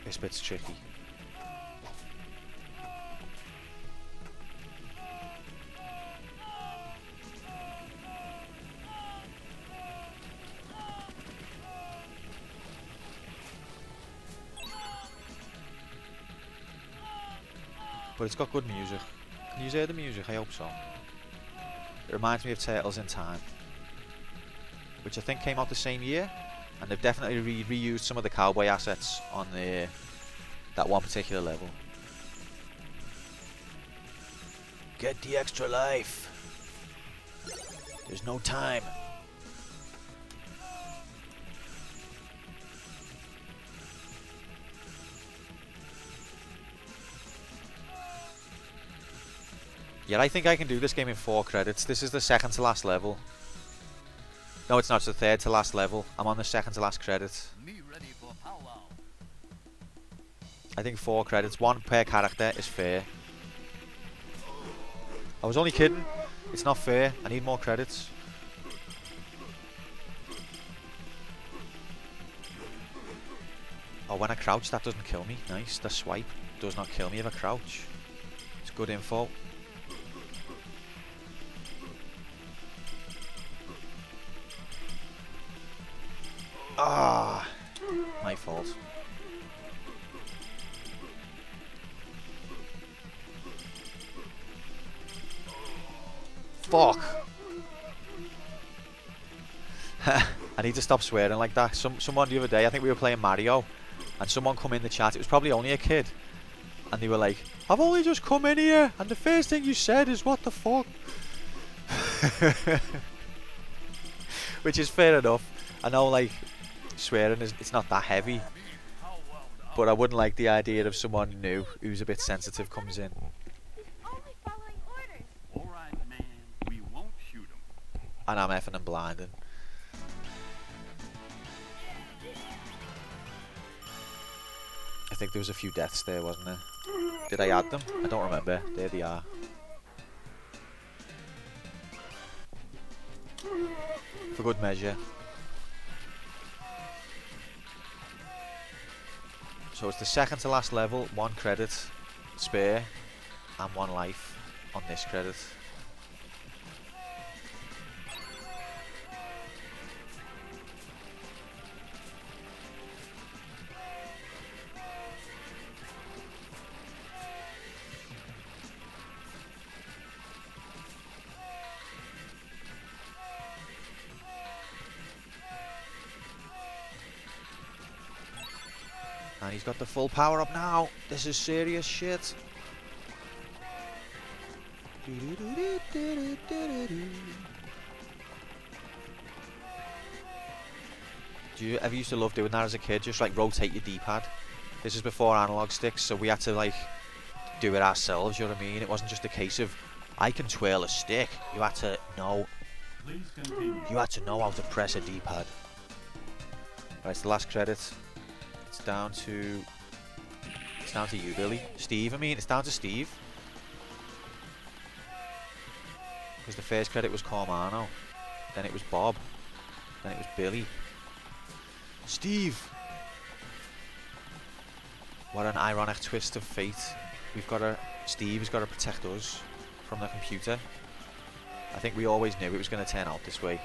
This bit's tricky. But it's got good music. Can you hear the music? I hope so. It reminds me of Turtles in Time, which I think came out the same year. And they've definitely reused some of the cowboy assets on that one particular level. Get the extra life. There's no time. Yeah, I think I can do this game in 4 credits. This is the second to last level. No, it's not. It's the third to last level. I'm on the second to last credit. Me ready for powwow. I think 4 credits, 1 per character, is fair. I was only kidding. It's not fair. I need more credits. Oh, when I crouch, that doesn't kill me. Nice. The swipe does not kill me if I crouch. It's good info. Ah, my fault. Fuck. I need to stop swearing like that. Someone the other day, I think we were playing Mario, and someone come in the chat. It was probably only a kid, and they were like, "I've only just come in here, and the first thing you said is what the fuck," which is fair enough. I know, like, swearing it's not that heavy, but I wouldn't like the idea of someone new who's a bit sensitive comes in. He's only following orders. All right, man. We won't shoot him. And I'm effing and blinding. I think there was a few deaths there, wasn't there? Did I add them? I don't remember. There they are. For good measure. So it's the second to last level, 1 credit spare and 1 life on this credit. And he's got the full power up now. This is serious shit. Do you ever used to love doing that as a kid? Just like rotate your D-pad. This is before analog sticks, so we had to like do it ourselves, you know what I mean? It wasn't just a case of I can twirl a stick. You had to know. Please continue. You had to know how to press a D-pad. Right, it's the last credit. It's down to you, Billy. Steve, I mean, it's down to Steve. Because the first credit was Cormano, then it was Bob, then it was Billy. Steve! What an ironic twist of fate. Steve has got to protect us from the computer. I think we always knew it was going to turn out this way.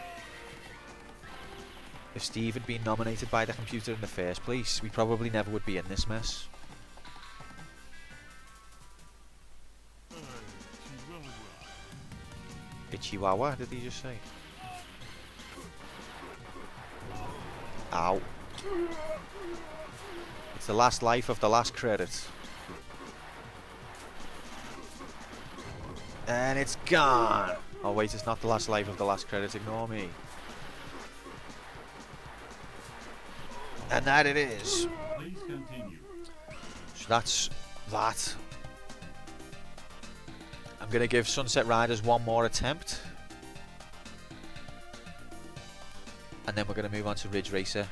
If Steve had been nominated by the computer in the first place, we probably never would be in this mess. Chihuahua, did he just say? Ow. It's the last life of the last credit. And it's gone! Oh wait, it's not the last life of the last credit, ignore me. And that it is. Please continue. So that's that. I'm going to give Sunset Riders one more attempt. And then we're going to move on to Ridge Racer.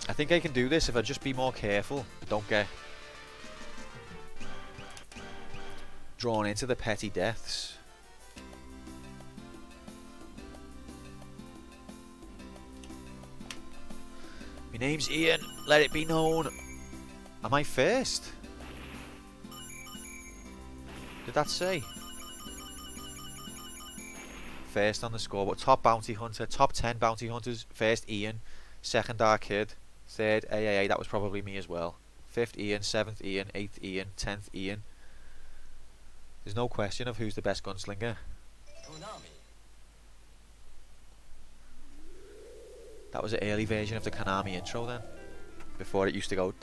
I think I can do this if I just be more careful. Don't get drawn into the petty deaths. My name's Ian, let it be known. Am I first? Did that say? First on the scoreboard. Top bounty hunter, top 10 bounty hunters. First Ian, second our kid, third AAA, that was probably me as well. 5th Ian, 7th Ian, 8th Ian, 10th Ian. There's no question of who's the best gunslinger. That was an early version of the Konami intro then. Before it used to go.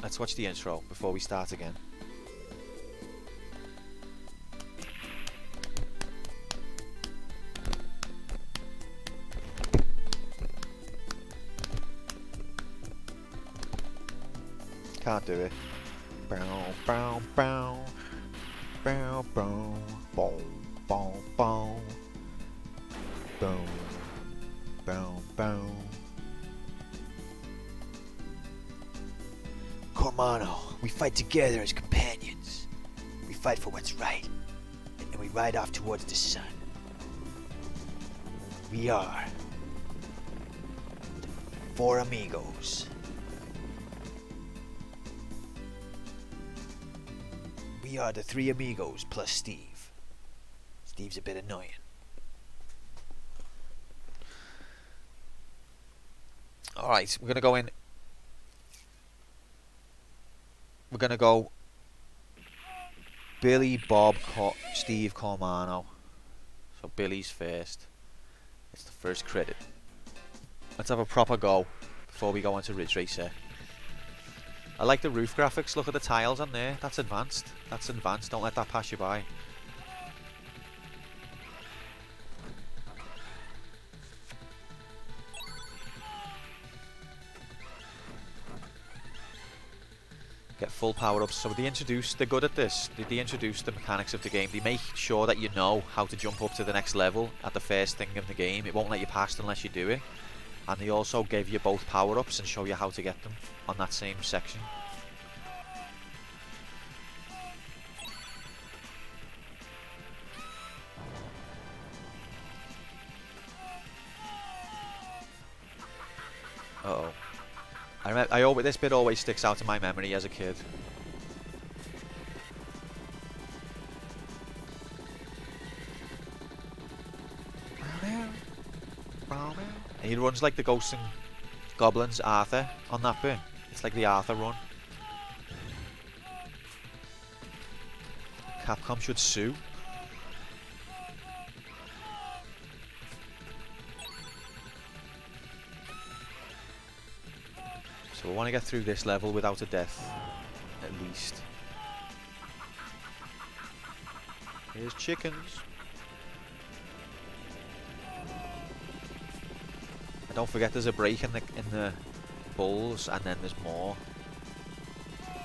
Let's watch the intro before we start again. Can't do it. Bow, bow, bow. Bow, bow. Bow, bow, bow. Boom, boom, boom. Cormano, we fight together as companions. We fight for what's right, and we ride off towards the sun. We are four amigos. We are the three amigos plus Steve. Steve's a bit annoying. Alright, we're going to go in. We're going to go Billy, Bob, Steve, Cormano. So Billy's first. It's the first credit. Let's have a proper go before we go on to Ridge Racer. I like the roof graphics. Look at the tiles on there. That's advanced. That's advanced. Don't let that pass you by. Get full power-ups. So they're good at this. They introduce the mechanics of the game. They make sure that you know how to jump up to the next level at the first thing of the game. It won't let you past unless you do it. And they also give you both power-ups and show you how to get them on that same section. Uh-oh. This bit always sticks out in my memory as a kid. And he runs like the Ghosts and Goblins Arthur on that bit. It's like the Arthur run. Capcom should sue. So we want to get through this level without a death, at least. Here's chickens. And don't forget there's a break in the bulls, and then there's more.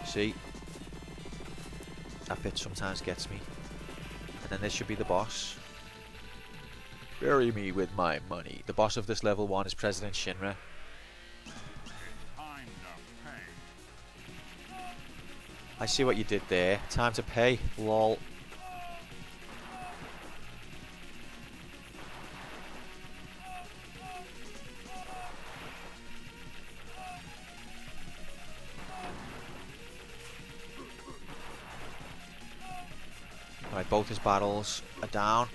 See? That bit sometimes gets me. And then this should be the boss. Bury me with my money. The boss of this level 1 is President Shinra. Time to pay. I see what you did there. Time to pay. Lol. Alright, both his barrels are down.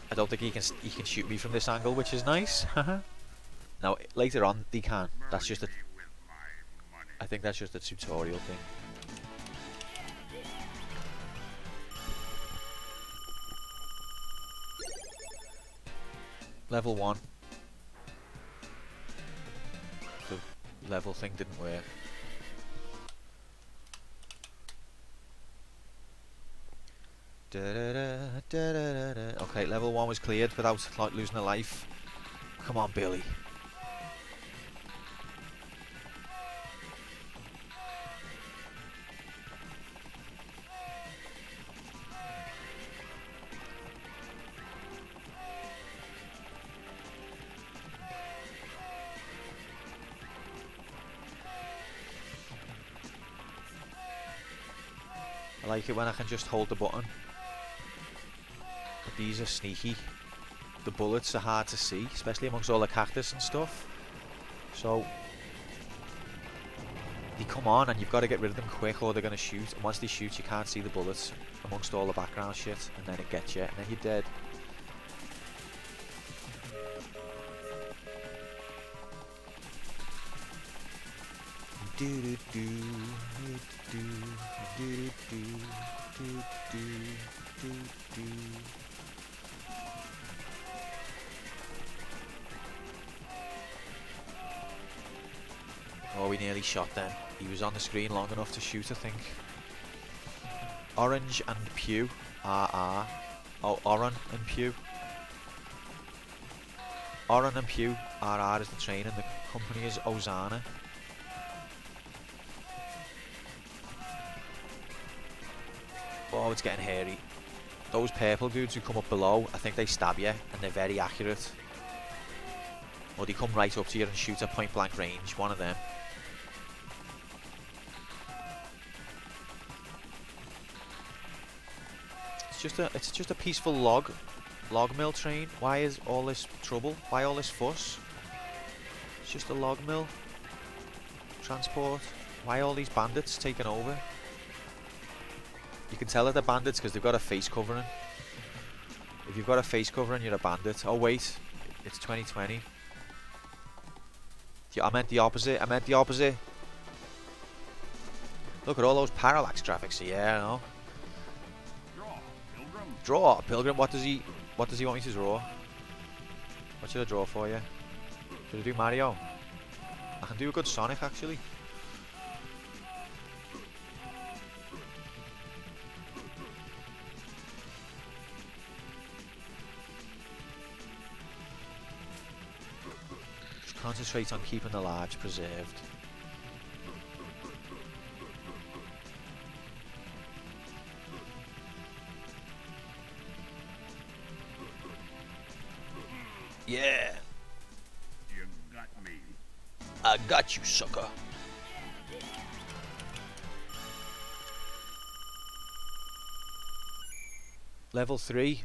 I don't think he can shoot me from this angle, which is nice. Now later on they can. That's just a. Murder me with my money. I think that's just a tutorial thing. Level 1. The level thing didn't work. Okay, level 1 was cleared without like losing a life. Come on, Billy. I like it when I can just hold the button. But these are sneaky. The bullets are hard to see, especially amongst all the cactus and stuff. So they come on and you've got to get rid of them quick or they're going to shoot. And once they shoot you can't see the bullets amongst all the background shit. And then it gets you and then you're dead. Oh, we nearly shot then. He was on the screen long enough to shoot, I think. Orange and Pew. RR. Oh, Oran and Pew. Oran and Pew. RR is the train and the company is Ozana. Oh, it's getting hairy. Those purple dudes who come up below, I think they stab you and they're very accurate. Or they come right up to you and shoot at point blank range, one of them. It's just a peaceful log mill train. Why is all this trouble? Why all this fuss? It's just a log mill. Transport. Why all these bandits taking over? You can tell that they're bandits because they've got a face covering. If you've got a face covering, you're a bandit. Oh wait, it's 2020. Yeah, I meant the opposite. I meant the opposite. Look at all those parallax graphics. Yeah, I know. Draw, Pilgrim. What does he want me to draw? What should I draw for you? Should I do Mario? I can do a good Sonic actually. Just concentrate on keeping the lives preserved. Yeah, You got me. I got you, sucker. Level 3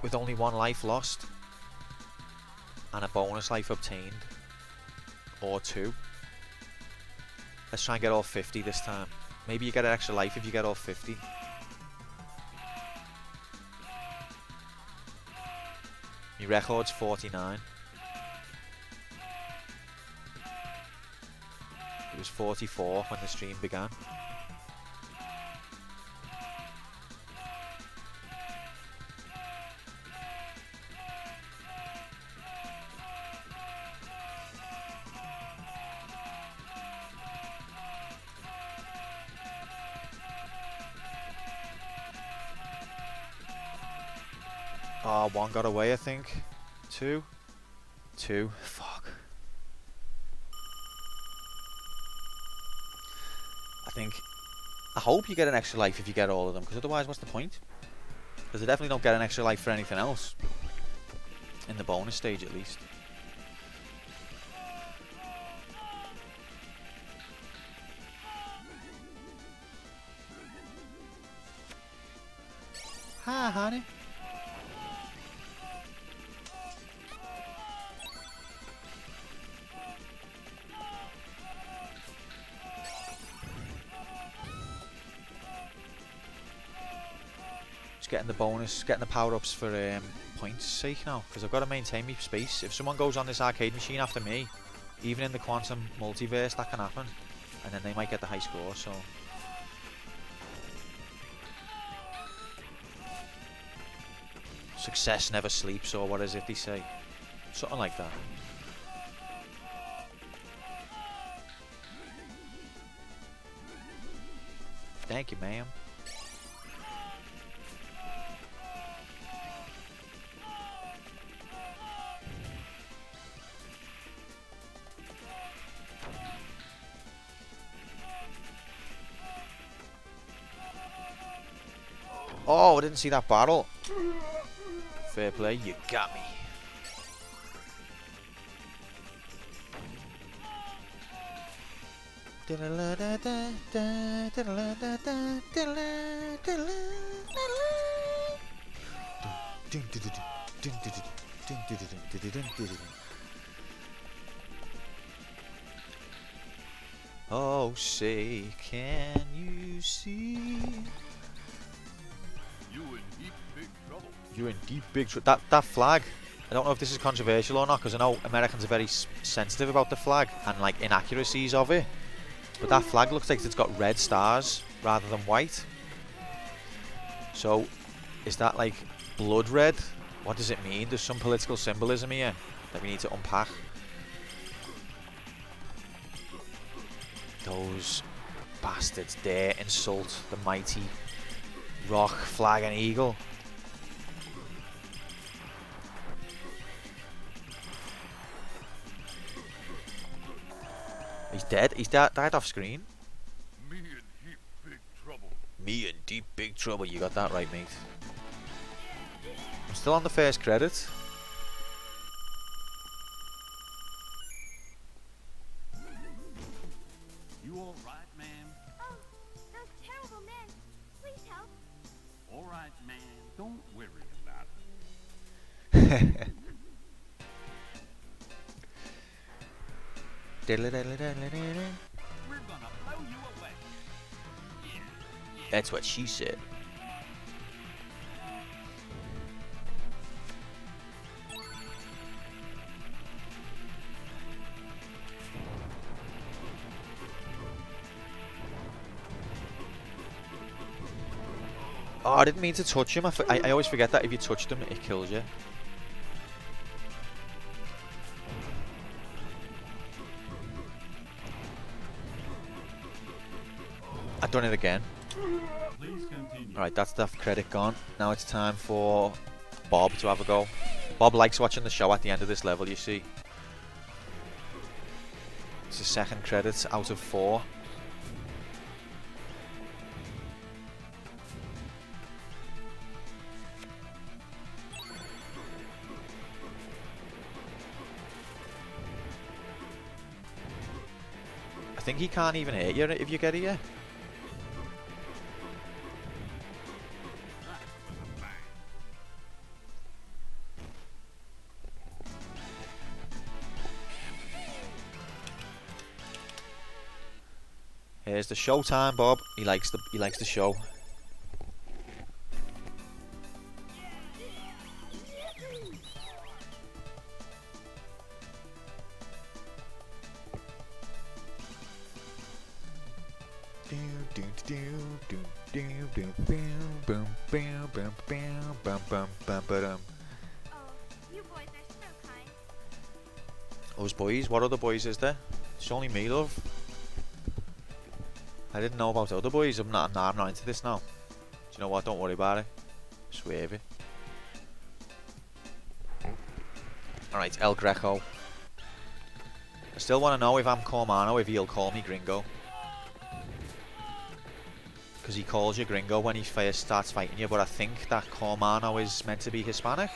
with only 1 life lost and a bonus life obtained, or 2. Let's try and get all 50 this time. Maybe you get an extra life if you get all 50. Your record's 49. It was 44 when the stream began. Oh, one got away, I think. Two. Fuck. I hope you get an extra life if you get all of them, because otherwise what's the point? Because I definitely don't get an extra life for anything else. In the bonus stage at least. Hi, honey. Just getting the bonus, getting the power-ups for points sake now, because I've got to maintain my space. If someone goes on this arcade machine after me, even in the quantum multiverse, that can happen, and then they might get the high score. So success never sleeps, or what is it they say? Something like that. Thank you, ma'am. Oh, I didn't see that battle. Fair play, you got me. Oh, say, can you see? You're in deep big trouble. That flag, I don't know if this is controversial or not, because I know Americans are very sensitive about the flag and like inaccuracies of it. But that flag looks like it's got red stars rather than white. So, is that like blood red? What does it mean? There's some political symbolism here that we need to unpack. Those bastards dare insult the mighty rock, flag and eagle. He's dead. He's died off screen. Me in deep big trouble. Me in deep big trouble. You got that right, mate. I'm still on the first credit. You all right, ma'am? Oh, those terrible men. Please help. All right, ma'am. Don't worry about it. We're gonna blow you away. That's what she said. Oh, I didn't mean to touch him. I always forget that if you touch them, it kills you. I've done it again. Please continue. Alright, that's the credit gone. Now it's time for Bob to have a go. Bob likes watching the show at the end of this level, you see. It's the second credit out of 4. I think he can't even hit you if you get here. Here's the show time, Bob. He likes the show. Oh, you boys are so kind. Those boys? What other boys is there? It's only me, love. I didn't know about other boys. I'm not into this now. Do you know what? Don't worry about it. Swerve it. Alright, El Greco. I still want to know if I'm Cormano, if he'll call me Gringo. Because he calls you Gringo when he first starts fighting you, but I think that Cormano is meant to be Hispanic.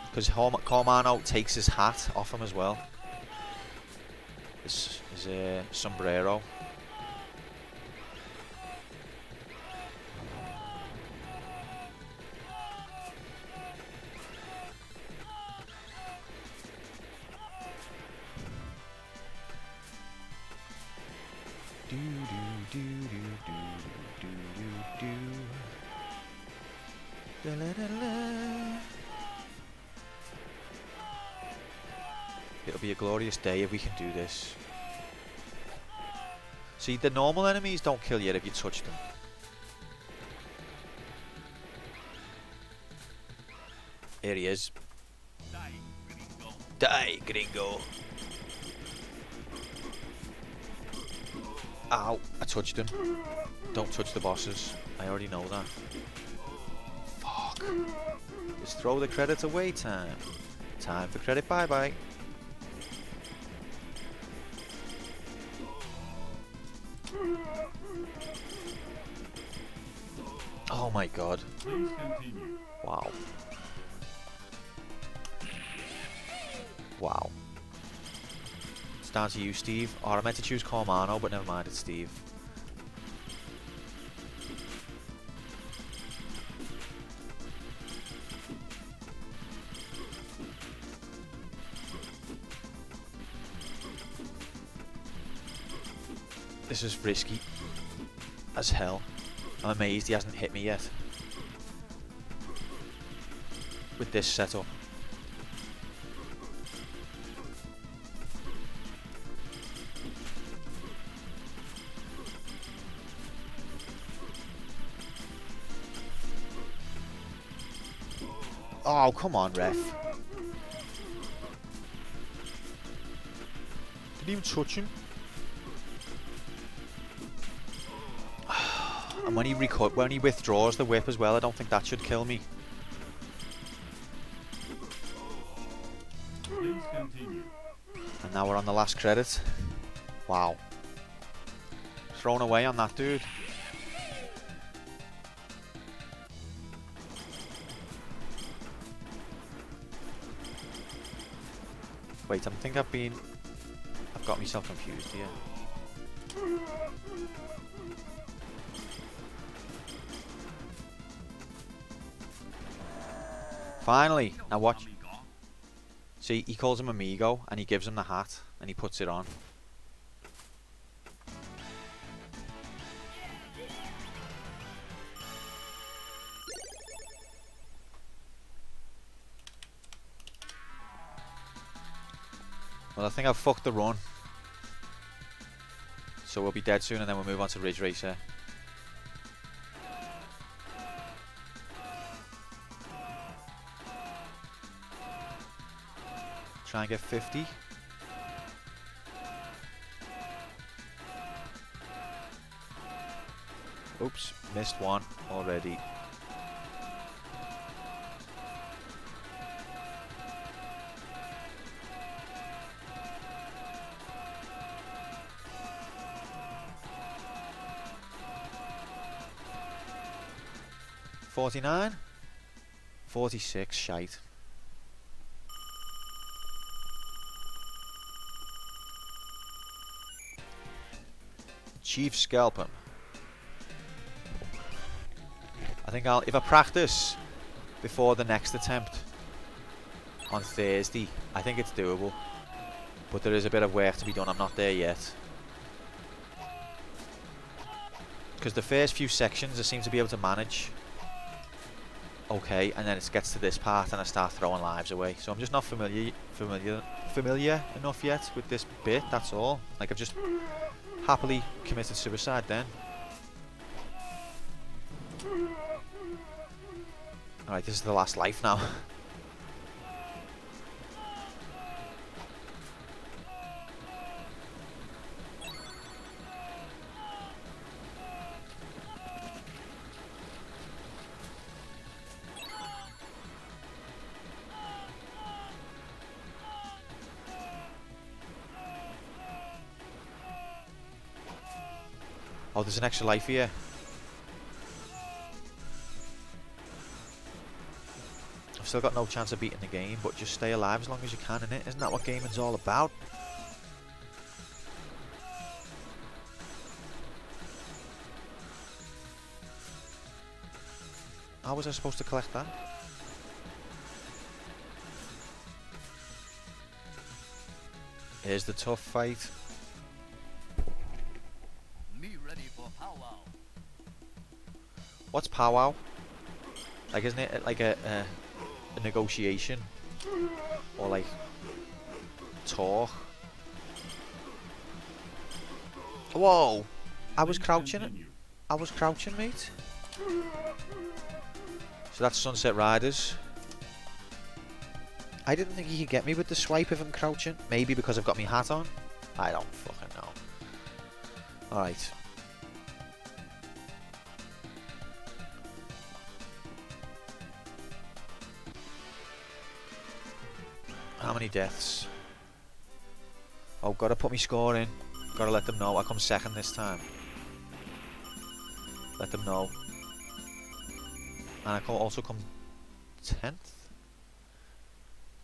Because Cormano takes his hat off him as well. His sombrero. It'll be a glorious day if we can do this. See, the normal enemies don't kill you if you touch them. Here he is. Die, gringo. Ow, I touched him. Don't touch the bosses. I already know that. Fuck. Just throw the credits away time. Time for credit bye-bye. Oh my god. Please continue. Wow. Wow. It's down to you, Steve. Oh, I meant to choose Cormano, but never mind, it's Steve. This is risky as hell. I'm amazed he hasn't hit me yet with this setup. Oh, come on, ref. Didn't even touch him. And when he withdraws the whip as well, I don't think that should kill me. Please continue. And now we're on the last credit. Wow. Thrown away on that dude. Wait, I think I've got myself confused here. Finally! Now watch. See, he calls him Amigo, and he gives him the hat, and he puts it on. Well, I think I've fucked the run. So we'll be dead soon, and then we'll move on to Ridge Racer. Try and get 50. Oops, missed one already. $49? 46, shite. Chief scalp him. I think if I practice before the next attempt on Thursday, I think it's doable. But there is a bit of work to be done. I'm not there yet. Because the first few sections I seem to be able to manage okay, and then it gets to this part and I start throwing lives away. So I'm just not familiar enough yet with this bit, that's all. Like, I've just happily committed suicide then. Alright, this is the last life now. Oh, there's an extra life here. I've still got no chance of beating the game, but just stay alive as long as you can, innit? Isn't that what gaming's all about? How was I supposed to collect that? Here's the tough fight. Me ready for powwow. What's powwow? Like, isn't it like a negotiation? Or like talk? Whoa! I was crouching. I was crouching, mate. So that's Sunset Riders. I didn't think he could get me with the swipe if I'm crouching. Maybe because I've got my hat on. I don't fucking know. Alright. How many deaths? Oh, gotta put my score in. Gotta let them know. I come second this time. Let them know. And I can also come 10th.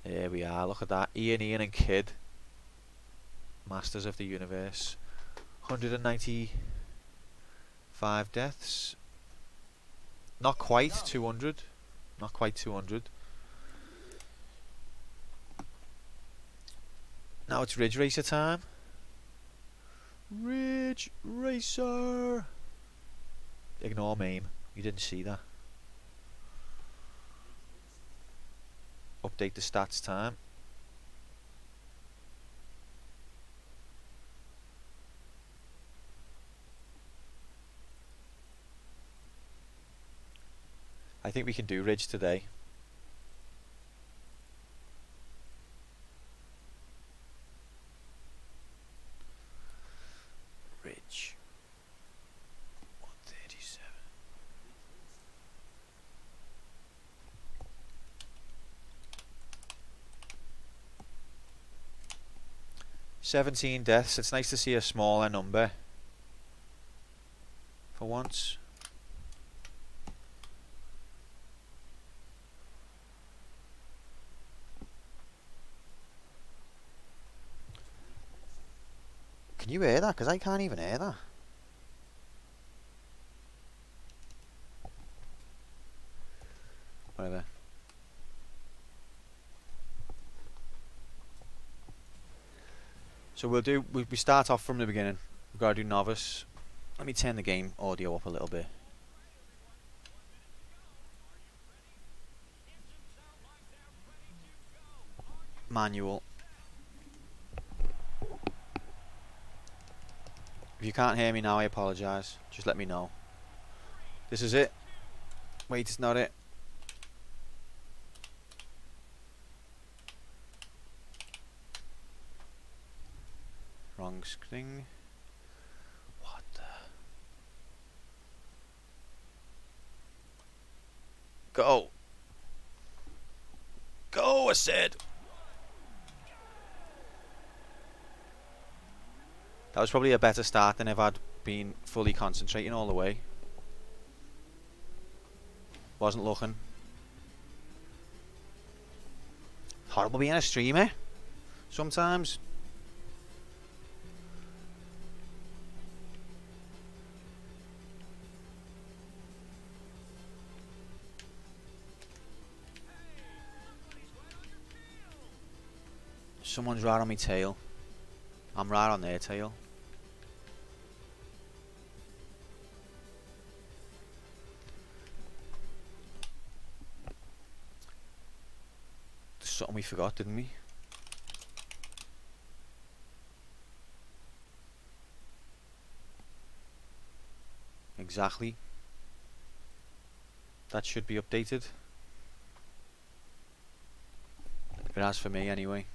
There we are, look at that. Ian and Kid. Masters of the Universe. 195 deaths. Not quite 200. Not quite 200. Now it's Ridge Racer time. Ridge Racer! Ignore meme. You didn't see that. Update the stats time. I think we can do Ridge today. Ridge. 137. 17 deaths. It's nice to see a smaller number for once. Can you hear that? Because I can't even hear that. Whatever. So we start off from the beginning. We've got to do novice. Let me turn the game audio up a little bit. Manual. If you can't hear me now, I apologise. Just let me know. This is it. Wait, it's not it. Wrong screen. What the? Go! Go, I said! That was probably a better start than if I'd been fully concentrating all the way. Wasn't looking. Horrible being a streamer. Sometimes. Someone's right on my tail. I'm right on their tail. There's something we forgot, didn't we? Exactly. That should be updated. It has for me anyway.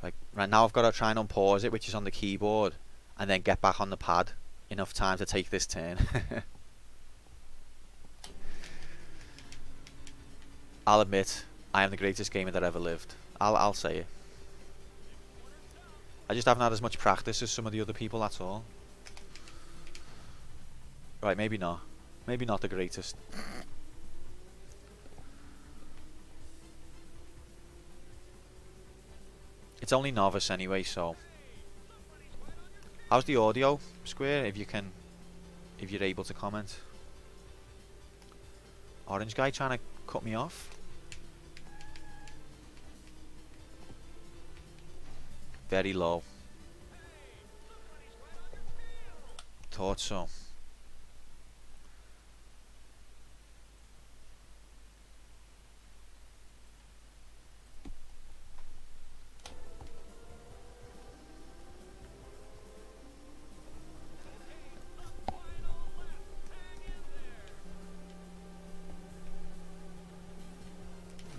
Like, right now I've got to try and unpause it, which is on the keyboard, and then get back on the pad. Enough time to take this turn. I'll admit, I am the greatest gamer that ever lived. I'll say it. I just haven't had as much practice as some of the other people, that's all. Right, maybe not. Maybe not the greatest. It's only novice anyway, so... How's the audio, Square, if you're able to comment? Orange guy trying to cut me off. Very low. Thought so.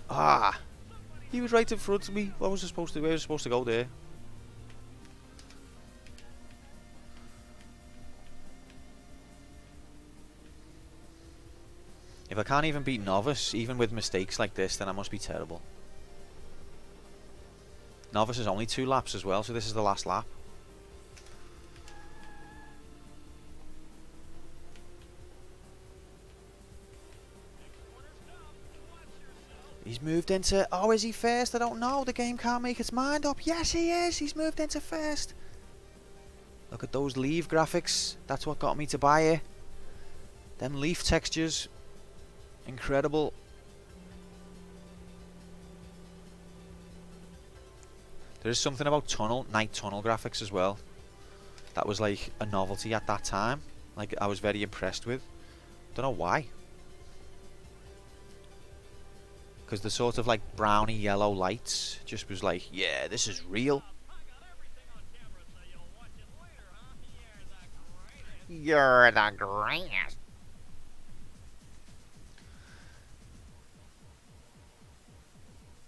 Ah! He was right in front of me. What was I supposed to do? Where was I supposed to go there? If I can't even beat novice, even with mistakes like this, then I must be terrible. Novice is only 2 laps as well, so this is the last lap. He's moved into... Oh, is he first? I don't know. The game can't make its mind up. Yes, he is. He's moved into first. Look at those leaf graphics. That's what got me to buy it. Them leaf textures. Incredible. There is something about night tunnel graphics as well. That was like a novelty at that time. Like, I was very impressed with. Don't know why. Because the sort of like browny yellow lights just was like, yeah, this is real. You're the greatest.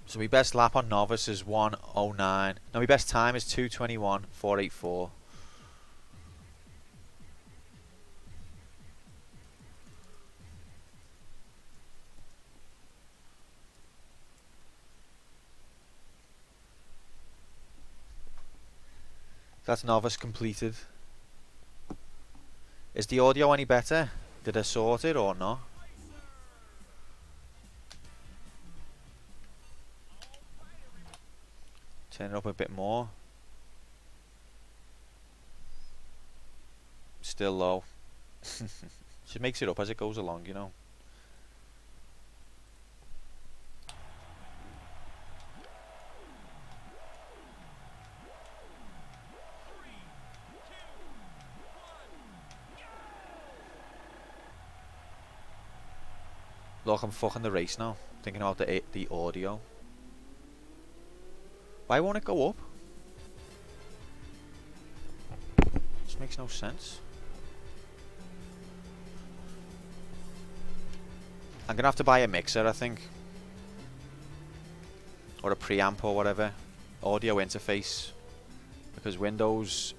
So my best lap on novice is 1:09. Now my best time is 2:21.484. That's novice completed. Is the audio any better? Did I sort it or not? Turn it up a bit more. Still low. She makes it up as it goes along, you know. Look, I'm fucking the race now. Thinking about the audio. Why won't it go up? This makes no sense. I'm gonna have to buy a mixer, I think. Or a preamp or whatever. Audio interface. Because Windows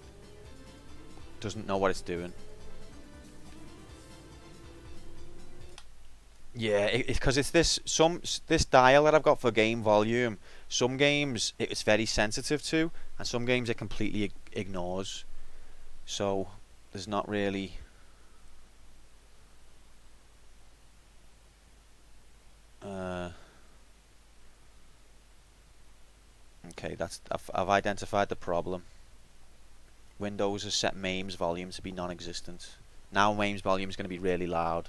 doesn't know what it's doing. Yeah, because it's this dial that I've got for game volume. Some games it's very sensitive to, and some games it completely ignores. So there's not really. Okay, I've identified the problem. Windows has set MAME's volume to be non-existent. Now MAME's volume is going to be really loud.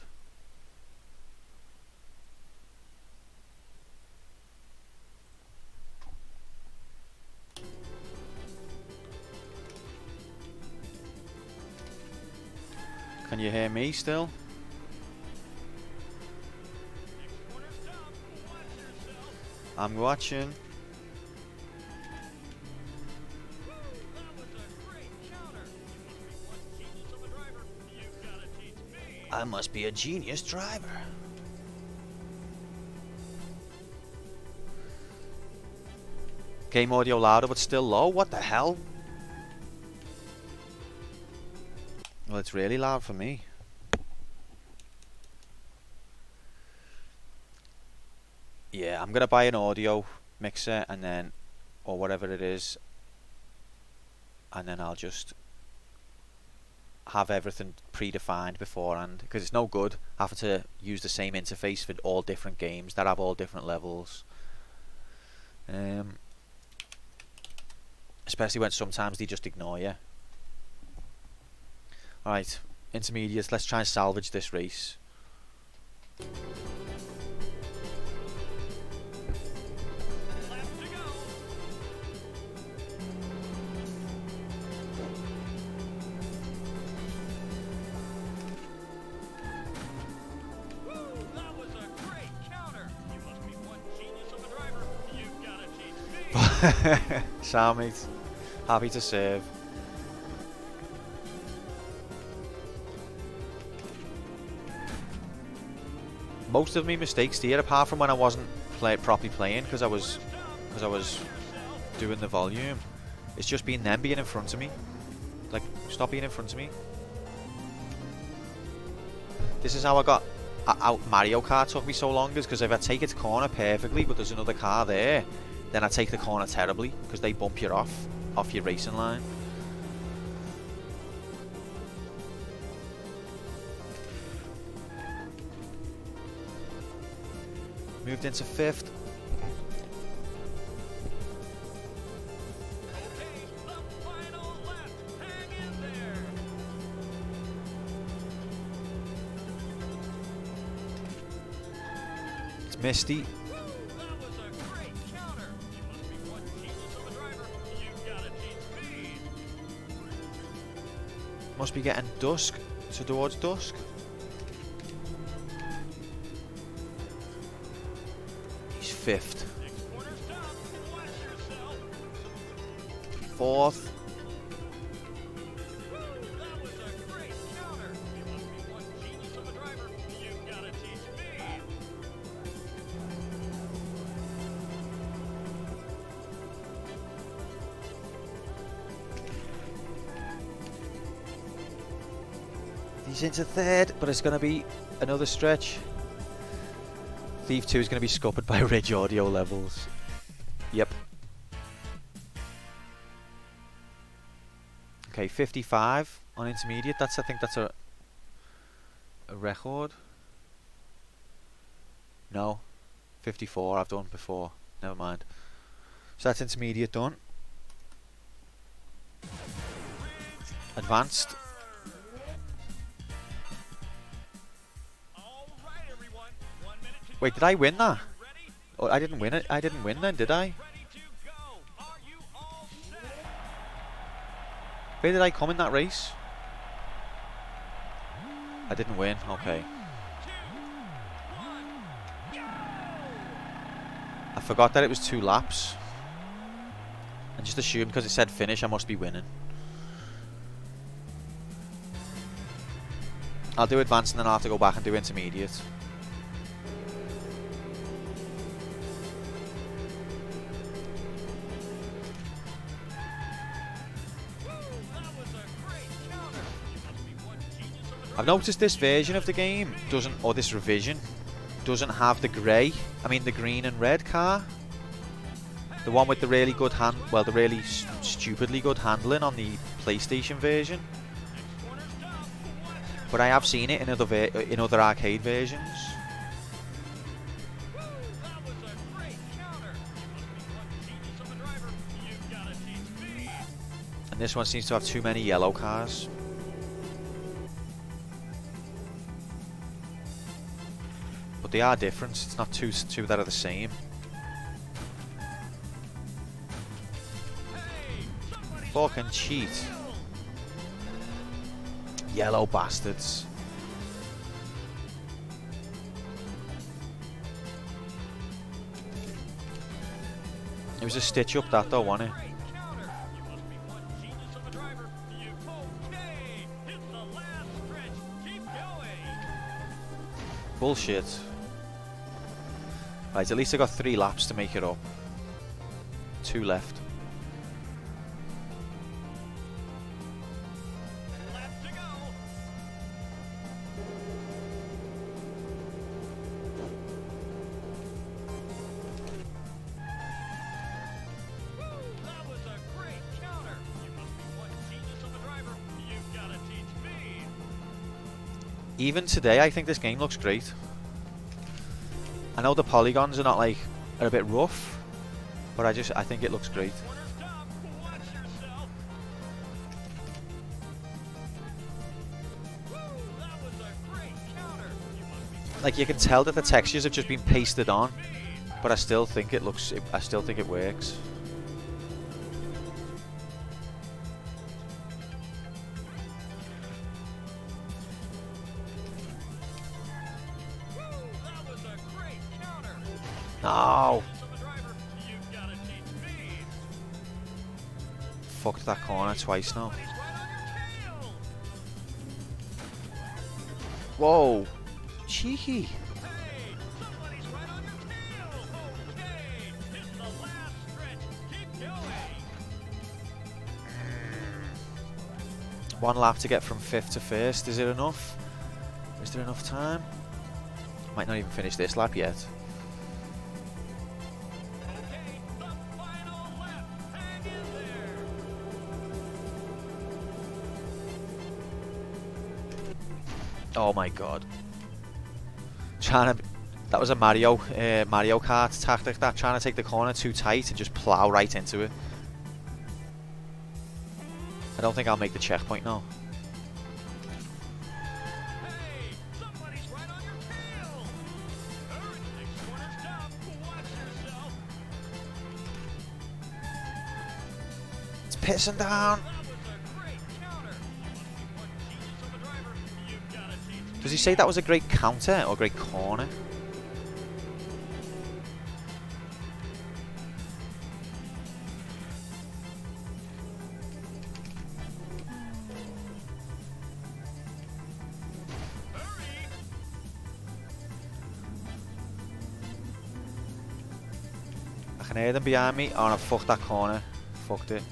Can you hear me still? I'm watching. I must be a genius driver. Game audio louder but still low? What the hell? Well, it's really loud for me. Yeah, I'm gonna buy an audio mixer and then, or whatever it is, and then I'll just have everything predefined beforehand, because it's no good having to use the same interface for all different games that have all different levels. Especially when sometimes they just ignore you. Alright, intermediates, let's try and salvage this race. Sound mate, happy to serve. Most of my mistakes here, apart from when I wasn't properly playing because I was doing the volume, it's just been them being in front of me. Like, stop being in front of me. This is how I got out. Mario Kart took me so long, is because if I take its corner perfectly but there's another car there, then I take the corner terribly because they bump you off your racing line. Moved into 5th. It's Misty. Must be getting dusk, so towards dusk. He's 5th. 4th. He's into 3rd, but it's going to be another stretch. Thief 2 is going to be scuppered by Ridge audio levels. Yep. Okay, 55 on intermediate. I think that's a record. No, 54 I've done before. Never mind. So that's intermediate done. Advanced. Wait, did I win that? Oh, I didn't win it. I didn't win then, did I? Where did I come in that race? I didn't win. Okay. I forgot that it was 2 laps. I just assumed because it said finish, I must be winning. I'll do advanced and then I'll have to go back and do intermediate. I've noticed this version of the game doesn't, or this revision, doesn't have the grey, the green and red car. The one with the really good the really stupidly good handling on the PlayStation version. But I have seen it in other arcade versions. And this one seems to have too many yellow cars. But they are different. It's not two that are the same. Fucking cheat. Yellow bastards. It was a stitch up that though, wasn't it? Bullshit. Right, at least I got 3 laps to make it up. 2 left. Even today, I think this game looks great. I know the polygons are not like, are a bit rough, but I think it looks great. Like, you can tell that the textures have just been pasted on, but I still think it looks, I still think it works. No! Fucked that corner twice now. Whoa! Cheeky! One lap to get from 5th to 1st. Is it enough? Is there enough time? Might not even finish this lap yet. Oh my god. That was a Mario Kart tactic, that, trying to take the corner too tight and just plow right into it. I don't think I'll make the checkpoint now. It's pissing down. Does he say that was a great counter or great corner? I can hear them behind me. Oh no, fuck that corner. Fucked it.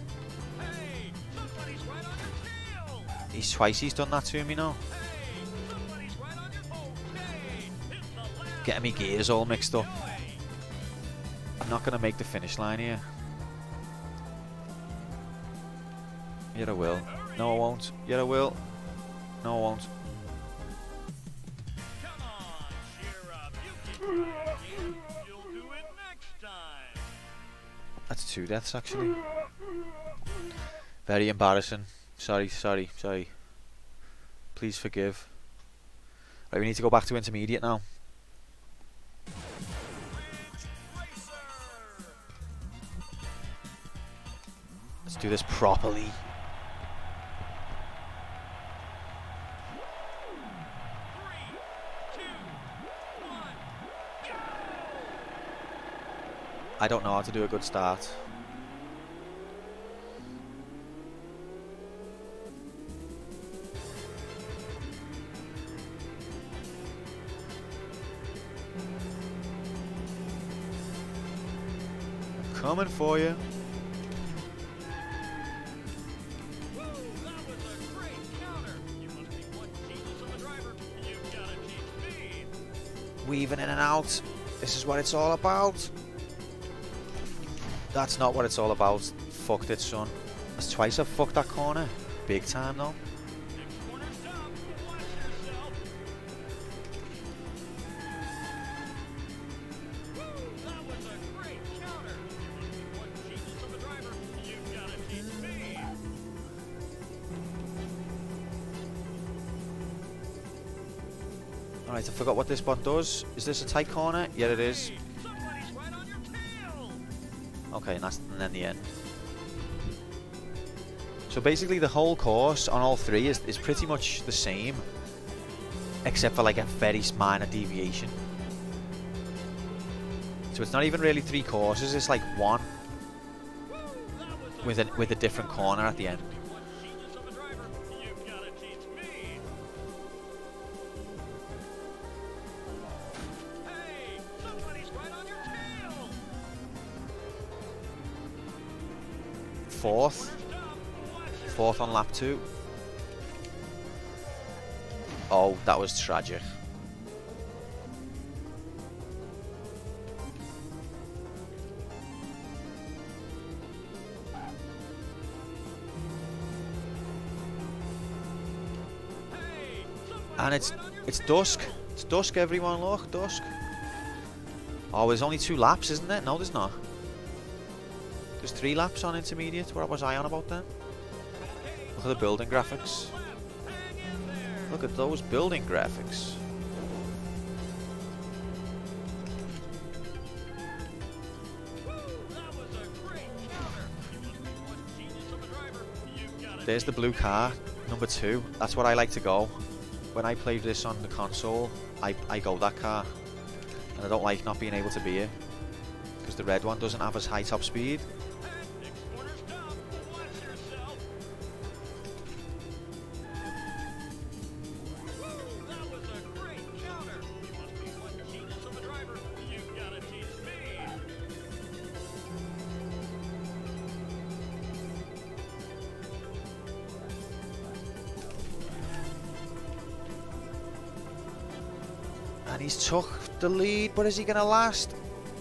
He's done that to me now. Getting me gears all mixed up. I'm not going to make the finish line here. Yeah, I will. No, I won't. Yeah, I will. No, I won't. That's 2 deaths, actually. Very embarrassing. Sorry. Please forgive. Right, we need to go back to intermediate now. Let's do this properly. I don't know how to do a good start. I'm coming for you. Weaving in and out. This is what it's all about. That's not what it's all about. Fucked it, son. That's twice I've fucked that corner. Big time, though. Alright, I forgot what this bot does. Is this a tight corner? Yeah, it is. Okay, and then the end. So basically the whole course on all 3 is pretty much the same, except for like a very minor deviation. So it's not even really 3 courses, it's like 1 with a different corner at the end. Fourth on lap 2. Oh, that was tragic. And it's dusk. It's dusk, everyone. Look, dusk. Oh, there's only 2 laps, isn't it? No, there's not. There's 3 laps on intermediate. What was I on about then? Look at the building graphics. Look at those building graphics. There's the blue car, number 2. That's what I like to go. When I play this on the console, I go that car. And I don't like not being able to be it. Because the red one doesn't have as high top speed. And he's took the lead, but is he going to last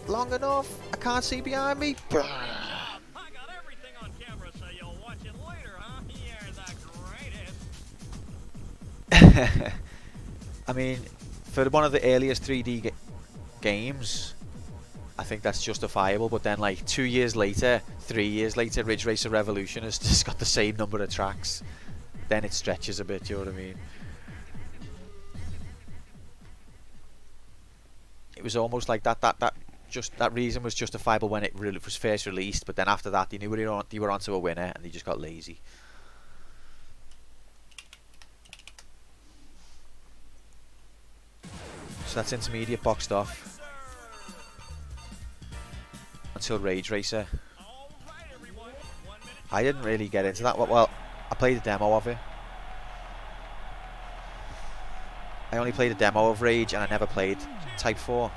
long enough? I can't see behind me. I got everything on camera, so you'll watch it later, huh? You're the greatest. I mean, for one of the earliest 3D games, I think that's justifiable. But then, like 2 years later, 3 years later, Ridge Racer Revolution has just got the same number of tracks. Then it stretches a bit. Do you know what I mean? It was almost like that reason was justifiable when it was first released, but then after that they knew they were onto a winner and they just got lazy. So that's intermediate boxed off until Rage Racer. I didn't really get into that. Well, I played a demo of it. I only played a demo of Rage and I never played Type 4.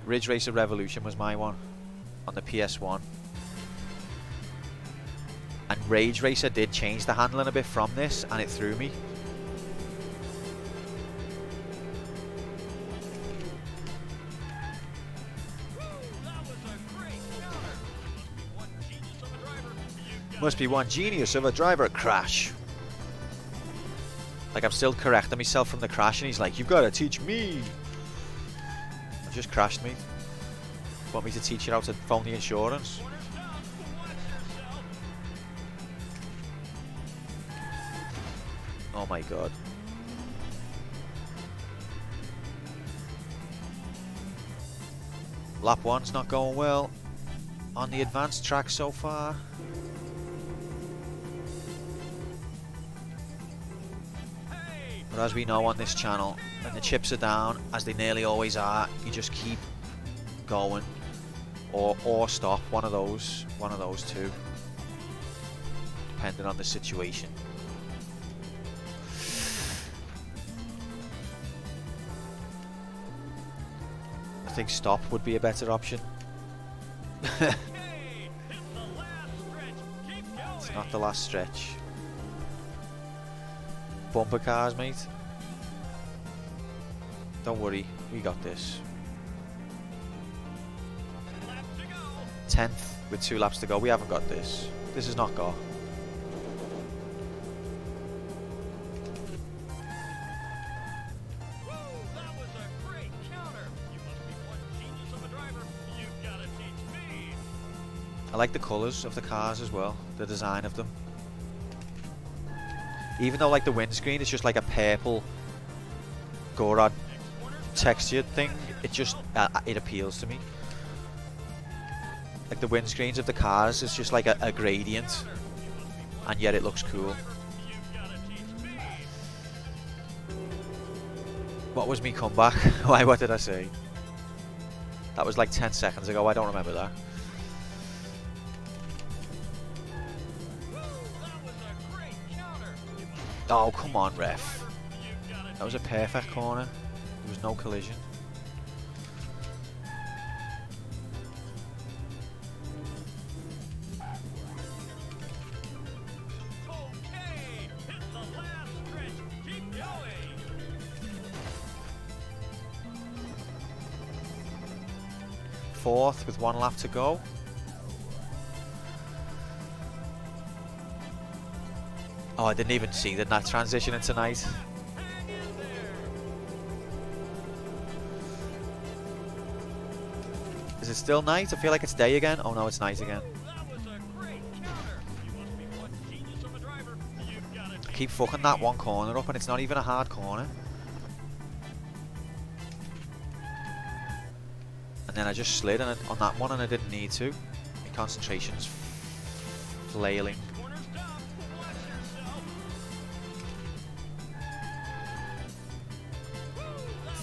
Ridge Racer Revolution was my one on the PS1. And Rage Racer did change the handling a bit from this and it threw me. Must be one genius of a driver crash. Like I'm still correcting myself from the crash and he's like, you've got to teach me. I just crashed, mate. Want me to teach you how to phone the insurance? Oh my god. Lap 1's not going well on the advanced track so far. But as we know on this channel, when the chips are down, as they nearly always are, you just keep going or stop. One of those two, depending on the situation. I think stop would be a better option. It's not the last stretch. Bumper cars, mate. Don't worry, we got this. 10th with 2 laps to go. We haven't got this. This is not go. I like the colours of the cars as well, the design of them. Even though like the windscreen is just like a purple Gorod textured thing, it just it appeals to me. Like the windscreens of the cars is just like a gradient, and yet it looks cool. What was me comeback? Why? What did I say? That was like 10 seconds ago. I don't remember that. Oh, come on, ref. That was a perfect corner. There was no collision. Fourth with 1 lap to go. Oh, I didn't even see the night transition into night. Hang in there. Is it still night? I feel like it's day again. Oh no, it's night again. That was a great counter. You must be one genius of a driver. You've got it. I keep fucking that one corner up and it's not even a hard corner. And then I just slid on that one and I didn't need to. My concentration's flailing. Corner stop. Watch yourself.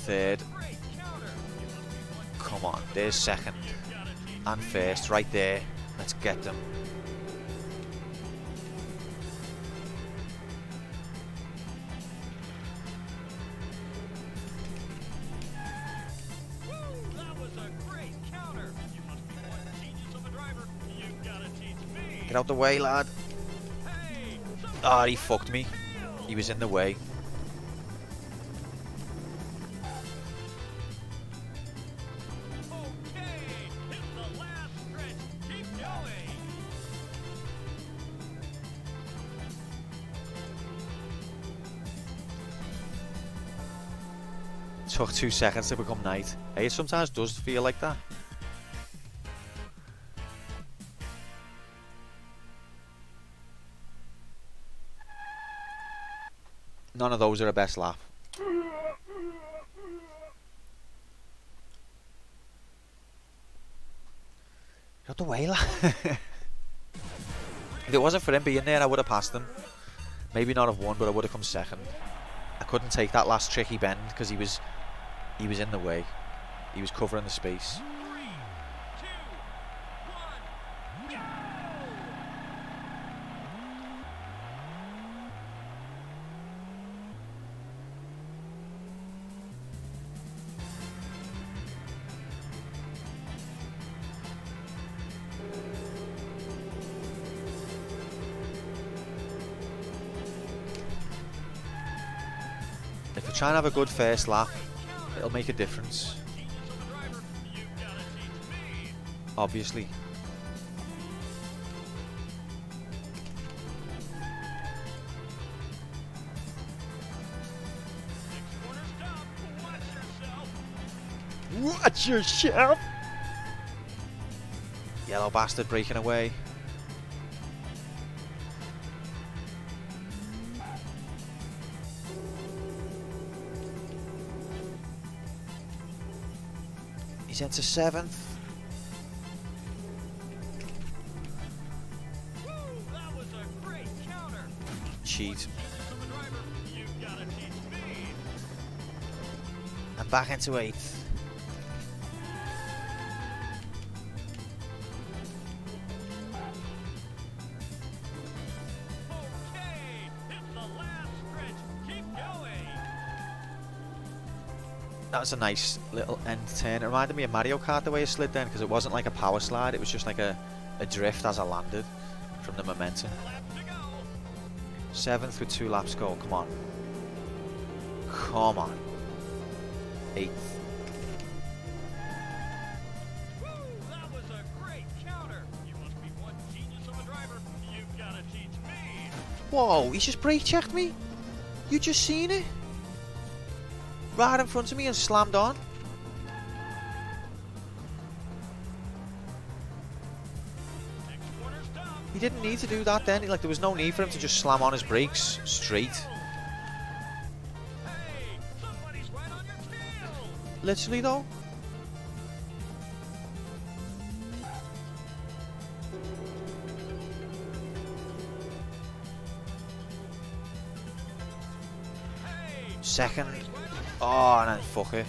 Third. Great counter. You must be one. Come on, there's second. You've got it. And first, right there. Let's get them. That was a great counter. You must be one genius of a driver. You've got to teach me. Get out the way, lad. Hey, Ah, he fucked me. He was in the way. okay. Hit the last stretch. Keep going. Took 2 seconds to become night. Hey, it sometimes does feel like that. None of those are a best lap. Get out the way, lad. If it wasn't for him being there, I would have passed him. Maybe not have won, but I would have come second. I couldn't take that last tricky bend because he was in the way. He was covering the space. 3, 2, 1, go! If we're trying to have a good first lap, it'll make a difference. Genius of a driver. You've got to teach me. Obviously. Next corner stop. Watch yourself. Watch yourself! Yellow bastard breaking away. He's into 7th. That was a great counter. Cheat. Genius of a driver. You've got to teach me. And back into 8th. Okay. Hit the last stretch. Keep going. That was a nice little end turn. It reminded me of Mario Kart the way it slid then, because it wasn't like a power slide, it was just like a drift as I landed from the momentum. Lap to go. 7th with 2 laps go, come on. Come on. 8th. That was a great counter. You must be one genius of a driver. You've got to teach me. Whoa, he just brake checked me? You just seen it? Right in front of me and slammed on. Next corner stop. He didn't need to do that then. Like, there was no need for him to just slam on his brakes straight. Hey, somebody's right on your tail. Literally though. Hey, Second. somebody's right on your Oh, and then fuck it.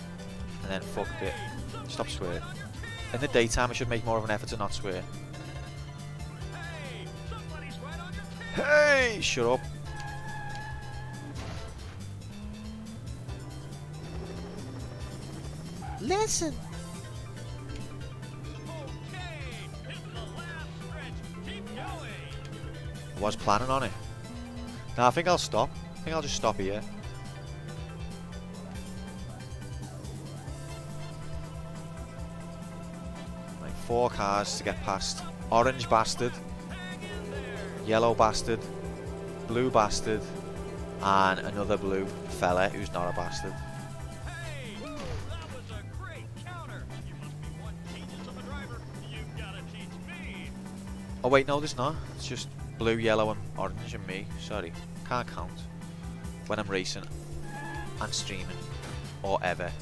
And then fuck it. Stop swearing. In the daytime I should make more of an effort to not swear. Hey, somebody's right on your tail. Hey! Shut up. Listen. Okay, hit the last stretch. Keep going. I was planning on it. No, I think I'll stop. I think I'll just stop here. Like 4 cars to get past. Orange bastard. Hang in there. Yellow bastard. blue bastard and another blue fella who's not a bastard. Hey, that was a great counter. You must be one genius of a driver. You've got to teach me. Oh wait, no, there's not. It's just blue, yellow, and orange, and me. Sorry, can't count when I'm racing and streaming or ever.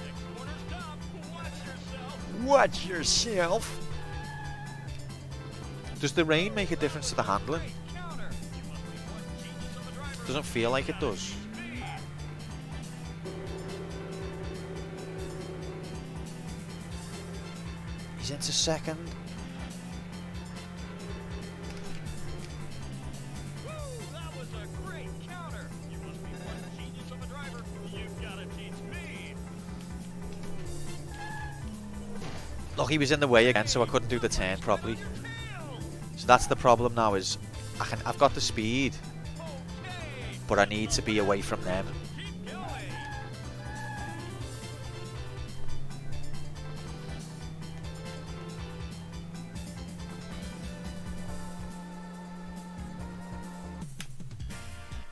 Next corner stop. Watch yourself. Watch yourself. Does the rain make a difference to the handling? Great counter. You must be one genius of a driver. Doesn't feel like it does. He's into second. Woo, that was a great counter. You must be one genius of a driver. You've got to teach me. Look, he was in the way again, so I couldn't do the turn properly. So that's the problem now. Is I've got the speed, Okay, but I need to be away from them. keep going.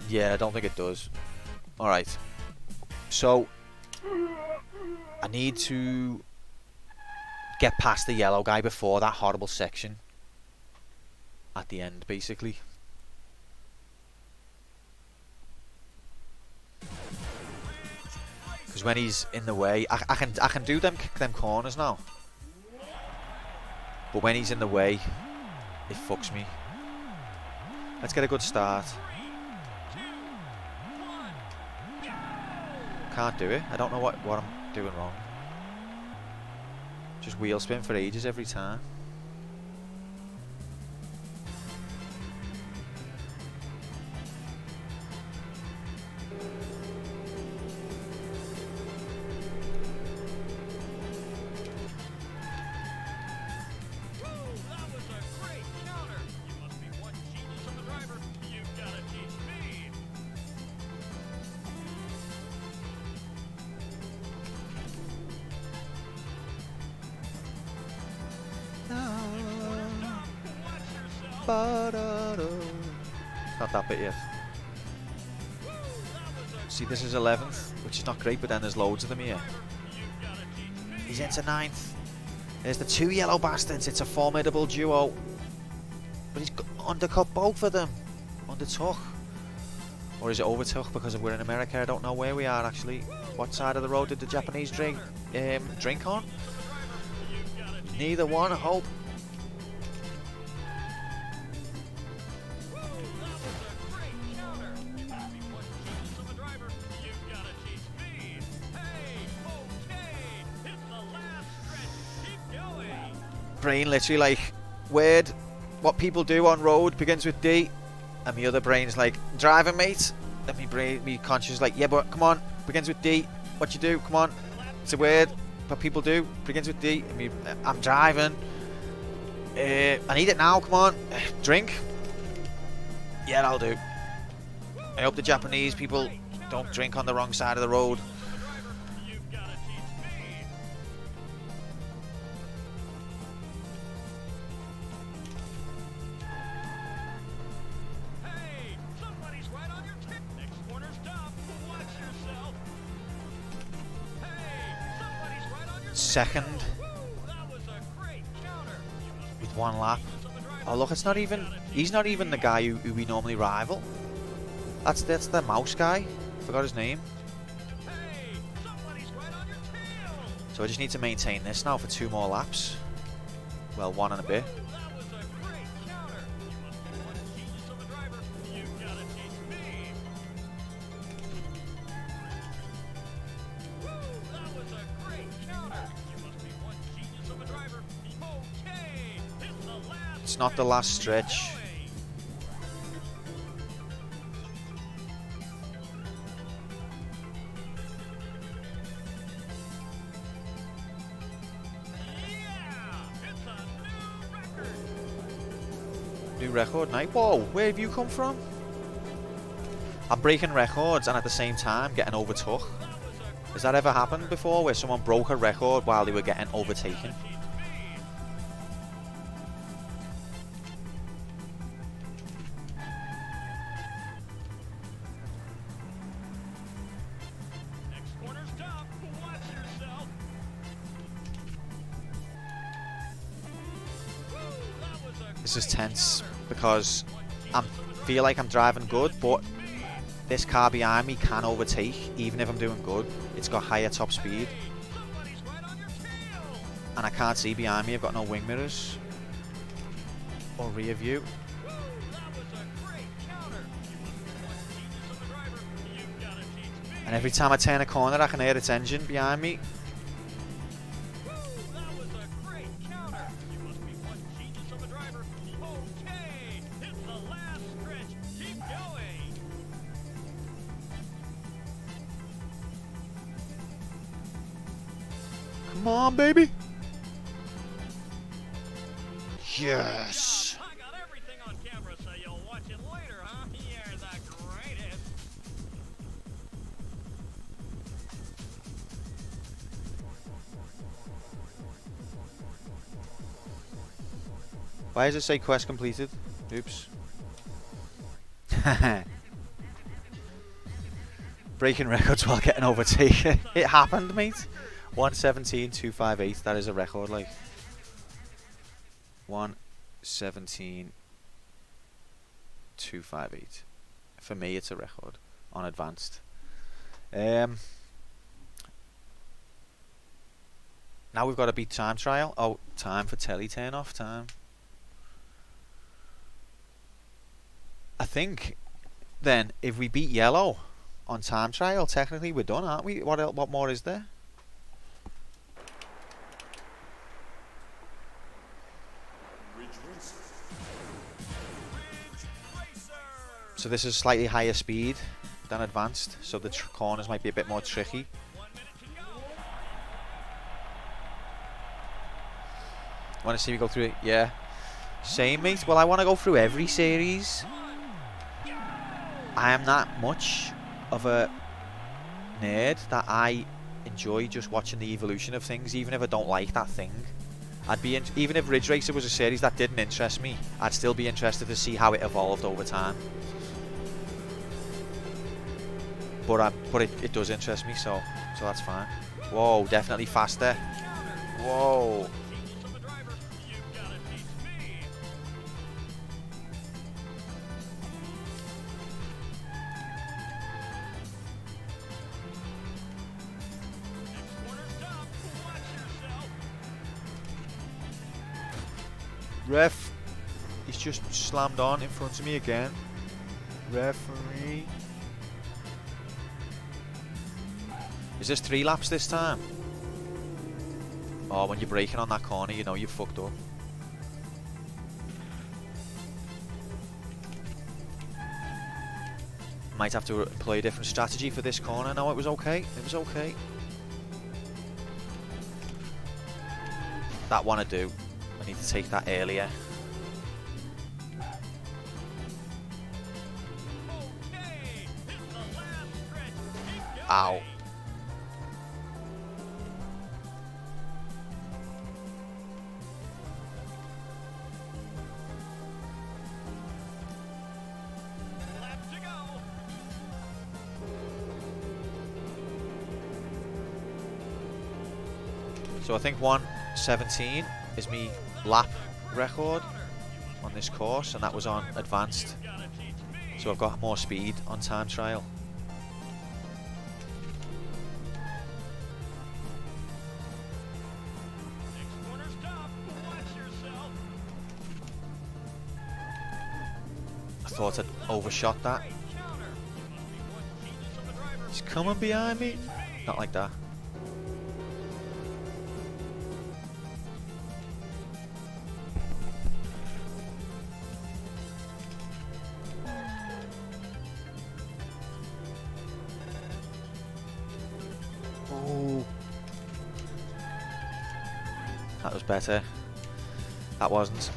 Yeah, I don't think it does. Alright. So, I need to get past the yellow guy before that horrible section. At the end, basically. Because when he's in the way, I can do them corners now. But when he's in the way, it fucks me. Let's get a good start. Can't do it. I don't know what I'm doing wrong. Just wheel spin for ages every time. Woo, that was a great counter. You must be one genius of a driver. You've got to teach me. Watch yourself. Not that bit yet. See, this is 11th, which is not great, but then there's loads of them here. You've got to teach me. He's into 9th. There's the two yellow bastards. It's a formidable duo. But he's undercut both of them. Undertook. Or is it overtook because we're in America? I don't know where we are actually. What side of the road did the Japanese drink on? Neither one, I hope. Brain literally like, weird. What people do on road begins with D, and my other brain's like, driving mate. And my brain, me conscious is like, yeah, but come on, begins with D. What you do? Come on. It's a weird. What people do begins with D. And me, I'm driving. I need it now. Come on, drink. Yeah, that'll do. I hope the Japanese people don't drink on the wrong side of the road. Second with one lap. Oh look, it's not even, he's not even the guy who we normally rival. That's the mouse guy. Forgot his name. So I just need to maintain this now for 2 more laps. Well, 1 and a bit. It's not the last stretch. New record night. Whoa, where have you come from? I'm breaking records and at the same time getting overtook. Has that ever happened before where someone broke a record while they were getting overtaken? This is tense because I feel like I'm driving good, but this car behind me can overtake even if I'm doing good. It's got higher top speed. And I can't see behind me, I've got no wing mirrors or rear view. And every time I turn a corner I can hear its engine behind me. Come on, baby. Yes. I got everything on camera, so you'll watch it later, huh? You're the greatest. Why does it say quest completed? Oops. Breaking records while getting overtaken. It happened, mate. 1:17.258. That is a record, like. 1:17.258. For me, it's a record on advanced. Now we've got to beat time trial. Oh, time for telly turn off time. I think then if we beat yellow on time trial, technically we're done, aren't we? What more is there? So this is slightly higher speed than advanced, so the corners might be a bit more tricky. Want to see me go through it? Yeah. Same, mate. Well, I want to go through every series. I am that much of a nerd that I enjoy just watching the evolution of things, even if I don't like that thing. I'd be even if Ridge Racer was a series that didn't interest me, I'd still be interested to see how it evolved over time. But it does interest me, so that's fine. Whoa, definitely faster. Whoa. Ref, he's just slammed on in front of me again. Referee. Is this 3 laps this time? Oh, when you're braking on that corner, you know you've fucked up. Might have to employ a different strategy for this corner. No, it was okay. It was okay. That one I do. I need to take that earlier. Ow. So I think 1:17 is me lap record on this course, and that was on advanced, so I've got more speed on time trial. I thought I'd overshot that. He's coming behind me. Not like that. That was better. That wasn't.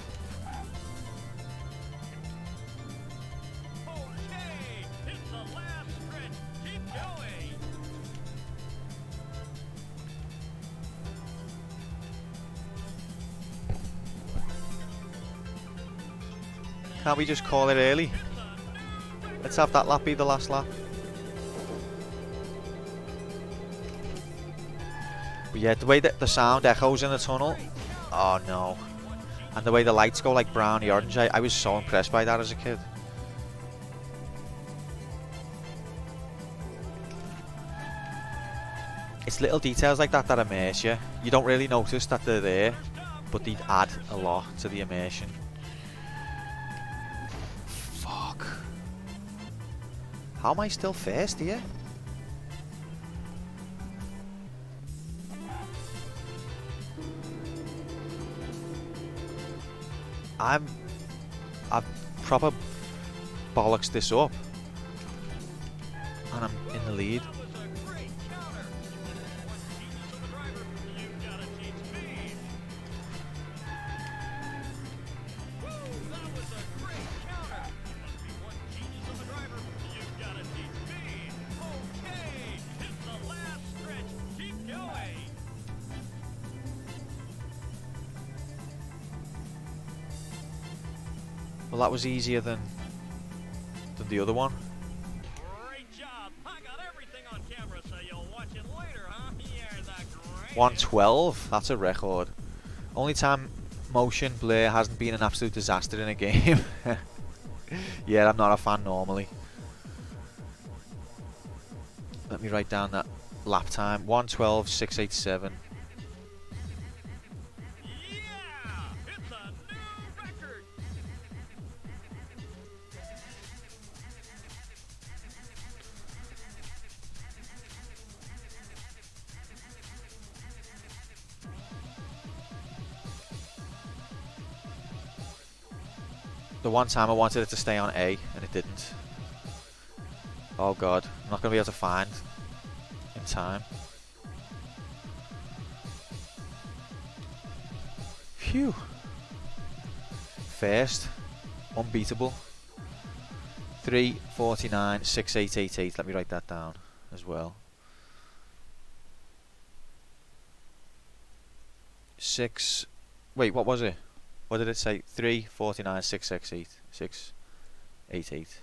Can't we just call it early? Let's have that lap be the last lap. But yeah, the way that the sound echoes in the tunnel. Oh no. And the way the lights go like browny orange, I was so impressed by that as a kid. It's little details like that that immerse you. You don't really notice that they're there, but they add a lot to the immersion. Fuck. How am I still first here? I've proper bollocks this up, and I'm in the lead. Well, that was easier than the other one. Great job. I got everything on camera, so you'll watch it later, huh? You're the greatest. 112. That's a record. Only time motion blur hasn't been an absolute disaster in a game. Yeah, I'm not a fan normally. Let me write down that lap time. 112.687. It's a new record. The one time I wanted it to stay on A, and it didn't. Oh god, I'm not going to be able to find in time. Phew. First, unbeatable. 3:49.6888. Let me write that down as well. 6. Wait, what was it? What did it say? 3:49.668. 688.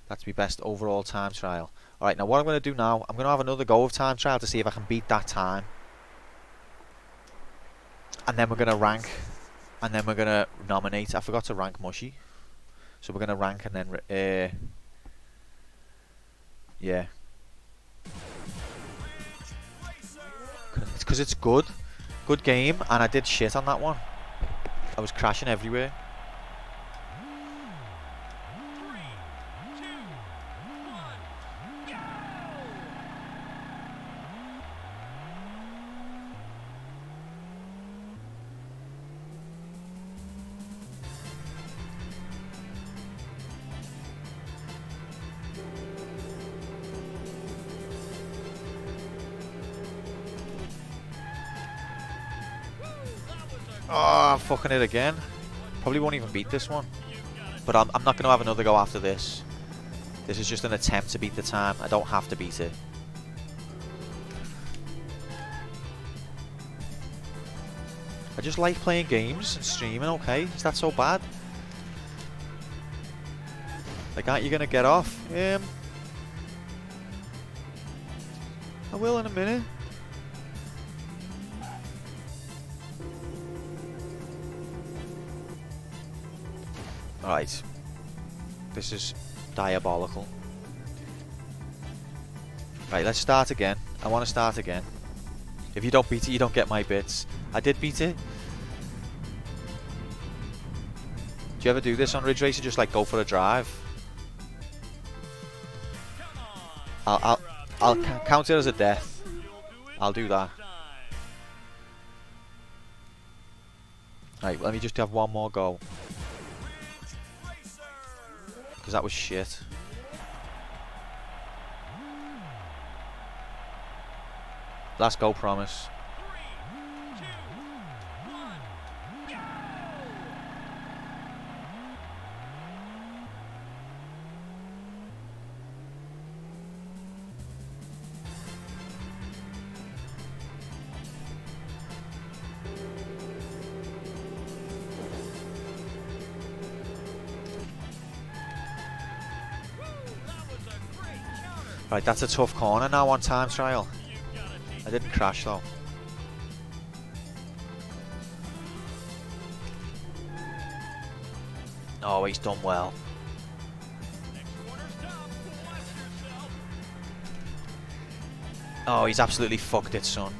That's my best overall time trial. Alright, now what I'm going to do now, I'm going to have another go of time trial to see if I can beat that time. And then we're going to rank. And then we're going to nominate. I forgot to rank Mushy. So we're going to rank and then... yeah. It's because it's good. Good game. And I did shit on that one. I was crashing everywhere. Oh, I'm fucking it again. Probably won't even beat this one. But I'm not going to have another go after this. This is just an attempt to beat the time. I don't have to beat it. I just like playing games and streaming, okay? Is that so bad? Like, aren't you going to get off? I will in a minute. Alright. This is diabolical. Right, let's start again. I want to start again. If you don't beat it, you don't get my bits. I did beat it. Do you ever do this on Ridge Racer? Just like go for a drive? I'll count it as a death. I'll do that. Right, let me just have one more go. Because that was shit. Last go, promise. Right, that's a tough corner now on time trial. I didn't crash though. Oh, he's done well. Oh, he's absolutely fucked it, son.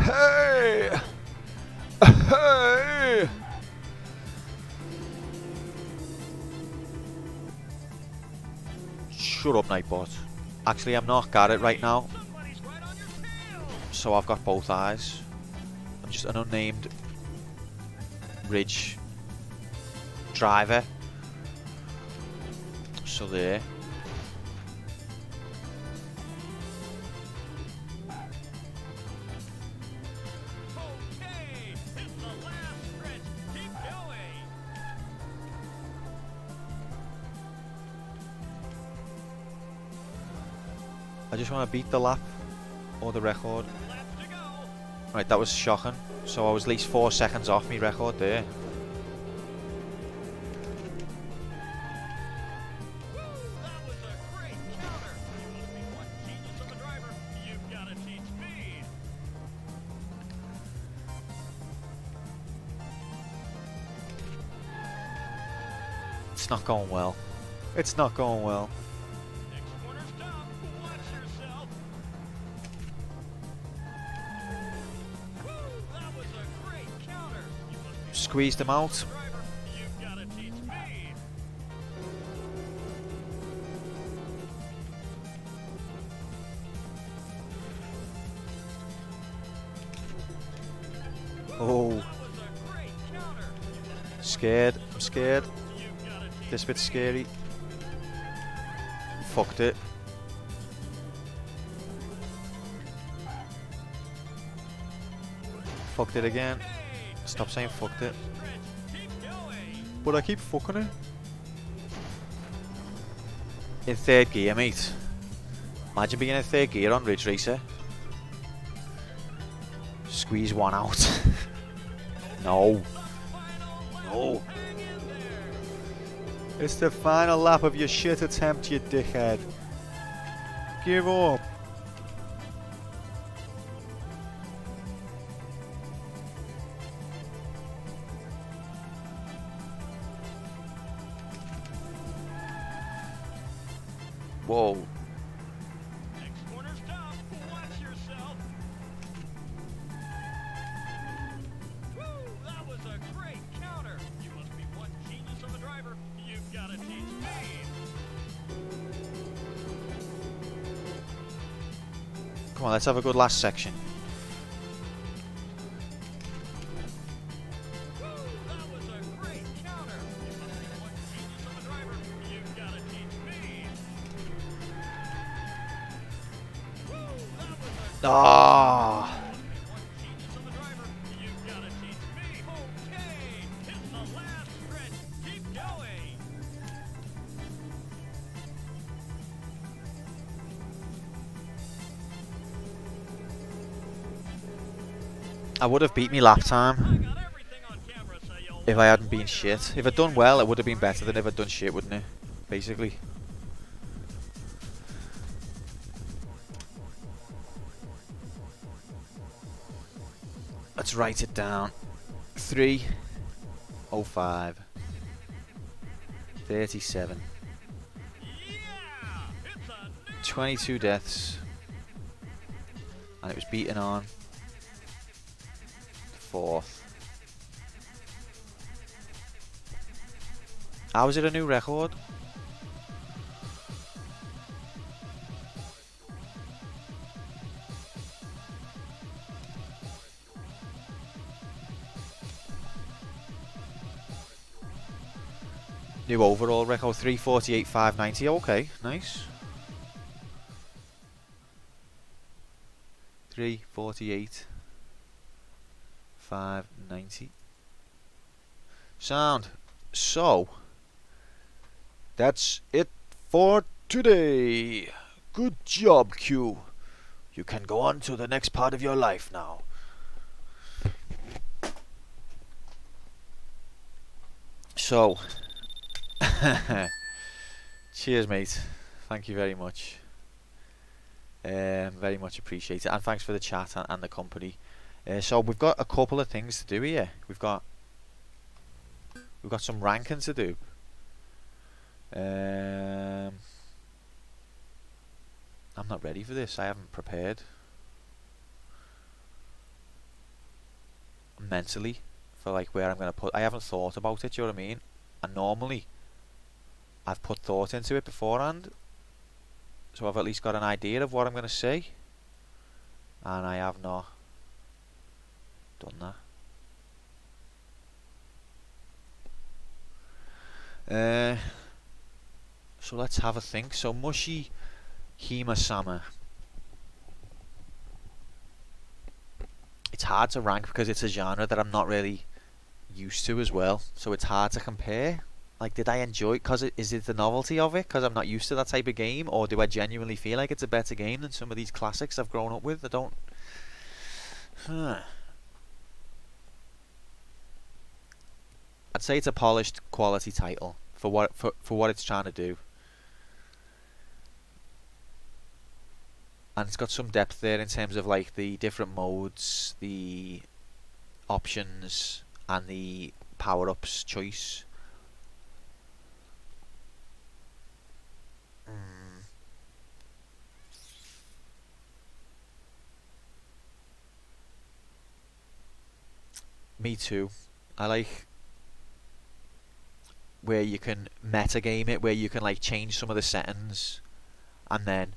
Hey! Hey! Shut up, Nightbot. Actually, I'm not. Got it right now. So I've got both eyes. I'm just an unnamed Ridge driver. So there. I just want to beat the lap or the record. Right, that was shocking. So I was at least 4 seconds off me record there. It's not going well. It's not going well. Squeezed him out. Oh. Scared. I'm scared. This bit's scary. Fucked it. Fucked it again. Stop saying fucked it. But I keep fucking it. In third gear, mate. Imagine being in third gear on Ridge Racer. Squeeze one out. No. No. It's the final lap of your shit attempt, you dickhead. Give up. Whoa. Next corner's tough. Watch yourself. Woo, that was a great counter. You must be one genius of a driver. You've got to teach me. Come on, let's have a good last section. Woo, that was a great counter. You must be one genius of a driver. You've got to teach me. Ah. I would have beat me lap time if I hadn't been shit. If I'd done well, it would have been better than if I'd done shit, wouldn't it? Basically. Let's write it down. 3:05 37 22 deaths, and it was beaten on 4th. How is it a new record? New overall record, 3:48.590. Okay, nice. 3:48.590. Sound. So, that's it for today. Good job, Q. You can go on to the next part of your life now. So, Cheers, mate. Thank you very much. Very much appreciated, and thanks for the chat and the company. So we've got a couple of things to do here. We've got some ranking to do. I'm not ready for this. I haven't prepared mentally for like where I'm gonna put. I haven't thought about it. You know what I mean? And normally I've put thought into it beforehand, so I've at least got an idea of what I'm gonna say, and I have not done that. So let's have a think. So Mushihime-Sama. It's hard to rank because it's a genre that I'm not really used to as well. So it's hard to compare. Like, did I enjoy it? Is it the novelty of it? Because I'm not used to that type of game? Or do I genuinely feel like it's a better game than some of these classics I've grown up with? I don't... I'd say it's a polished quality title for what it's trying to do. And it's got some depth there in terms of like the different modes, the options, and the power-ups choice. Me too. I like where you can metagame it, where you can like change some of the settings, and then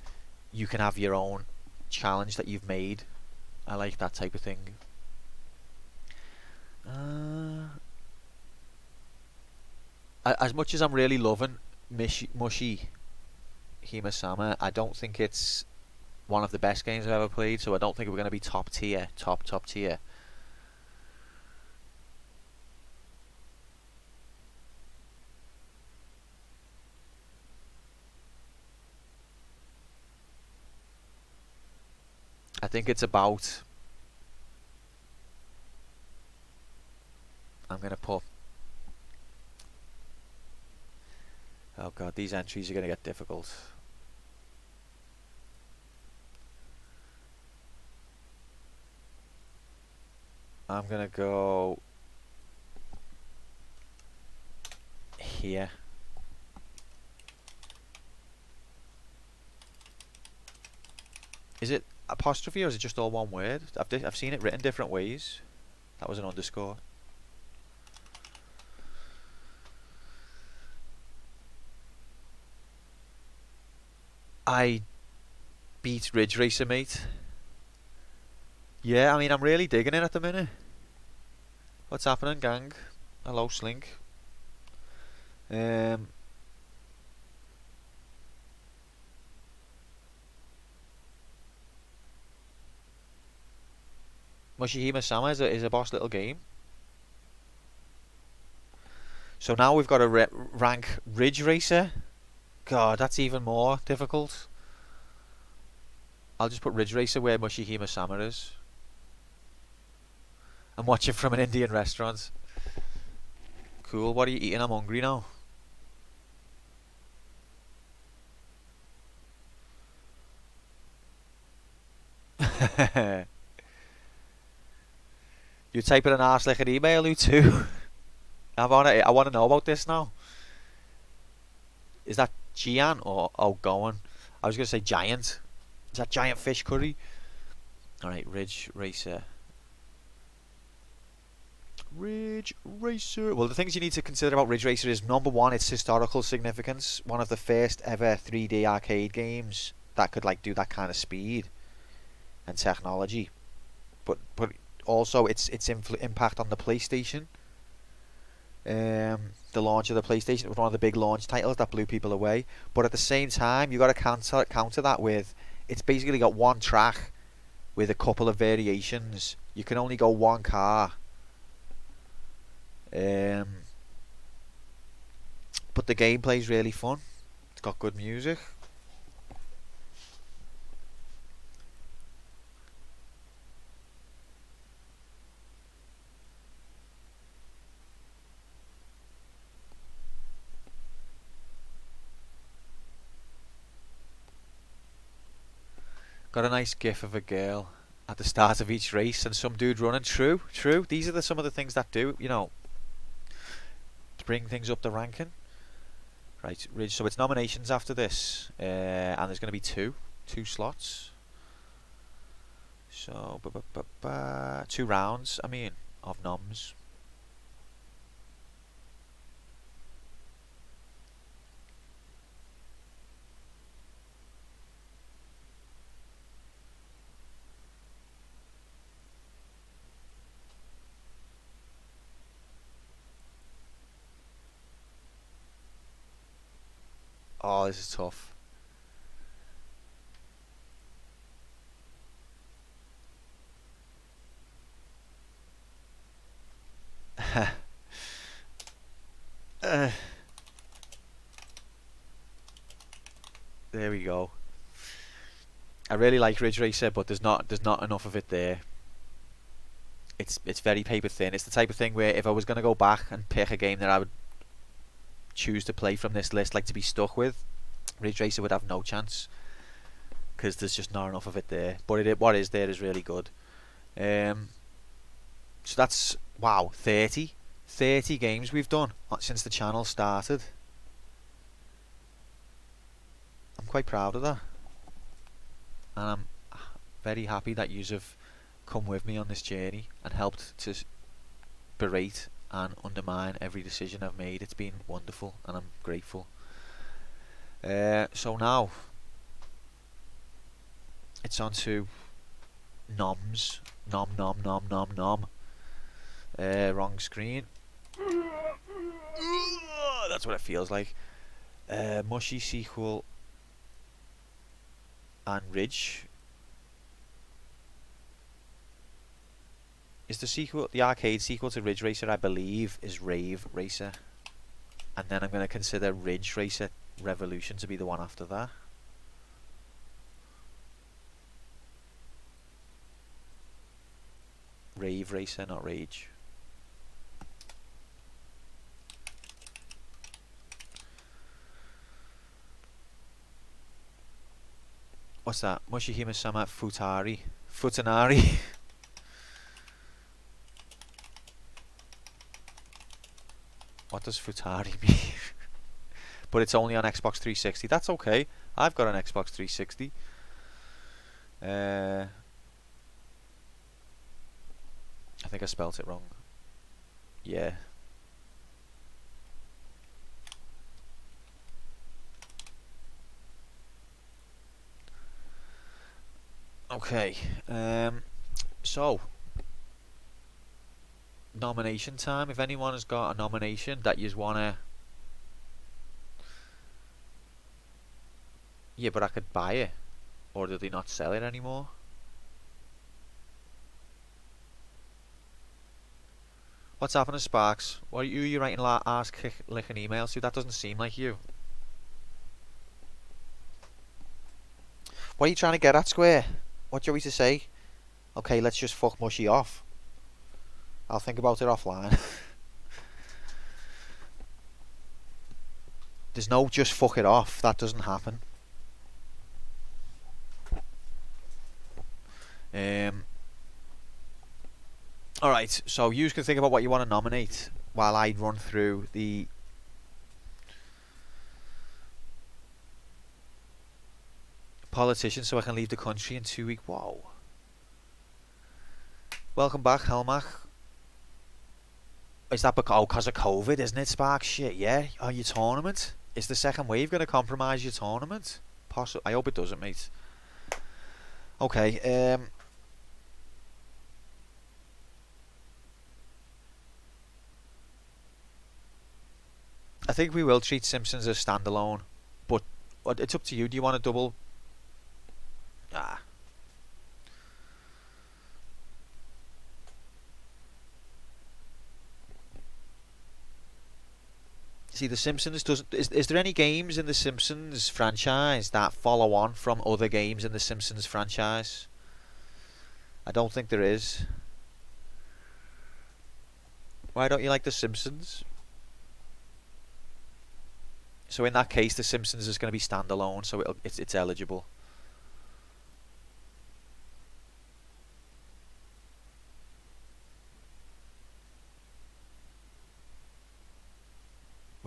you can have your own challenge that you've made. I like that type of thing. As much as I'm really loving Mushihime-Sama, I don't think it's one of the best games I've ever played, so I don't think we're going to be top tier. I think it's about... I'm going to put... Oh god, these entries are going to get difficult. I'm going to go... here. Is it apostrophe or is it just all one word? I've seen it written different ways. That was an underscore. I beat Ridge Racer, mate. Yeah, I mean, I'm really digging it at the minute. What's happening, gang? Hello, Slink. Mushihime-Sama is a boss little game. So now we've got to rank Ridge Racer. God, that's even more difficult. I'll just put Ridge Racer where Mushihime-Sama is. I'm watching from an Indian restaurant. Cool, what are you eating? I'm hungry now. You typing an arse like an email, you too? I want to know about this now. Is that Gian or Goan? I was going to say giant. Is that giant fish curry? Alright, Ridge Racer. Ridge Racer. Well, the things you need to consider about Ridge Racer is, number one, its historical significance. One of the first ever 3D arcade games that could like do that kind of speed and technology. But also its impact on the PlayStation. The launch of the PlayStation was one of the big launch titles that blew people away. But at the same time, you got to counter that with, it's basically got one track with a couple of variations. You can only go one car. But the gameplay's really fun. It's got good music. Got a nice gif of a girl at the start of each race and some dude running. True, true. These are some of the things that do, you know, to bring things up the ranking. Right, Ridge. So it's nominations after this, and there's going to be two slots. So 2 rounds. I mean, of noms. Oh, this is tough. There we go. I really like Ridge Racer, but there's not enough of it there. It's very paper thin. It's the type of thing where if I was gonna go back and pick a game that I would choose to play from this list, like to be stuck with, Ridge Racer would have no chance because there's just not enough of it there. But what is there is really good. So that's, wow, 30 games we've done since the channel started. I'm quite proud of that, and I'm very happy that you have come with me on this journey and helped to berate and undermine every decision I've made. It's been wonderful and I'm grateful. So now it's on to noms. Nom. Wrong screen. That's what it feels like. Mushy sequel and Ridge. Is the sequel, the arcade sequel to Ridge Racer, I believe, is Rave Racer. And then I'm going to consider Ridge Racer Revolution to be the one after that. Rave Racer, not Rage. What's that? Mushihime-Sama Futanari. What does Futari mean? But it's only on Xbox 360. That's okay. I've got an Xbox 360. I think I spelt it wrong. Yeah. Okay. So nomination time. If anyone has got a nomination that you wanna, yeah, but I could buy it, or do they not sell it anymore? What's happening, Sparks? What are you writing ask licking emails to? That doesn't seem like you. What are you trying to get at, Square? What do you want me to say? Okay, let's just fuck Mushy off. I'll think about it offline. There's no just fuck it off. That doesn't happen. Alright, so you can think about what you want to nominate while I run through the politician so I can leave the country in 2 weeks. Whoa. Welcome back, Helmach. Is that because of COVID, isn't it, Spark? Shit, yeah. Oh, your tournament? Is the second wave going to compromise your tournament? I hope it doesn't, mate. Okay, I think we will treat Simpsons as standalone, but it's up to you. Do you want to double? Ah. See, The Simpsons doesn't. Is there any games in the Simpsons franchise that follow on from other games in the Simpsons franchise? I don't think there is. Why don't you like The Simpsons? So in that case, The Simpsons is going to be standalone, so it's eligible.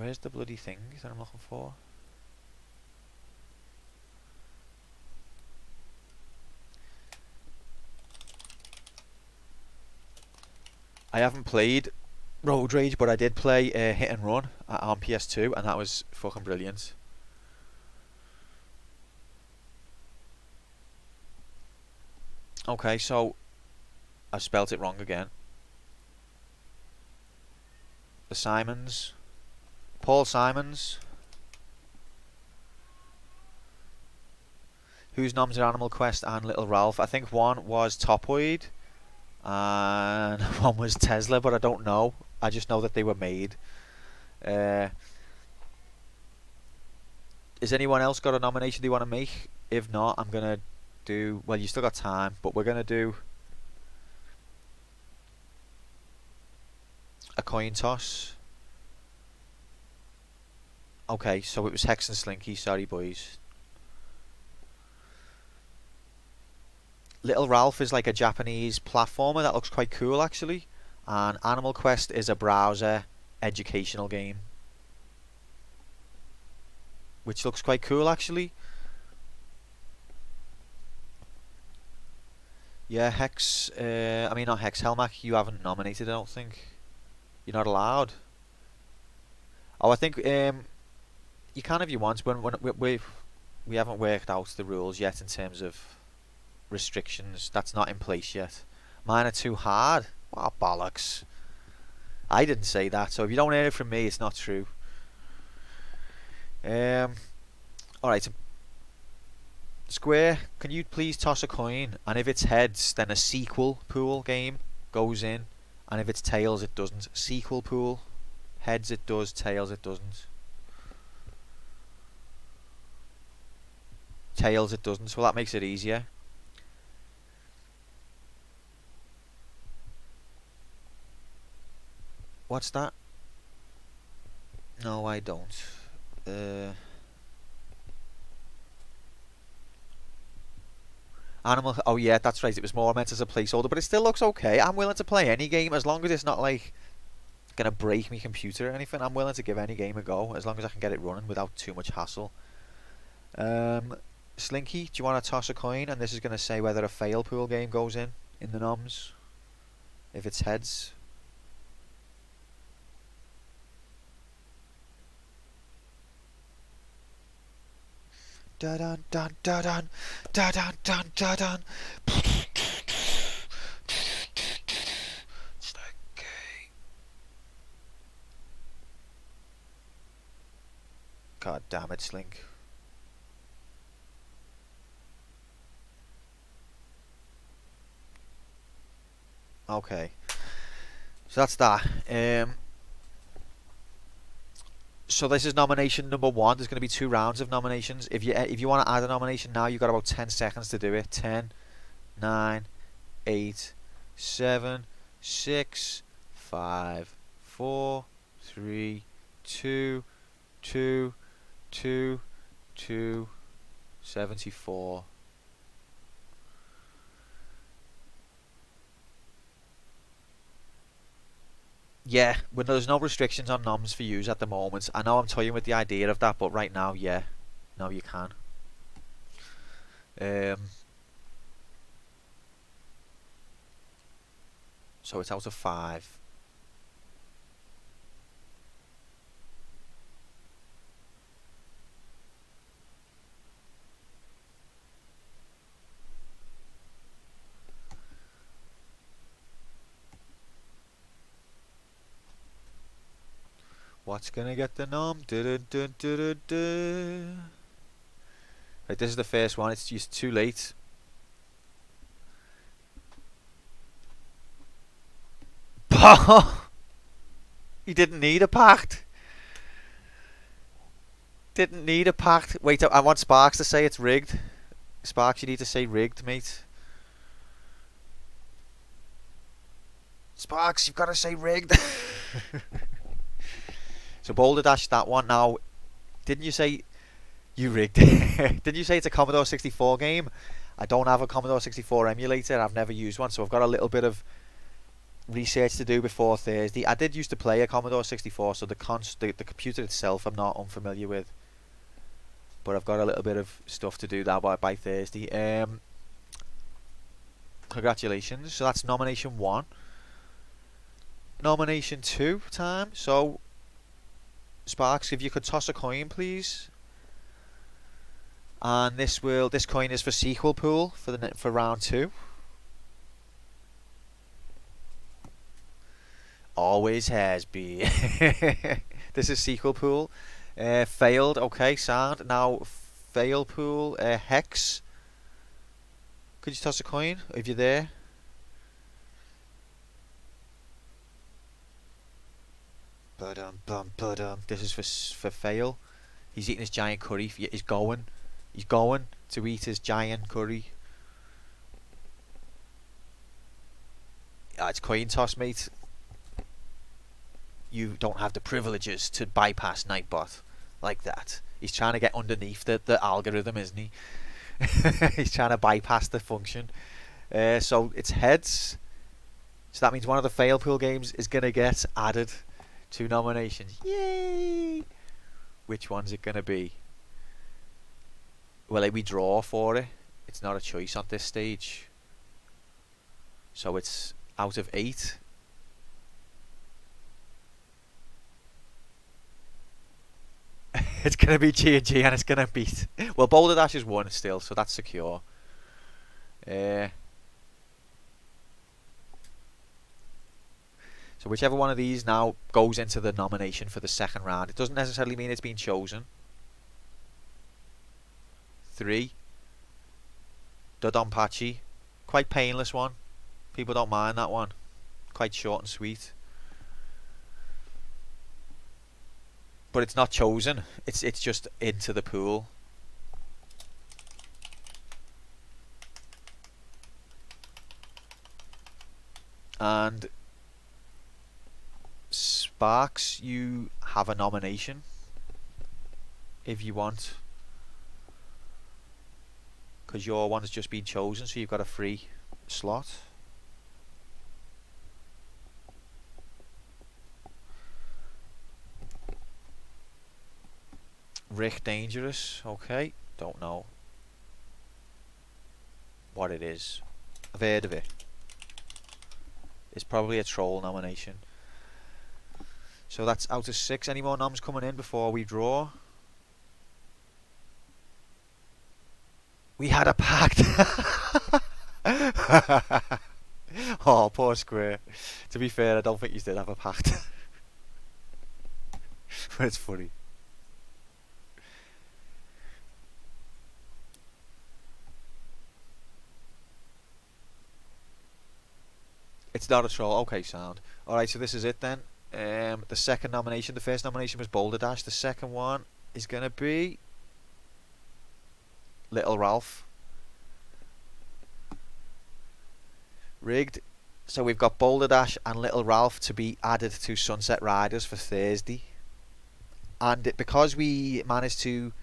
Where's the bloody thing that I'm looking for? I haven't played Road Rage, but I did play Hit and Run on PS2, and that was fucking brilliant. Okay, so I've spelt it wrong again. The Simons. Paul Simons. Whose noms are Animal Quest and Little Ralph? I think one was Topoid and one was Tesla, but I don't know. I just know that they were made. Has anyone else got a nomination they want to make? If not, I'm going to do... Well, you still got time, but we're going to do a coin toss. Okay, so it was Hex and Slinky. Sorry, boys. Little Ralph is like a Japanese platformer that looks quite cool, actually. And Animal Quest is a browser educational game, which looks quite cool, actually. Yeah, Hex... I mean, not Hex. Helmac, you haven't nominated, I don't think. You're not allowed. Oh, I think... you can if you want. We haven't worked out the rules yet in terms of restrictions. That's not in place yet. Mine are too hard. What bollocks. I didn't say that, so if you don't hear it from me, it's not true. Alright, so Square, can you please toss a coin? And if it's heads, then a sequel pool game goes in. And if it's tails, it doesn't. Sequel pool. Heads it does, tails it doesn't. Tails it doesn't, so that makes it easier. What's that? No, I don't. Animal... Oh yeah, that's right. It was more meant as a placeholder, but it still looks okay. I'm willing to play any game as long as it's not like gonna break my computer or anything. I'm willing to give any game a go as long as I can get it running without too much hassle. Slinky, do you want to toss a coin? And this is gonna say whether a fail pool game goes in the noms. If it's heads. Da dun dun da dun da dun dun da dun. God damn it, Slink. Okay, so that's that. So this is nomination number 1. There's going to be 2 rounds of nominations. If you want to add a nomination now, you've got about 10 seconds to do it. 10, 9, 8, 7, 6, 5, 4, 3, 2, 2, 2, 2, 74. Yeah, when there's no restrictions on noms for use at the moment. I know I'm toying with the idea of that, but right now, yeah. No, you can. So it's out of 5. What's gonna get the nom? Right, this is the first one. It's just too late. You didn't need a pact. Didn't need a pact. Wait, I want Sparks to say it's rigged. Sparks, you need to say rigged, mate. Sparks, you've got to say rigged. So Boulder Dash that one. Now, didn't you say you rigged it? Didn't you say it's a Commodore 64 game? I don't have a Commodore 64 emulator. I've never used one, so I've got a little bit of research to do before Thursday. I did used to play a Commodore 64, so the computer itself I'm not unfamiliar with. But I've got a little bit of stuff to do that by Thursday. Congratulations. So that's nomination 1. Nomination 2 time. So Sparks, if you could toss a coin, please. And this coin is for sequel pool for round 2. Always has been. This is sequel pool. Failed. Okay, sound. Now fail pool. Hex. Could you toss a coin if you're there? This is for fail. He's eating his giant curry. He's going to eat his giant curry. It's coin toss, mate. You don't have the privileges to bypass Nightbot like that. He's trying to get underneath the algorithm, isn't he? He's trying to bypass the function. So it's heads. So that means one of the fail pool games is going to get added to nominations. Yay! Which one's it going to be? Well, we draw for it. It's not a choice at this stage. So it's out of 8. It's going to be G&G and it's going to beat. Well, Boulder Dash is 1 still, so that's secure. So whichever one of these now goes into the nomination for the second round. It doesn't necessarily mean it's been chosen. 3. Dodonpachi. Quite painless one. People don't mind that one. Quite short and sweet. But it's not chosen. It's just into the pool. And Sparks, you have a nomination if you want, because your one has just been chosen, so you've got a free slot. Rick Dangerous, okay, don't know what it is. I've heard of it. It's probably a troll nomination. So that's out of 6. Any more noms coming in before we draw? We had a pact. Oh, poor Square. To be fair, I don't think you did have a pact. But it's funny. It's not a troll. Okay, sound. Alright, so this is it then. The second nomination. The first nomination was Boulder Dash. The second one is going to be Little Ralph. Rigged. So we've got Boulder Dash and Little Ralph to be added to Sunset Riders for Thursday. And because we managed to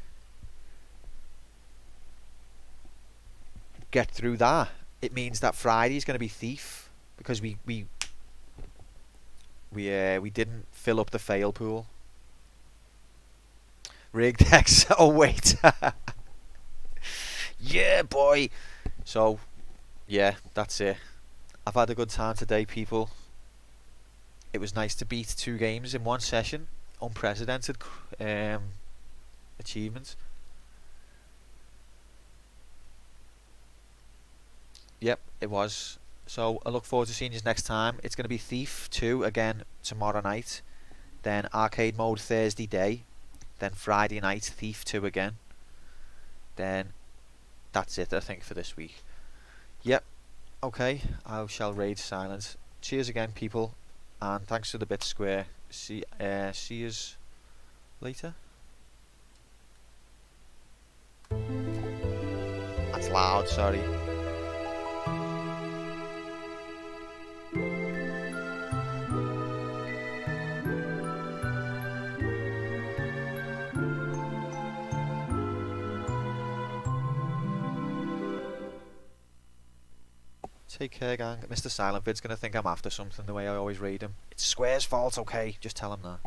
get through that, it means that Friday is going to be Thief. Because we didn't fill up the fail pool. Rigged X. Oh wait. Yeah, boy. So yeah, that's it. I've had a good time today, people. It was nice to beat 2 games in one session. Unprecedented achievement. Yep, it was. So I look forward to seeing you next time. It's going to be Thief 2 again tomorrow night. Then Arcade Mode Thursday day. Then Friday night Thief 2 again. Then that's it, I think, for this week. Yep. Okay. I shall raid silence. Cheers again, people. And thanks to the Bit Square. See yous later. That's loud, sorry. Take care, gang. Mr. Silent Vid's gonna think I'm after something the way I always read him. It's Square's fault, okay? Just tell him that.